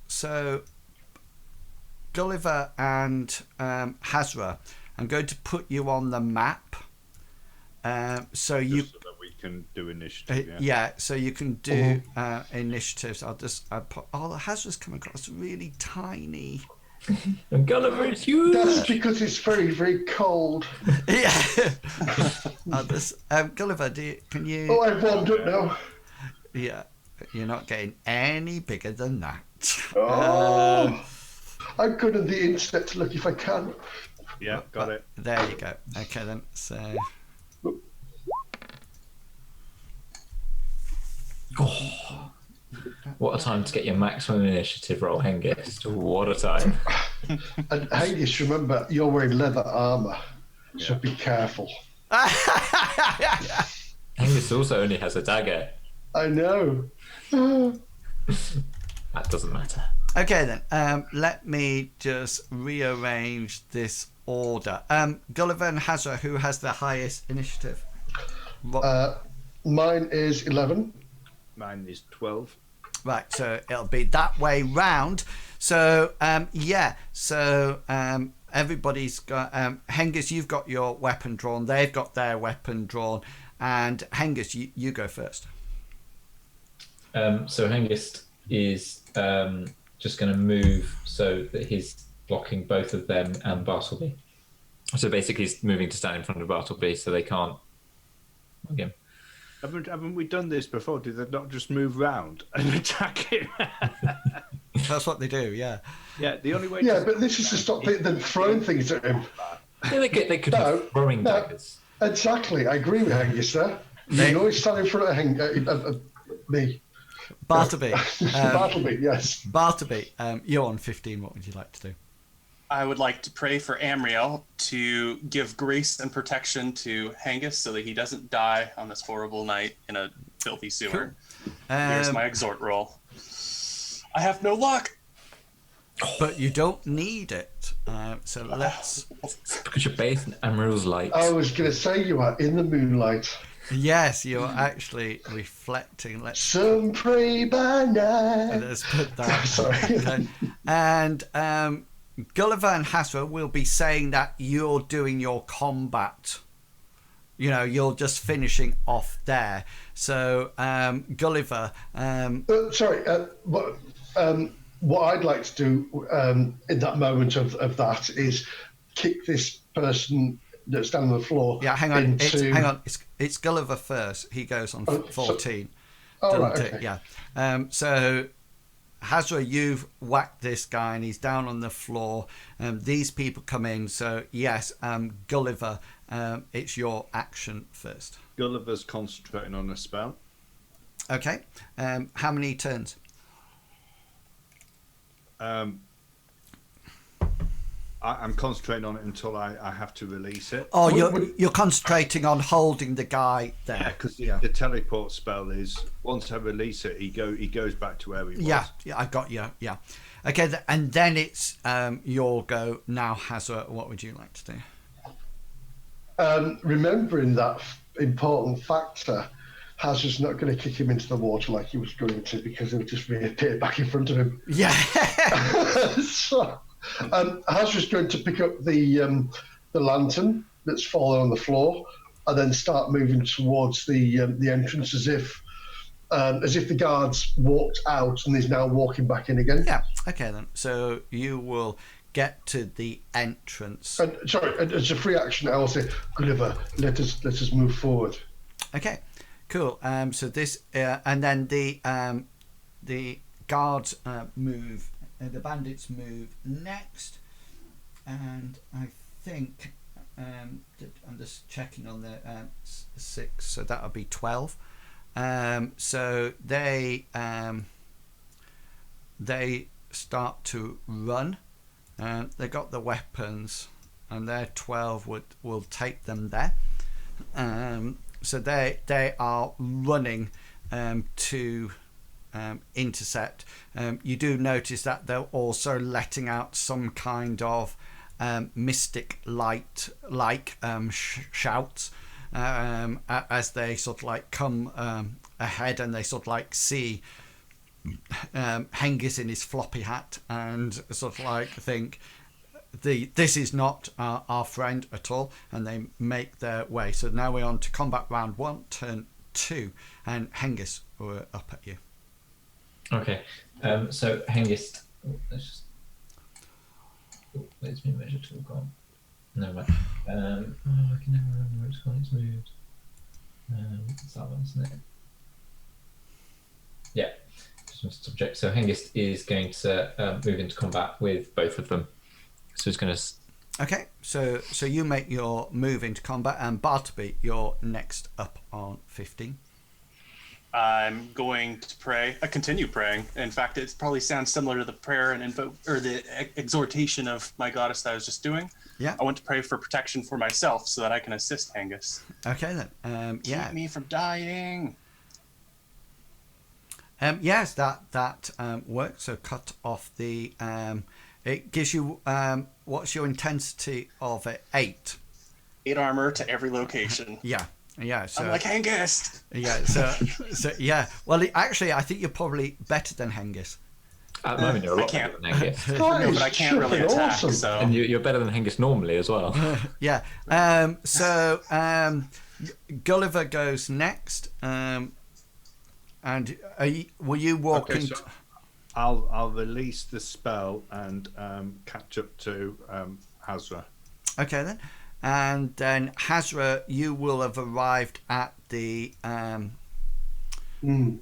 Speaker 1: so, Gulliver and Hasra, I'm going to put you on the map. So you...
Speaker 2: Just so that we can do initiative,
Speaker 1: yeah, so you can do initiatives. I'll put... Oh, Hasra's come across really tiny.
Speaker 3: And Gulliver is huge.
Speaker 4: That's because it's very, very cold.
Speaker 1: Yeah. Gulliver, can you...
Speaker 4: Oh, I've warmed up now.
Speaker 1: Yeah, you're not getting any bigger than that.
Speaker 4: Oh, I'm good on the internet to look if I can.
Speaker 2: Yeah, got it.
Speaker 1: There you go. Okay, then. So...
Speaker 3: Oh, what a time to get your maximum initiative roll, Hengist. What a time.
Speaker 4: And Hengist, remember, you're wearing leather armour, so be careful.
Speaker 3: Hengist also only has a dagger.
Speaker 4: I know.
Speaker 3: That doesn't matter.
Speaker 1: Okay, then. Let me just rearrange this order. Gulliver and Hasra, who has the highest initiative?
Speaker 4: Mine is 11.
Speaker 2: Mine is 12.
Speaker 1: Right, so it'll be that way round. So, everybody's got... Hengist, you've got your weapon drawn. They've got their weapon drawn. And Hengist, you go first.
Speaker 3: So Hengist is just going to move so that he's blocking both of them and Bartleby. So basically he's moving to stand in front of Bartleby so they can't again.
Speaker 2: Haven't we done this before? Did they not just move round and attack him?
Speaker 1: That's what they do, yeah.
Speaker 2: Yeah, the only way.
Speaker 4: Yeah, but this is to stop them throwing things at him.
Speaker 3: Yeah, they could have throwing daggers.
Speaker 4: Exactly, I agree with Hengist there. You always stand in front of me.
Speaker 1: Bartleby.
Speaker 4: Bartleby, yes.
Speaker 1: Bartleby, you're on 15. What would you like to do?
Speaker 5: I would like to pray for Amriel to give grace and protection to Hengist so that he doesn't die on this horrible night in a filthy sewer.
Speaker 1: Cool.
Speaker 5: Here's my exhort roll. I have no luck.
Speaker 1: But you don't need it. So let's...
Speaker 3: Because you're bathed in Amriel's light.
Speaker 4: I was going to say you are in the moonlight.
Speaker 1: Yes, you're actually reflecting.
Speaker 4: Some pray by night.
Speaker 1: Let's put that.
Speaker 4: Sorry.
Speaker 1: Okay. And Gulliver and Hasra will be saying that you're doing your combat. You know, you're just finishing off there. So, Gulliver...
Speaker 4: what I'd like to do in that moment of that is kick this person that's down on the floor.
Speaker 1: Yeah, hang on.
Speaker 4: Into...
Speaker 1: It's Gulliver first. He goes on 14.
Speaker 4: Right, okay.
Speaker 1: Yeah. So, Hasra, you've whacked this guy and he's down on the floor. These people come in. So, yes, Gulliver, it's your action first.
Speaker 2: Gulliver's concentrating on a spell.
Speaker 1: Okay. How many turns?
Speaker 2: I'm concentrating on it until I have to release it.
Speaker 1: Oh, you're concentrating on holding the guy there.
Speaker 2: Yeah, because the teleport spell is once I release it, he goes back to where he was.
Speaker 1: Yeah, I got you. Yeah. Okay, and then it's your go now, Hasra. What would you like to do?
Speaker 4: Remembering that important factor, Hasra's not going to kick him into the water like he was going to because he'll just reappear back in front of him.
Speaker 1: Yeah.
Speaker 4: So, Hasra's going to pick up the lantern that's fallen on the floor and then start moving towards the entrance as if the guards walked out and he's now walking back in again.
Speaker 1: Yeah. Okay then. So you will get to the entrance.
Speaker 4: And as a free action, I will say, Gulliver, let us move forward.
Speaker 1: Okay. Cool. So this and then the guards move. The bandits move next, and I think I'm just checking on the 6. So that'll be 12. So they start to run. They got the weapons, and their 12 will take them there. So they are running to intercept. You do notice that they're also letting out some kind of mystic light like shouts as they sort of like come ahead, and they sort of like see Hengist in his floppy hat and sort of like think this is not our friend at all, and they make their way. So now we're on to combat round 1, turn 2, and Hengist, we're up at you.
Speaker 3: Okay, so Hengist, where's my measure tool gone? No, right. I can never remember which one it's moved. It's that one, isn't it? Yeah, just subject. So Hengist is going to move into combat with both of them. So he's going to...
Speaker 1: Okay, so you make your move into combat, and Bartleby, you're next up on 15.
Speaker 5: I'm going to continue praying. In fact, it probably sounds similar to the prayer and the exhortation of my goddess that I was just doing.
Speaker 1: Yeah.
Speaker 5: I want to pray for protection for myself so that I can assist Hengist.
Speaker 1: Okay then.
Speaker 5: Keep me from dying.
Speaker 1: Yes, that works. So cut off the. It gives you what's your intensity of it? 8.
Speaker 5: 8 armor to every location.
Speaker 1: Yeah. Yeah, so
Speaker 5: I'm like Hengist.
Speaker 1: Yeah, so yeah. Well, actually, I think you're probably better than Hengist.
Speaker 3: At the moment, you're a lot better than Hengist.
Speaker 5: No, but I can't really attack.
Speaker 4: Awesome.
Speaker 5: So.
Speaker 3: And you're better than Hengist normally as well.
Speaker 1: Yeah. So Gulliver goes next. And were you walking?
Speaker 2: Okay, so I'll release the spell and catch up to Hasra.
Speaker 1: Okay then. And then Hasra, you will have arrived at the entrance.
Speaker 4: Would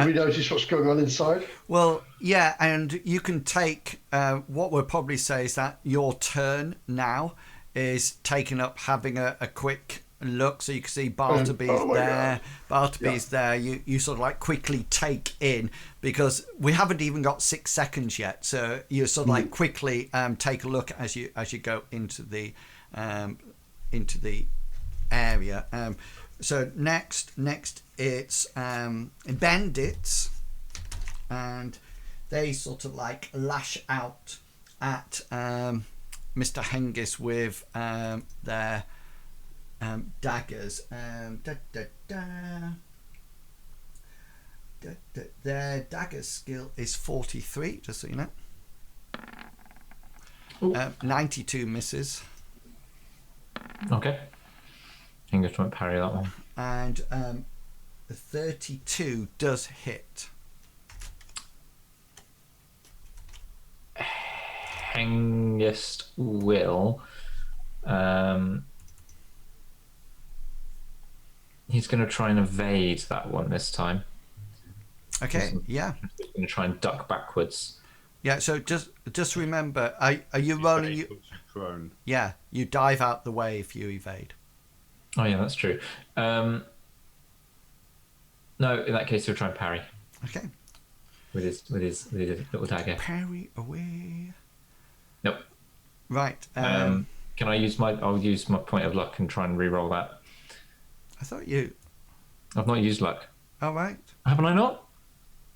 Speaker 4: we notice what's going on inside?
Speaker 1: Well, yeah, and you can take what we'll probably say is that your turn now is taken up having a quick look, so you can see Bartleby's there. Bartleby's there. You sort of like quickly take in, because we haven't even got 6 seconds yet, so you sort of like quickly take a look as you go into the area. So next it's bandits, and they sort of like lash out at Mr. Hengist with their daggers. Their dagger skill is 43, just so you know. 92 misses.
Speaker 3: Okay. Hengist won't parry that one.
Speaker 1: And 32 does hit.
Speaker 3: Hengist will. He's going to try and evade that one this time.
Speaker 1: Okay, yeah.
Speaker 3: He's going to try and duck backwards.
Speaker 1: Yeah, so just remember, are you rolling?
Speaker 2: Prone.
Speaker 1: Yeah, you dive out the way if you evade.
Speaker 3: Oh yeah, that's true. No, in that case he'll try and parry.
Speaker 1: Okay.
Speaker 3: With his little dagger.
Speaker 1: Parry away.
Speaker 3: Nope.
Speaker 1: Right.
Speaker 3: Can I use I'll use my point of luck and try and re-roll that.
Speaker 1: I thought you.
Speaker 3: I've not used luck.
Speaker 1: All right.
Speaker 3: Haven't I not? I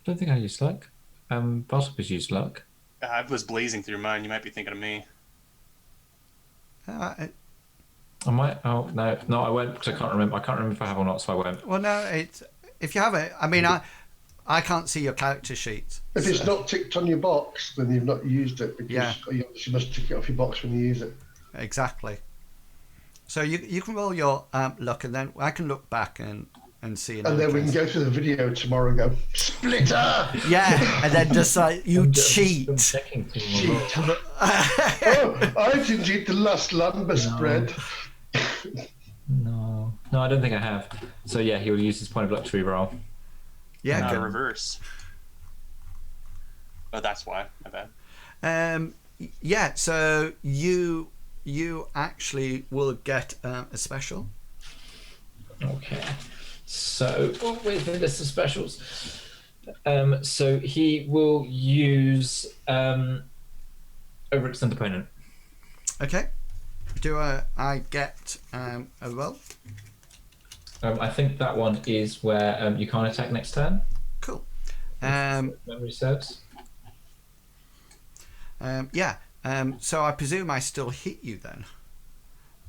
Speaker 3: don't think I used luck. Bartleby's used luck.
Speaker 5: I was blazing through mine. You might be thinking of me.
Speaker 3: I might. Oh no, I won't, because I can't remember. I can't remember if I have or not, so I won't.
Speaker 1: Well, no. If you have it, I mean, I can't see your character sheet.
Speaker 4: If it's not ticked on your box, then you've not used it, because you obviously must tick it off your box when you use it.
Speaker 1: Exactly. So you can roll your luck, and then I can look back and see.
Speaker 4: And then we can go through the video tomorrow and go, Splitter!
Speaker 1: Yeah, and then just like, you cheat.
Speaker 4: Oh, I didn't eat the last lambus bread.
Speaker 3: No, I don't think I have. So yeah, he will use his point of luck to re-roll.
Speaker 1: Yeah, good.
Speaker 5: Reverse. Oh, that's why. My bad.
Speaker 1: Yeah, so you actually will get a special.
Speaker 3: Okay. So where's the list of specials? So he will use overextend opponent.
Speaker 1: Okay. Do I get a roll?
Speaker 3: I think that one is where you can't attack next turn.
Speaker 1: Cool.
Speaker 3: Memory serves.
Speaker 1: Yeah. So I presume I still hit you then.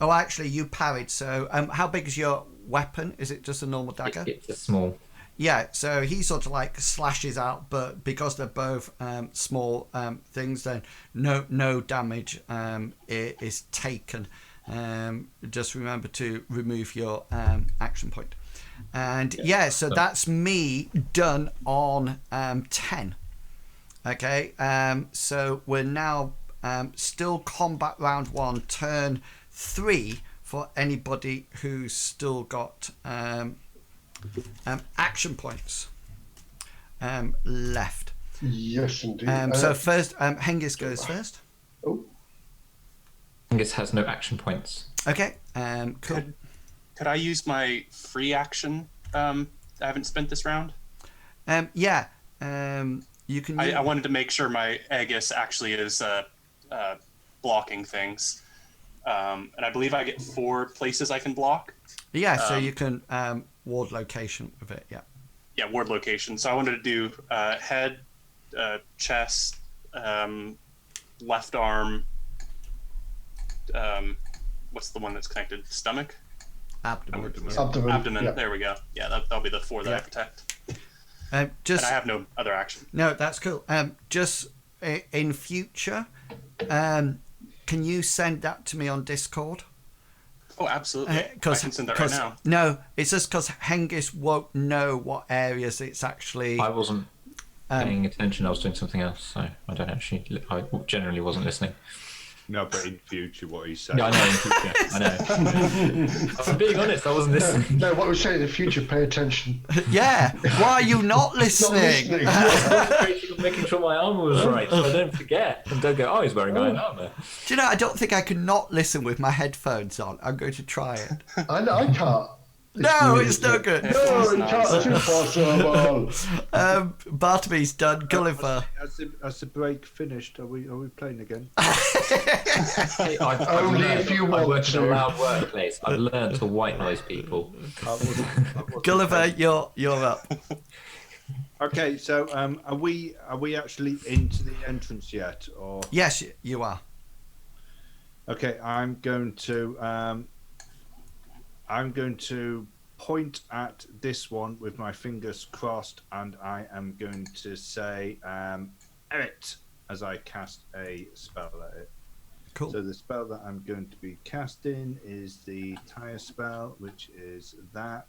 Speaker 1: Oh, actually, you parried. So how big is your weapon? Is it just a normal dagger?
Speaker 3: It's a small.
Speaker 1: Yeah, so he sort of like slashes out, but because they're both small things, then no damage is taken. Just remember to remove your action point. And yeah, so that's me done on 10. Okay, so we're now still combat round 1, turn 3 for anybody who's still got action points left.
Speaker 4: Yes, indeed.
Speaker 1: So first, Hengist goes first.
Speaker 4: Oh.
Speaker 3: Hengist has no action points.
Speaker 1: Okay, cool.
Speaker 5: Could I use my free action? I haven't spent this round.
Speaker 1: Yeah, you can.
Speaker 5: I wanted to make sure my Aegis actually is blocking things. And I believe I get 4 places I can block.
Speaker 1: Yeah, so you can ward location with it, yeah.
Speaker 5: Yeah, ward location. So I wanted to do head, chest, left arm, what's the one that's connected? Stomach?
Speaker 1: Abdomen.
Speaker 5: Abdomen.
Speaker 4: Yeah.
Speaker 5: There we go. Yeah, that'll be the 4 that I protect. And I have no other action.
Speaker 1: No, that's cool. Just in future, can you send that to me on Discord?
Speaker 5: Oh, absolutely. I can send that right now.
Speaker 1: No, it's just because Hengist won't know what areas it's actually.
Speaker 3: I wasn't paying attention. I was doing something else, so I don't actually. I generally wasn't listening.
Speaker 2: No, but in future, what he's saying.
Speaker 3: Yeah, I know. In future, I know. I'm being honest. I wasn't listening.
Speaker 4: No, what we're saying in the future, pay attention.
Speaker 1: Yeah. Why are you not listening?
Speaker 4: Not listening.
Speaker 3: Concentrating on making sure my armor was right, so I don't forget and don't go. Oh, he's wearing iron armor.
Speaker 1: Do you know? I don't think I can not listen with my headphones on. I'm going to try it.
Speaker 4: I know, I can't.
Speaker 1: No, it's no good.
Speaker 4: No, it can't. It's impossible.
Speaker 1: Bartleby's done. Gulliver.
Speaker 2: As the break finished, are we playing again?
Speaker 3: Hey,
Speaker 4: Only if you want
Speaker 3: I work in
Speaker 4: to.
Speaker 3: a loud workplace. I've learned to white noise people.
Speaker 1: Gulliver, you're up.
Speaker 2: Okay, so are we actually into the entrance yet, or?
Speaker 1: Yes, you are.
Speaker 2: Okay, I'm going to point at this one with my fingers crossed, and I am going to say "Erit" as I cast a spell at it.
Speaker 1: Cool.
Speaker 2: So the spell that I'm going to be casting is the tire spell, which is that.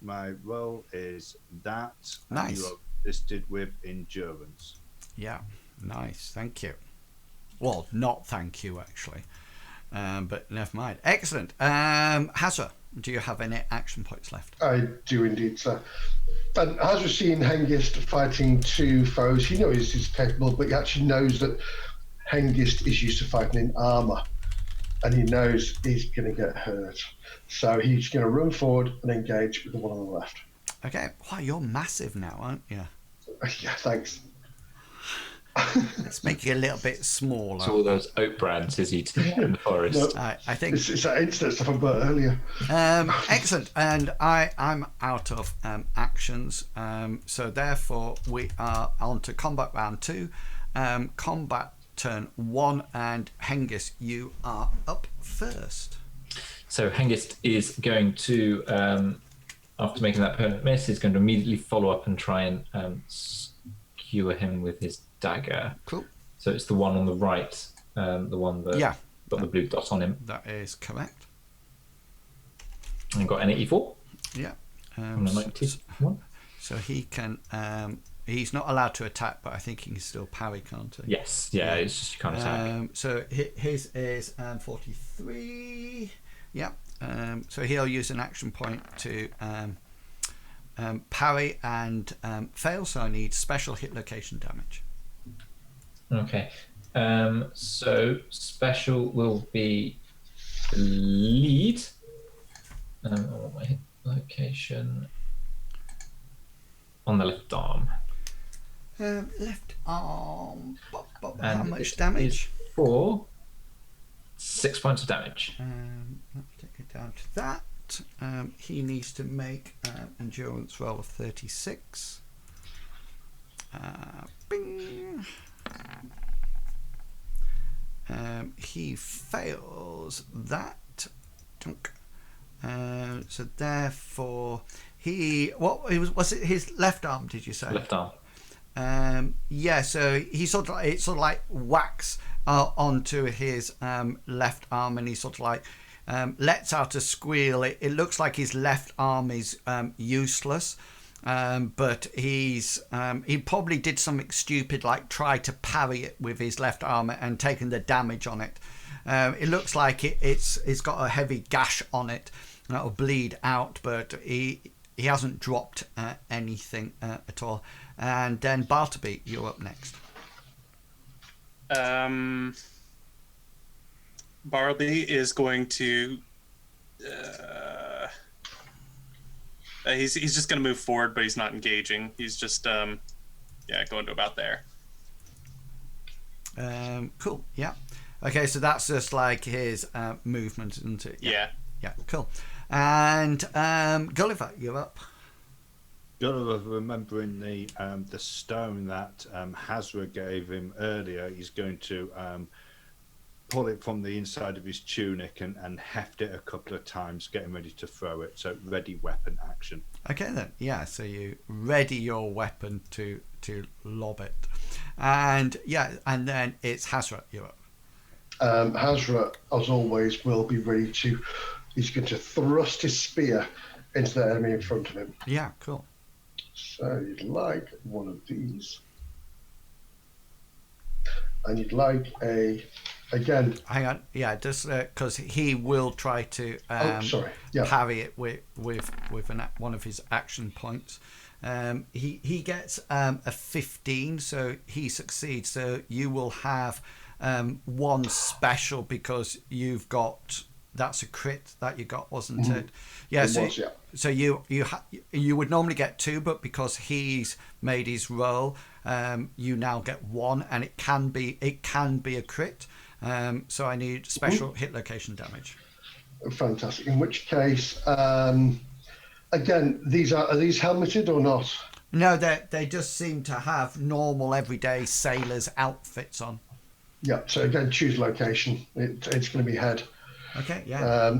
Speaker 2: My roll is that.
Speaker 1: Nice.
Speaker 2: And you are listed with endurance.
Speaker 1: Yeah, nice. Thank you. Well, not thank you, actually. But never mind. Excellent. Hasra, do you have any action points left?
Speaker 4: I do indeed, sir. And as we've seen Hengist fighting two foes, he knows he's capable, but he actually knows that Hengist is used to fighting in armour, and he knows he's going to get hurt. So he's going to run forward and engage with the one on the left.
Speaker 1: Okay. Wow, you're massive now, aren't you?
Speaker 4: Yeah, thanks.
Speaker 1: Let's make you a little bit smaller.
Speaker 3: So all those oak branches eating in the forest.
Speaker 4: No,
Speaker 1: I think
Speaker 4: it's that instant stuff I bought earlier.
Speaker 1: excellent, and I'm out of actions, so therefore we are on to combat round 2. Combat turn 1, and Hengist, you are up first.
Speaker 3: So Hengist is going to, after making that permanent miss, is going to immediately follow up and try and skewer him with his dagger.
Speaker 1: Cool.
Speaker 3: So it's the one on the right, the one that got the blue dot on him.
Speaker 1: That is correct.
Speaker 3: And got an 84.
Speaker 1: Yeah.
Speaker 3: And a 91.
Speaker 1: So he can. He's not allowed to attack, but I think he can still parry, can't he?
Speaker 3: Yes. Yeah. It's just you can't attack.
Speaker 1: So his is 43. Yeah. So he'll use an action point to parry and fail. So I need special hit location damage.
Speaker 3: Okay. So special will be lead. I want my hit location on the left arm.
Speaker 1: Left arm.
Speaker 3: And
Speaker 1: how much damage?
Speaker 3: For 6 points of damage.
Speaker 1: Let's take it down to that. He needs to make an endurance roll of 36. Bing. He fails that. Dunk. So therefore, was it his left arm? Did you say
Speaker 3: Left arm?
Speaker 1: Yeah. So he sort of like whacks onto his left arm, and he sort of like lets out a squeal. It looks like his left arm is useless. But he probably did something stupid like try to parry it with his left arm and taken the damage on it. It looks like it's got a heavy gash on it and it'll bleed out, but he hasn't dropped anything at all. And then Bartleby, you're up next.
Speaker 5: Bartleby is going to he's just going to move forward, but he's not engaging. He's just going to about there.
Speaker 1: Cool. Yeah. Okay, so that's just like his movement, isn't it?
Speaker 5: Yeah.
Speaker 1: Yeah. Cool. And Gulliver, you're up.
Speaker 2: Gulliver, remembering the stone that Hasra gave him earlier, he's going to pull it from the inside of his tunic and heft it a couple of times, getting ready to throw it. So ready weapon action. Okay
Speaker 1: then. Yeah. So you ready your weapon to lob it, and then it's Hasra. You're up.
Speaker 4: Hasra, as always, will be ready to he's going to thrust his spear into the enemy in front of him.
Speaker 1: Yeah, cool.
Speaker 4: So you'd like one of these. And you'd like again.
Speaker 1: Hang on, yeah, just because he will try to parry it with one of his action points. He gets a 15, so he succeeds. So you will have one special because you've got. That's a crit that you got, wasn't it? Yeah. So you would normally get 2, but because he's made his roll, you now get 1, and it can be a crit. So I need special hit location damage.
Speaker 4: Fantastic. In which case, again, are these helmeted or not?
Speaker 1: No, they just seem to have normal everyday sailors' outfits on.
Speaker 4: Yeah. So again, choose location. It's going to be head.
Speaker 1: Okay, yeah.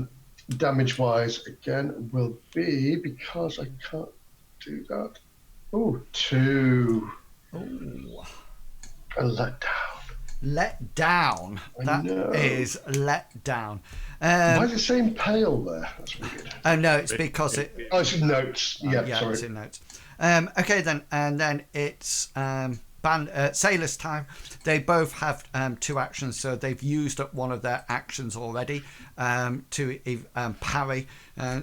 Speaker 4: Damage-wise, again, will be, because I can't do that. Oh, 2.
Speaker 1: Oh.
Speaker 4: A letdown.
Speaker 1: Let down. That is let down.
Speaker 4: Why is it saying pale there? That's weird.
Speaker 1: Oh, no, it's because it...
Speaker 4: Oh, it's in notes. Yeah, sorry.
Speaker 1: It's in notes. Okay, then, and then it's... Sailor's time. They both have 2 actions, so they've used up one of their actions already to parry.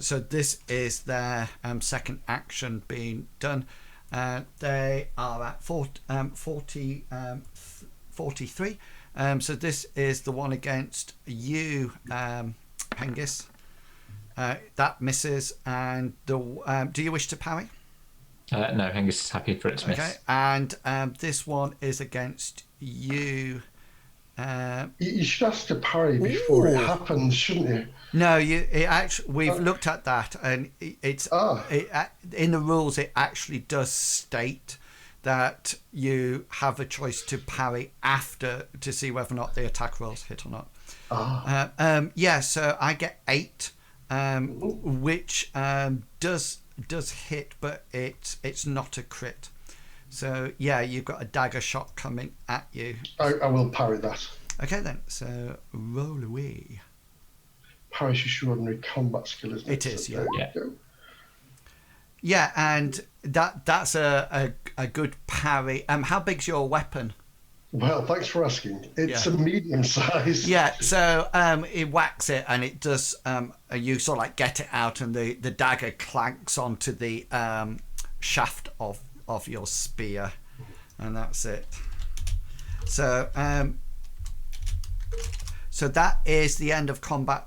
Speaker 1: So this is their second action being done. They are at 43. So this is the one against you, Hengist. That misses. And do you wish to parry?
Speaker 3: No, Hengist is happy for it to miss.
Speaker 1: Okay, and this one is against you.
Speaker 4: You should ask to parry before it happens, shouldn't you?
Speaker 1: No, we've looked at that, and in the rules it actually does state that you have a choice to parry after to see whether or not the attack rolls hit or not. So I get 8, which does hit, but it's not a crit. So yeah, you've got a dagger shot coming at you.
Speaker 4: I will parry that.
Speaker 1: Okay then, so roll away.
Speaker 4: Parry's extraordinary combat skill, isn't it?
Speaker 1: It is,
Speaker 4: so
Speaker 1: yeah. Yeah, and that's a good parry. How big's your weapon?
Speaker 4: Well, thanks for asking. It's a medium size.
Speaker 1: Yeah, so it whacks it, and it does. You sort of like get it out, and the dagger clanks onto the shaft of your spear, and that's it. So that is the end of combat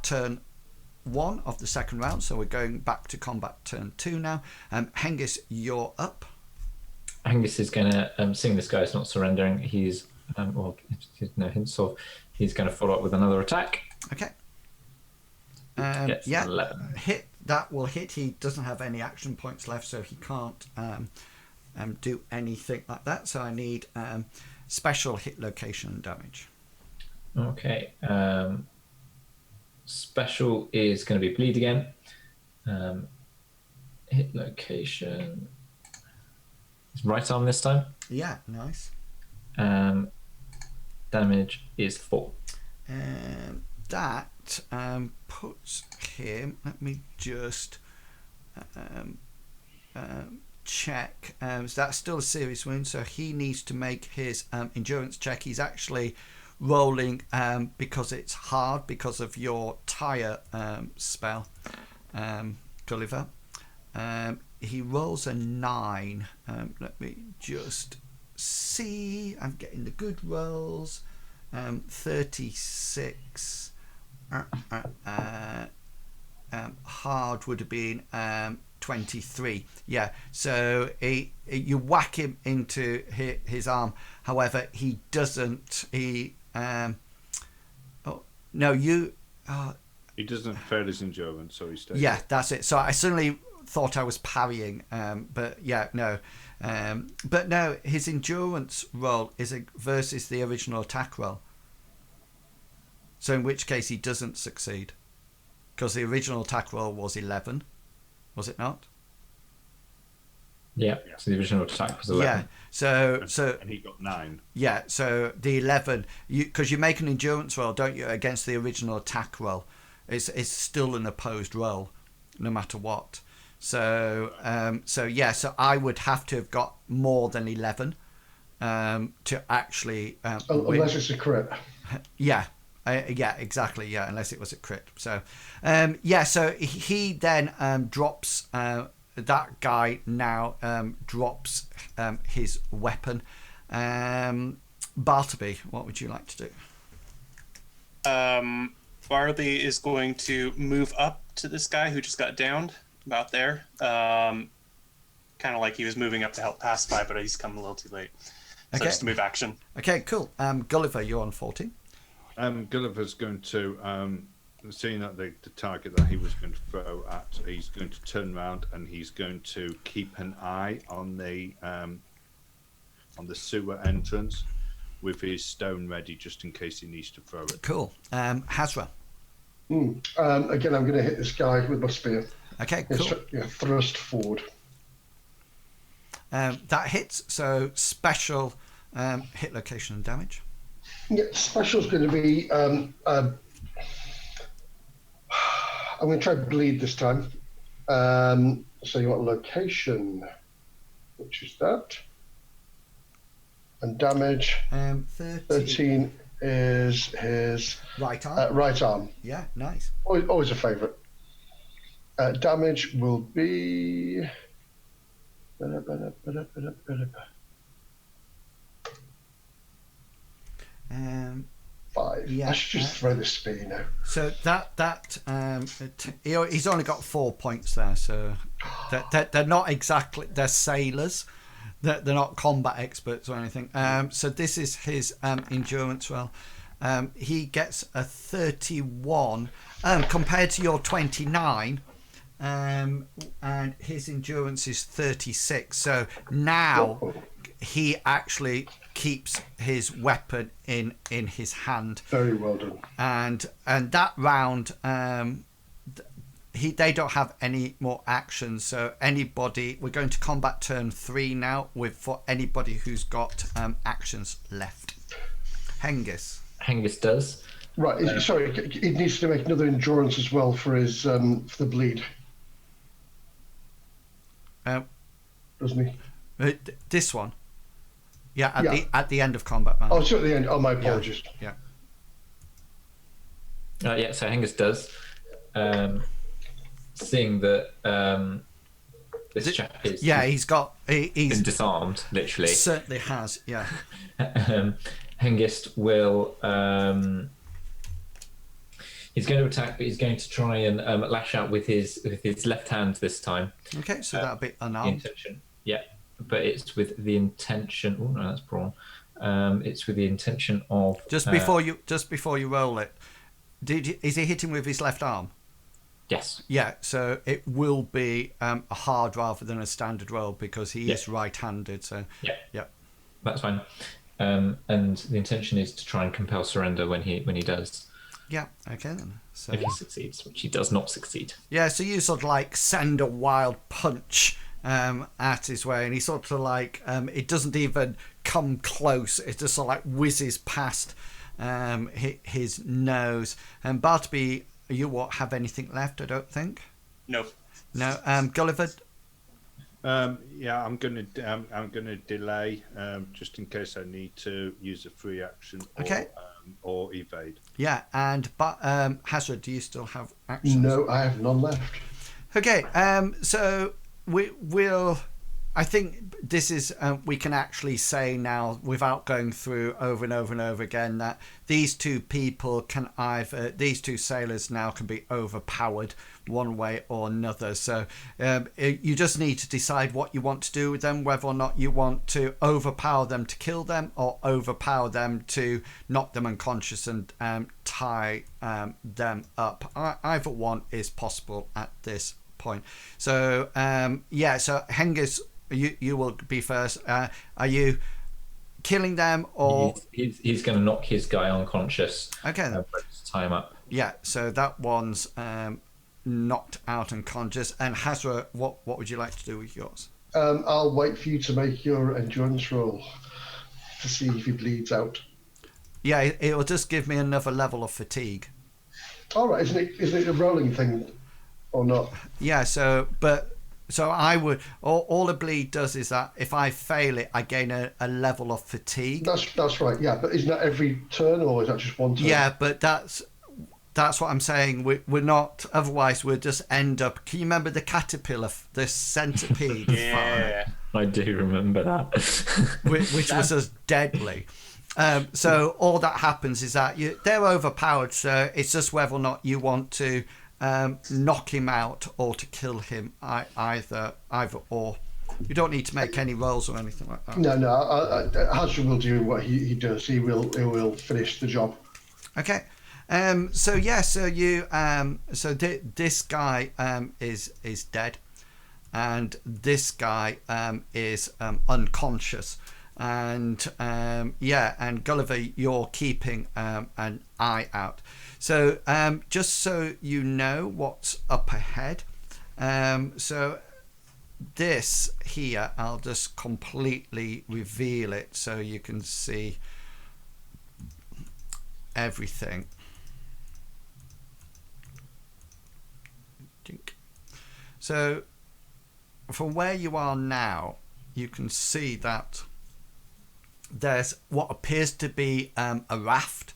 Speaker 1: turn 1 of the second round. So we're going back to combat turn 2 now. Hengist, you're up.
Speaker 3: Hengist is going to, seeing this guy's not surrendering, he's no hints of, he's going to follow up with another attack.
Speaker 1: Okay.
Speaker 3: 11.
Speaker 1: Hit. That will hit. He doesn't have any action points left, so he can't do anything like that. So I need special hit location damage.
Speaker 3: Okay. Special is going to be bleed again. Hit location. It's right arm this time.
Speaker 1: Yeah, nice.
Speaker 3: Damage is 4.
Speaker 1: That puts him. Let me just check. So that's still a serious wound, so he needs to make his endurance check. He's actually rolling because it's hard because of your tire spell, Gulliver. He rolls a 9. Let me just see. I'm getting the good rolls. 36. Hard would have been 23. Yeah. So you whack him into his arm. However, he doesn't. He
Speaker 2: doesn't fail his endurance, so he stays.
Speaker 1: Yeah, that's it. So I suddenly thought I was parrying, but yeah, no. But no, his endurance roll is versus the original attack roll. So in which case he doesn't succeed, because the original attack roll was 11, was it not?
Speaker 3: Yeah. So the original attack was 11.
Speaker 1: Yeah. So
Speaker 2: and he got 9.
Speaker 1: Yeah. So the 11, because you make an endurance roll, don't you, against the original attack roll? it's still an opposed roll, no matter what. So so I would have to have got more than 11 to actually win.
Speaker 4: Unless it's a crit.
Speaker 1: Yeah. Yeah, exactly. Yeah, unless it was a crit. So, so he then drops that guy now drops his weapon. Bartleby, what would you like to do?
Speaker 5: Bartleby is going to move up to this guy who just got downed, about there. Kind of like he was moving up to help pacify, but he's come a little too late. So just to move action. Okay,
Speaker 1: cool. Gulliver, you're on 14.
Speaker 2: Gulliver's going to, seeing that the target that he was going to throw at, he's going to turn around and he's going to keep an eye on the sewer entrance with his stone ready just in case he needs to throw it.
Speaker 1: Cool. Hasra.
Speaker 4: Again, I'm going to hit this guy with my spear.
Speaker 1: Okay, cool.
Speaker 4: Thrust forward.
Speaker 1: That hits, so special hit location and damage.
Speaker 4: Yeah, special's going to be. I'm going to try bleed this time. So you want location, which is that, and damage. 13 is his
Speaker 1: right arm.
Speaker 4: Right arm.
Speaker 1: Yeah, nice.
Speaker 4: Always a favourite. Damage will be. 5.
Speaker 1: Yeah,
Speaker 4: I should just throw the spear now.
Speaker 1: So he's only got 4 points there. So they're not exactly, they're sailors. They're not combat experts or anything. So this is his endurance roll. He gets a 31 compared to your 29. And his endurance is 36. So now he actually keeps his weapon in his hand.
Speaker 4: Very well done.
Speaker 1: And that round, they don't have any more actions. So anybody, we're going to combat turn 3 now for anybody who's got actions left. Hengist.
Speaker 3: Hengist does.
Speaker 4: Right. Sorry, he needs to make another endurance as well for his for the bleed. Doesn't he?
Speaker 1: This one. Yeah, at the end of combat round.
Speaker 4: Oh, it's at the end. Oh, my apologies.
Speaker 1: Yeah.
Speaker 3: So Hengist does. Seeing that this chap is...
Speaker 1: Yeah, he's
Speaker 3: been disarmed, literally.
Speaker 1: Certainly has, yeah.
Speaker 3: Hengist will... he's going to attack, but he's going to try and lash out with his left hand this time.
Speaker 1: Okay, so that'll be unarmed.
Speaker 3: Intention, yeah, but it's with the intention. Oh no, that's brawn. It's with the intention of
Speaker 1: just before you roll it. Is he hitting with his left arm?
Speaker 3: Yes.
Speaker 1: Yeah, so it will be a hard rather than a standard roll because he is right-handed. So yeah,
Speaker 3: that's fine. And the intention is to try and compel surrender when he does.
Speaker 1: Yeah, okay then. So
Speaker 3: if he succeeds, which he does not succeed.
Speaker 1: Yeah, so you sort of like send a wild punch at his way, and he sort of like it doesn't even come close. It just sort of like whizzes past his nose. And Bartleby, you won't have anything left, I don't think.
Speaker 5: No.
Speaker 1: No. Gulliver.
Speaker 2: Yeah, I'm gonna delay just in case I need to use a free action. Or evade.
Speaker 1: Yeah, but Hasra, do you still have actions?
Speaker 4: No, I have none left.
Speaker 1: Okay, so we'll. I think this is we can actually say now without going through over and over and over again that these two people can these two sailors now can be overpowered one way or another. So you just need to decide what you want to do with them, whether or not you want to overpower them to kill them or overpower them to knock them unconscious and tie them up. Either one is possible at this point. So so Hengist, you will be first. Are you killing them or
Speaker 3: he's going to knock his guy unconscious?
Speaker 1: Okay,
Speaker 3: tie him up.
Speaker 1: Yeah, so that one's knocked out unconscious. And Hasra, what would you like to do with yours?
Speaker 4: I'll wait for you to make your endurance roll to see if he bleeds out.
Speaker 1: Yeah, it will just give me another level of fatigue.
Speaker 4: All right, isn't it a rolling thing or not?
Speaker 1: Yeah. So I would. All a bleed does is that if I fail it, I gain a level of fatigue.
Speaker 4: That's right. Yeah, but isn't that every turn, or is that just one turn?
Speaker 1: Yeah, but that's what I'm saying. We're not. Otherwise, we'll just end up. Can you remember the caterpillar, the centipede?
Speaker 5: Yeah.
Speaker 3: I do remember that.
Speaker 1: which was as deadly. So all that happens is that they're overpowered. So it's just whether or not you want to knock him out or to kill him. Either or. You don't need to make any rolls or anything like that.
Speaker 4: No. Hasra will do what he does. He will finish the job.
Speaker 1: Okay. So this guy is dead, and this guy is unconscious, and and Gulliver, you're keeping an eye out. So just so you know what's up ahead, so this here, I'll just completely reveal it so you can see everything. So from where you are now, you can see that there's what appears to be a raft.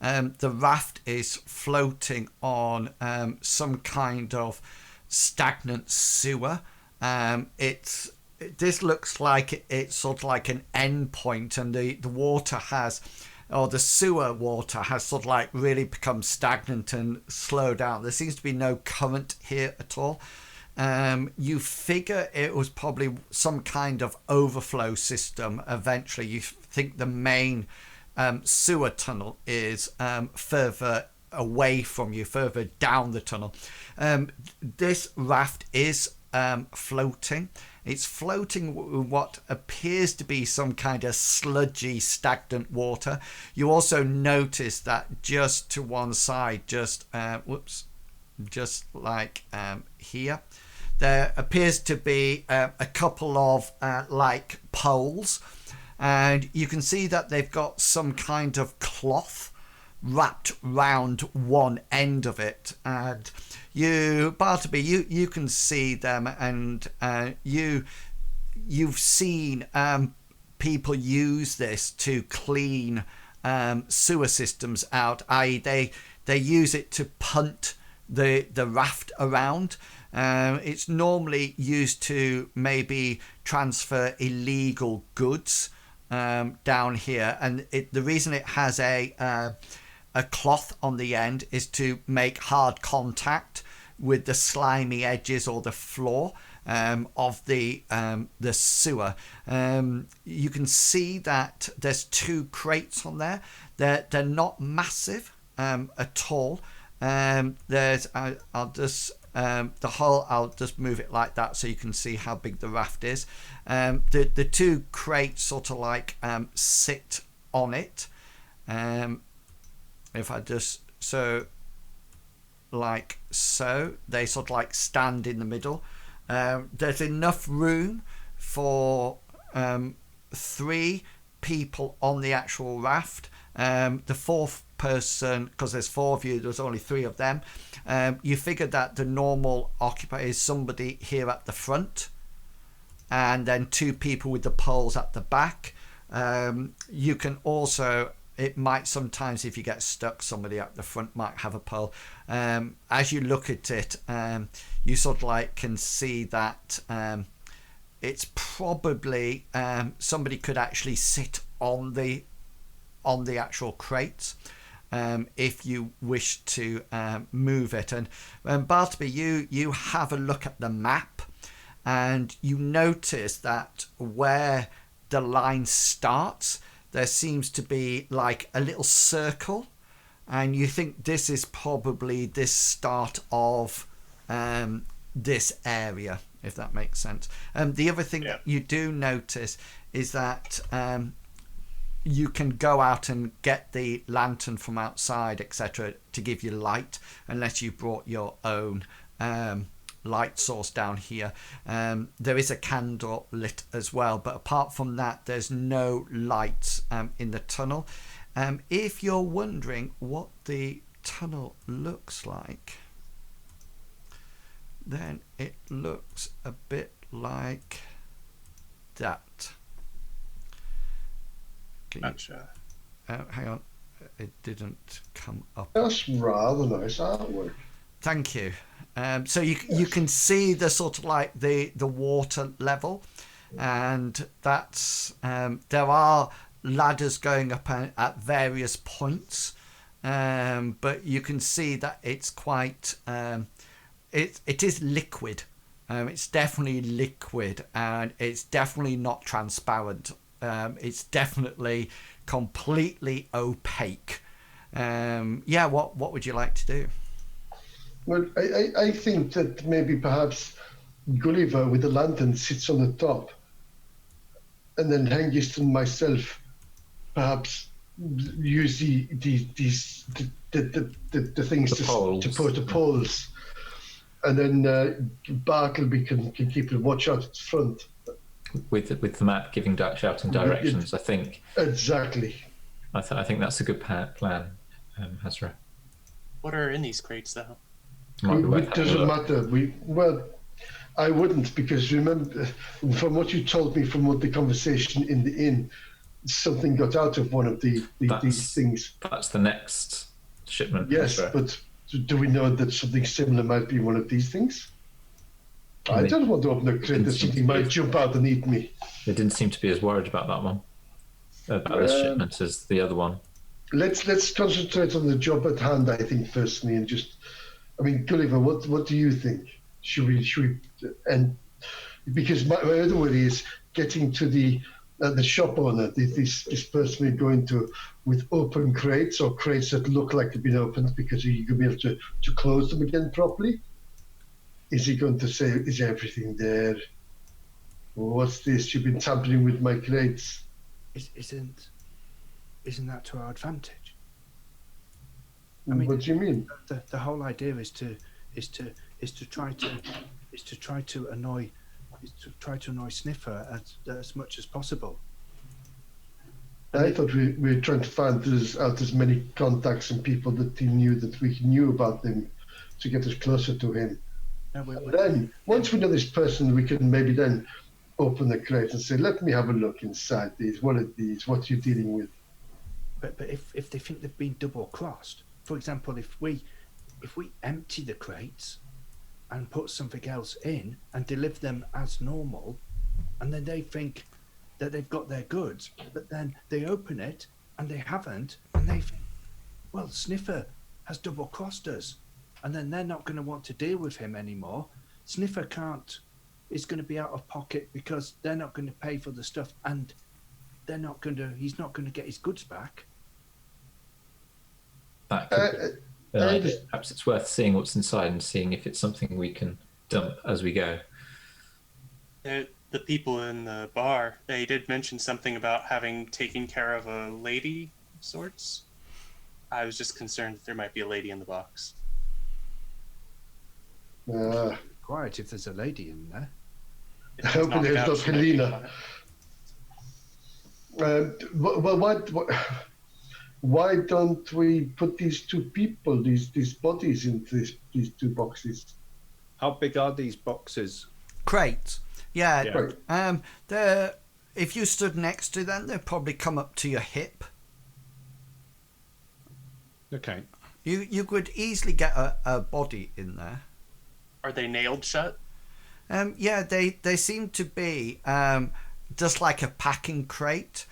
Speaker 1: The raft is floating on some kind of stagnant sewer. This looks like it's sort of like an end point, and the water has, or the sewer water has sort of like really become stagnant and slowed down. There seems to be no current here at all. You figure it was probably some kind of overflow system. Eventually, you think the main sewer tunnel is further away from you, further down the tunnel. This raft is floating. It's floating with what appears to be some kind of sludgy, stagnant water. You also notice that just to one side, just like here, there appears to be a couple of like poles, and you can see that they've got some kind of cloth wrapped round one end of it, and Bartleby, you can see them, and you've seen people use this to clean sewer systems out, i.e. they use it to punt the raft around. It's normally used to maybe transfer illegal goods down here, and the reason it has a cloth on the end is to make hard contact with the slimy edges or the floor of the sewer. You can see that there's two crates on there. They're not massive at all. I'll just move it like that so you can see how big the raft is. The two crates sort of like sit on it. If I just like so, they sort of like stand in the middle. There's enough room for 3 people on the actual raft. The fourth person, because there's 4 of you, there's only 3 of them. You figure that the normal occupier is somebody here at the front, and then 2 people with the poles at the back. You can also, it might sometimes, if you get stuck, somebody at the front might have a pole. As you look at it, you sort of like can see that it's probably somebody could actually sit on the actual crates if you wish to move it. And Bartleby, you have a look at the map, and you notice that where the line starts, there seems to be like a little circle, and you think this is probably the start of this area, if that makes sense. The other thing that you do notice is that you can go out and get the lantern from outside, etc., to give you light, unless you brought your own light source down here. There is a candle lit as well, but apart from that, there's no lights in the tunnel. If you're wondering what the tunnel looks like, then it looks a bit like that.
Speaker 5: Gotcha.
Speaker 1: Hang on, it didn't come up.
Speaker 4: That's rather nice artwork.
Speaker 1: Thank you. So you can see the sort of like the water level, and that's there are ladders going up at various points, but you can see that it's quite it is liquid. It's definitely liquid, and it's definitely not transparent. It's definitely completely opaque. Yeah, what would you like to do?
Speaker 4: Well, I think that maybe perhaps Gulliver with the lantern sits on the top, and then Hengist and myself perhaps use the things to put the poles, and then Bartleby can keep a watch out at the front.
Speaker 3: With the map shouting directions, I think.
Speaker 4: Exactly.
Speaker 3: I think that's a good plan, Hasra.
Speaker 5: What are in these crates, though?
Speaker 4: It doesn't matter. I wouldn't, because remember, from what you told me from what the conversation in the inn, something got out of one of these things.
Speaker 3: That's the next shipment.
Speaker 4: Yes,
Speaker 3: Hasra.
Speaker 4: but do we know that something similar might be one of these things? I don't want to open a crate that something might jump out and eat me.
Speaker 3: They didn't seem to be as worried about that one, about this shipment, as the other one.
Speaker 4: Let's concentrate on the job at hand, I think, personally, and just, I mean, Gulliver, what do you think? Should we, and because my other worry is getting to the shop owner, this person we're going to, with open crates or crates that look like they've been opened, because you're going to be able to close them again properly. Is he going to say, is everything there? What's this? You've been tampering with my crates.
Speaker 6: Isn't that to our advantage? I mean,
Speaker 4: what do you mean?
Speaker 6: The whole idea is to try to annoy Sniffer as much as possible.
Speaker 4: I thought we were trying to find out as many contacts and people that he knew, that we knew about him, to get us closer to him.
Speaker 6: No,
Speaker 4: then, once we know this person, we can maybe then open the crate and say, let me have a look inside these. What are these? What are you dealing with?
Speaker 6: But if they think they've been double crossed, for example, if we empty the crates and put something else in and deliver them as normal, and then they think that they've got their goods, but then they open it and they haven't, and they think, well, Sniffer has double crossed us, and then they're not going to want to deal with him anymore. Sniffer is going to be out of pocket because they're not going to pay for the stuff, and he's not going to get his goods back.
Speaker 3: That could be an idea. Perhaps it's worth seeing what's inside and seeing if it's something we can dump as we go.
Speaker 5: The people in the bar, they did mention something about having taken care of a lady of sorts. I was just concerned that there might be a lady in the box.
Speaker 6: Quiet if there's a lady in there.
Speaker 4: Hopefully there's not Helena. Well, why don't we put these two people, these bodies, into these two boxes?
Speaker 2: How big are these boxes?
Speaker 1: Crates. Yeah.
Speaker 4: Right.
Speaker 1: If you stood next to them, they'd probably come up to your hip.
Speaker 2: Okay.
Speaker 1: You could easily get a body in there.
Speaker 5: Are they nailed shut?
Speaker 1: Yeah, they seem to be just like a packing crate.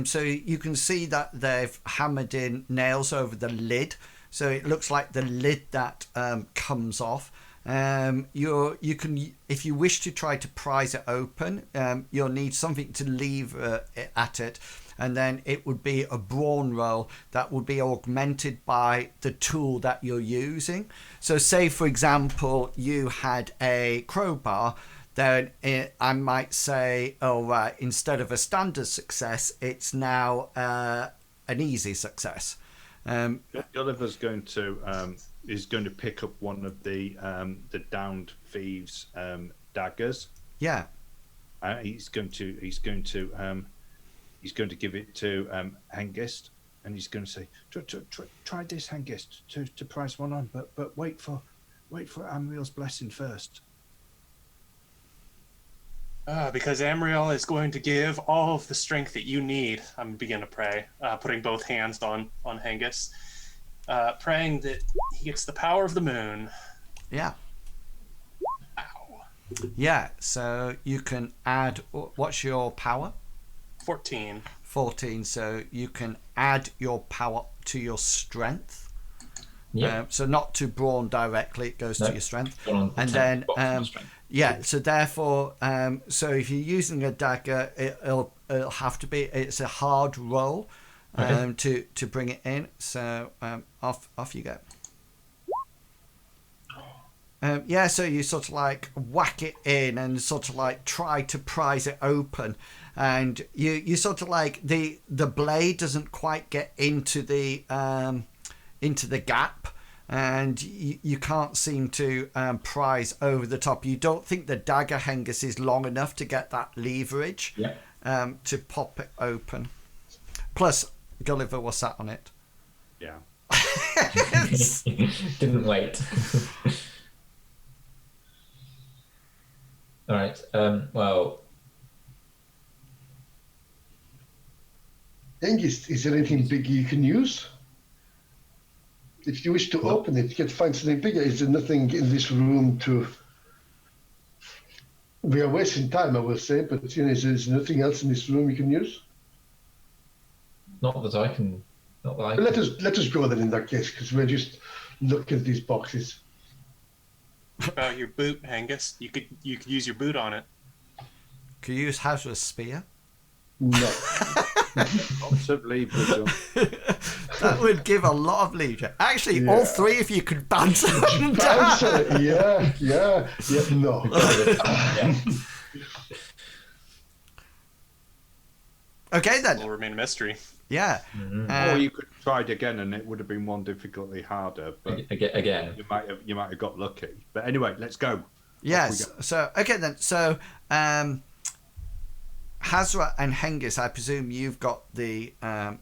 Speaker 1: So you can see that they've hammered in nails over the lid. So it looks like the lid that comes off. You can, if you wish to try to prise it open, you'll need something to lever at it, and then it would be a brawn roll that would be augmented by the tool that you're using. So say, for example, you had a crowbar, then I might say, instead of a standard success, it's now an easy success.
Speaker 2: Gulliver's going to is going to pick up one of the downed thieves' daggers.
Speaker 1: Yeah.
Speaker 2: He's going to give it to Hengist,
Speaker 6: and he's going to say, "Try this, Hengist, to prize one on, but wait for Amriel's blessing first."
Speaker 5: Because Amriel is going to give all of the strength that you need. I'm begin to pray, putting both hands on Hengist, praying that he gets the power of the moon.
Speaker 1: Yeah.
Speaker 5: Ow.
Speaker 1: Yeah, so you can add, what's your power?
Speaker 5: 14.
Speaker 1: 14, so you can add your power to your strength.
Speaker 3: Yeah.
Speaker 1: So not to brawn directly, it goes to your strength. And then,
Speaker 3: yeah,
Speaker 1: so therefore, so if you're using a dagger, it'll have to be, it's a hard roll to bring it in. So off you go. Yeah, so you sort of like whack it in and sort of like try to prise it open, and you sort of like the blade doesn't quite get into the gap, and you can't seem to prise over the top. You don't think the dagger, Hengist, is long enough to get that leverage to pop it open. Plus, Gulliver was sat on it.
Speaker 2: Yeah.
Speaker 3: Didn't wait. All right. Well,
Speaker 4: Hengist, is there anything big you can use? If you wish to open it, you can find something bigger. Is there nothing in this room to... We are wasting time, I will say, but is there nothing else in this room you can use?
Speaker 3: not that I can.
Speaker 4: Let us go then in that case, because we're just looking at these boxes.
Speaker 5: About your boot, Hengist. You could use your boot on it.
Speaker 1: Could you use Hasra's spear?
Speaker 4: No.
Speaker 2: Lots of leverage on.
Speaker 1: That would give a lot of leisure. Actually, all three of you could bounce up and down.
Speaker 4: Yeah, no.
Speaker 1: Okay, then.
Speaker 5: Will remain a mystery.
Speaker 1: Yeah.
Speaker 2: Or you could have tried again, and it would have been one difficultly harder. But
Speaker 3: again,
Speaker 2: you might have got lucky. But anyway, let's go.
Speaker 1: Yes. So okay then. So Hasra and Hengist, I presume you've got the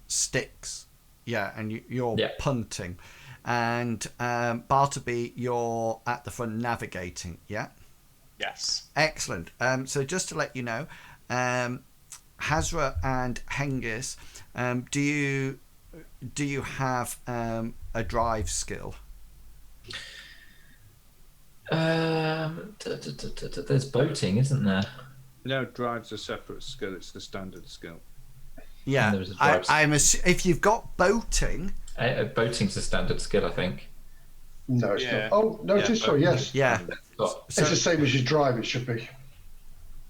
Speaker 1: sticks. Yeah, and you're punting, and Bartleby, you're at the front navigating. Yeah.
Speaker 5: Yes.
Speaker 1: Excellent. So just to let you know, Hasra and Hengist, do you have a drive skill?
Speaker 3: There's boating, isn't there?
Speaker 2: No, drive's a separate skill. It's the standard skill.
Speaker 1: Yeah, if you've got boating.
Speaker 3: Boating's a standard skill, I think.
Speaker 4: No, it's not. Oh, no, it is. So yes.
Speaker 1: Yeah.
Speaker 4: It's the same as your drive. It should be.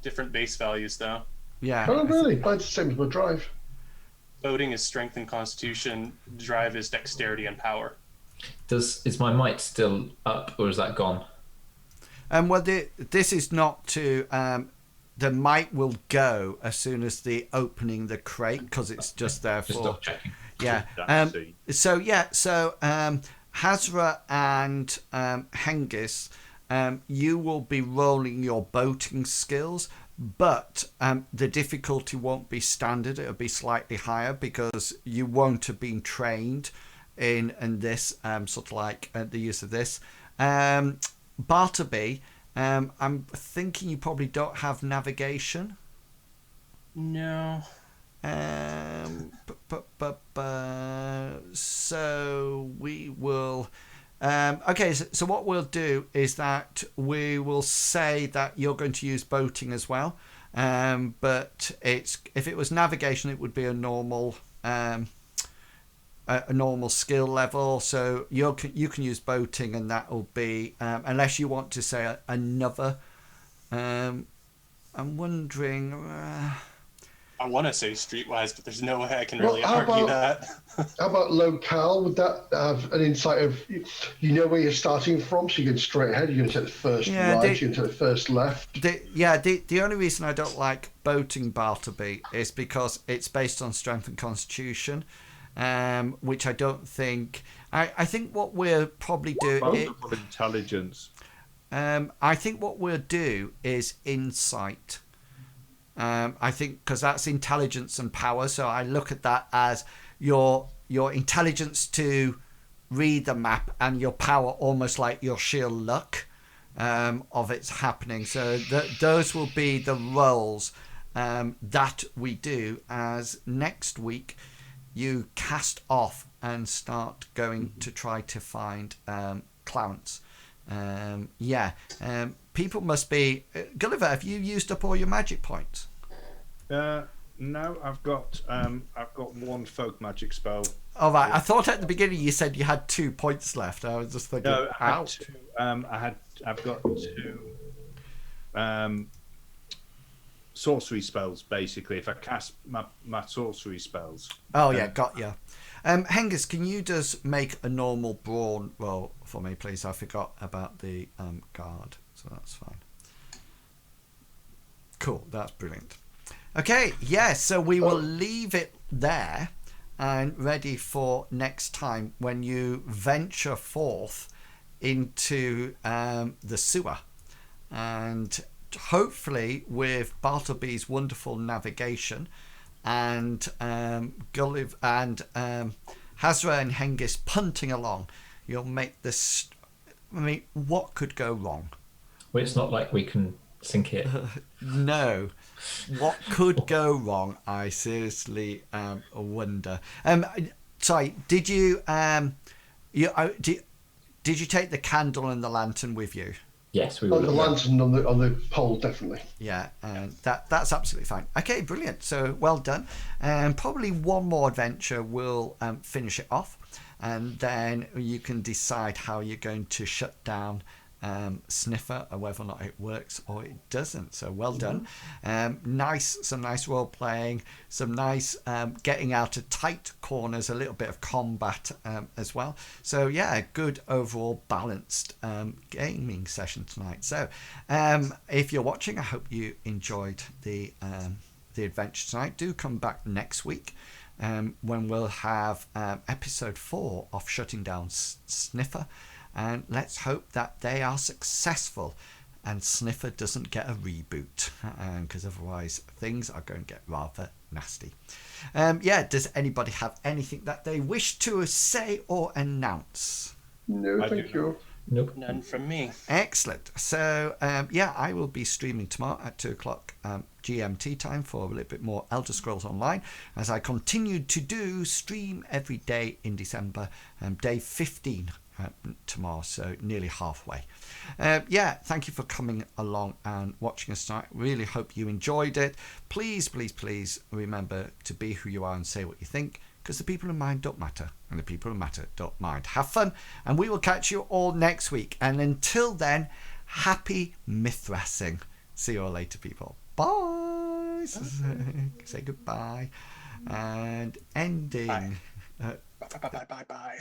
Speaker 5: Different base values, though.
Speaker 1: Yeah.
Speaker 4: Oh, really? It's the same as my drive.
Speaker 5: Boating is strength and constitution. Drive is dexterity and power.
Speaker 3: Is my might still up, or is that gone?
Speaker 1: Well, this is not to. The might will go as soon as the opening the crate, because it's just there for.
Speaker 3: Just checking.
Speaker 1: Yeah. So Hasra and Hengist, you will be rolling your boating skills, but the difficulty won't be standard. It'll be slightly higher because you won't have been trained in this sort of like the use of this. Bartleby, I'm thinking you probably don't have navigation.
Speaker 5: No.
Speaker 1: So we will. Okay, so what we'll do is that we will say that you're going to use boating as well. But if it was navigation, it would be a normal skill level. So you can use boating, and that will be unless you want to say another. I'm wondering.
Speaker 5: I want to say streetwise, but there's no way I can really argue that.
Speaker 4: How about locale? Would that have an insight of, you know where you're starting from, so you can straight ahead, you're going to take the first right, you're going to take the first left?
Speaker 1: The only reason I don't like boating, Bartleby, is because it's based on strength and constitution, which I don't think... I think what we'll probably do...
Speaker 2: intelligence.
Speaker 1: I think what we'll do is insight. I think because that's intelligence and power, so I look at that as your your intelligence to read the map and your power, almost like your sheer luck of it's happening. So those will be the roles that we do as next week you cast off and start going to try to find Clarence. People must be... Gulliver, have you used up all your magic points?
Speaker 2: No, I've got one folk magic spell.
Speaker 1: All right. I thought at the beginning you said you had 2 points left. I was just thinking,
Speaker 2: No, I had
Speaker 1: ouch.
Speaker 2: two, I've got 2 sorcery spells, basically. If I cast my sorcery spells.
Speaker 1: Oh yeah, got you. Hengist, can you just make a normal brawn roll for me, please? I forgot about the guard, so that's fine. Cool, that's brilliant. Okay, so we will leave it there and ready for next time when you venture forth into the sewer, and hopefully with Bartleby's wonderful navigation and Gulliver and Hasra and Hengist punting along, you'll make this. I mean, what could go wrong?
Speaker 3: Well, it's not like we can sink it.
Speaker 1: No, what could go wrong? I seriously wonder. Sorry, did you did you take the candle and the lantern with you?
Speaker 3: Yes, we
Speaker 4: Oh,
Speaker 3: will.
Speaker 4: the lantern on the pole, definitely.
Speaker 1: Yeah, that's absolutely fine. Okay, brilliant. So well done. And probably one more adventure will finish it off, and then you can decide how you're going to shut down Sniffer, or whether or not it works or it doesn't. So well done. Some nice role playing, some nice getting out of tight corners, a little bit of combat as well. So yeah, good overall balanced gaming session tonight. So if you're watching, I hope you enjoyed the adventure tonight. Do come back next week when we'll have episode 4 of Shutting Down Sniffer. And let's hope that they are successful and Sniffer doesn't get a reboot, because otherwise things are going to get rather nasty. Does anybody have anything that they wish to say or announce?
Speaker 4: No, thank you.
Speaker 3: Nope.
Speaker 5: None from me.
Speaker 1: Excellent. So, I will be streaming tomorrow at 2 o'clock GMT time for a little bit more Elder Scrolls Online, as I continue to stream every day in December, day 15 tomorrow, so nearly halfway. Thank you for coming along and watching us tonight. Really hope you enjoyed it. Please remember to be who you are and say what you think, because the people who mind don't matter, and the people who matter don't mind. Have fun, and we will catch you all next week. And until then, happy Mythrasing. See you all later, people. Bye. Say goodbye. And ending.
Speaker 5: Bye. Bye.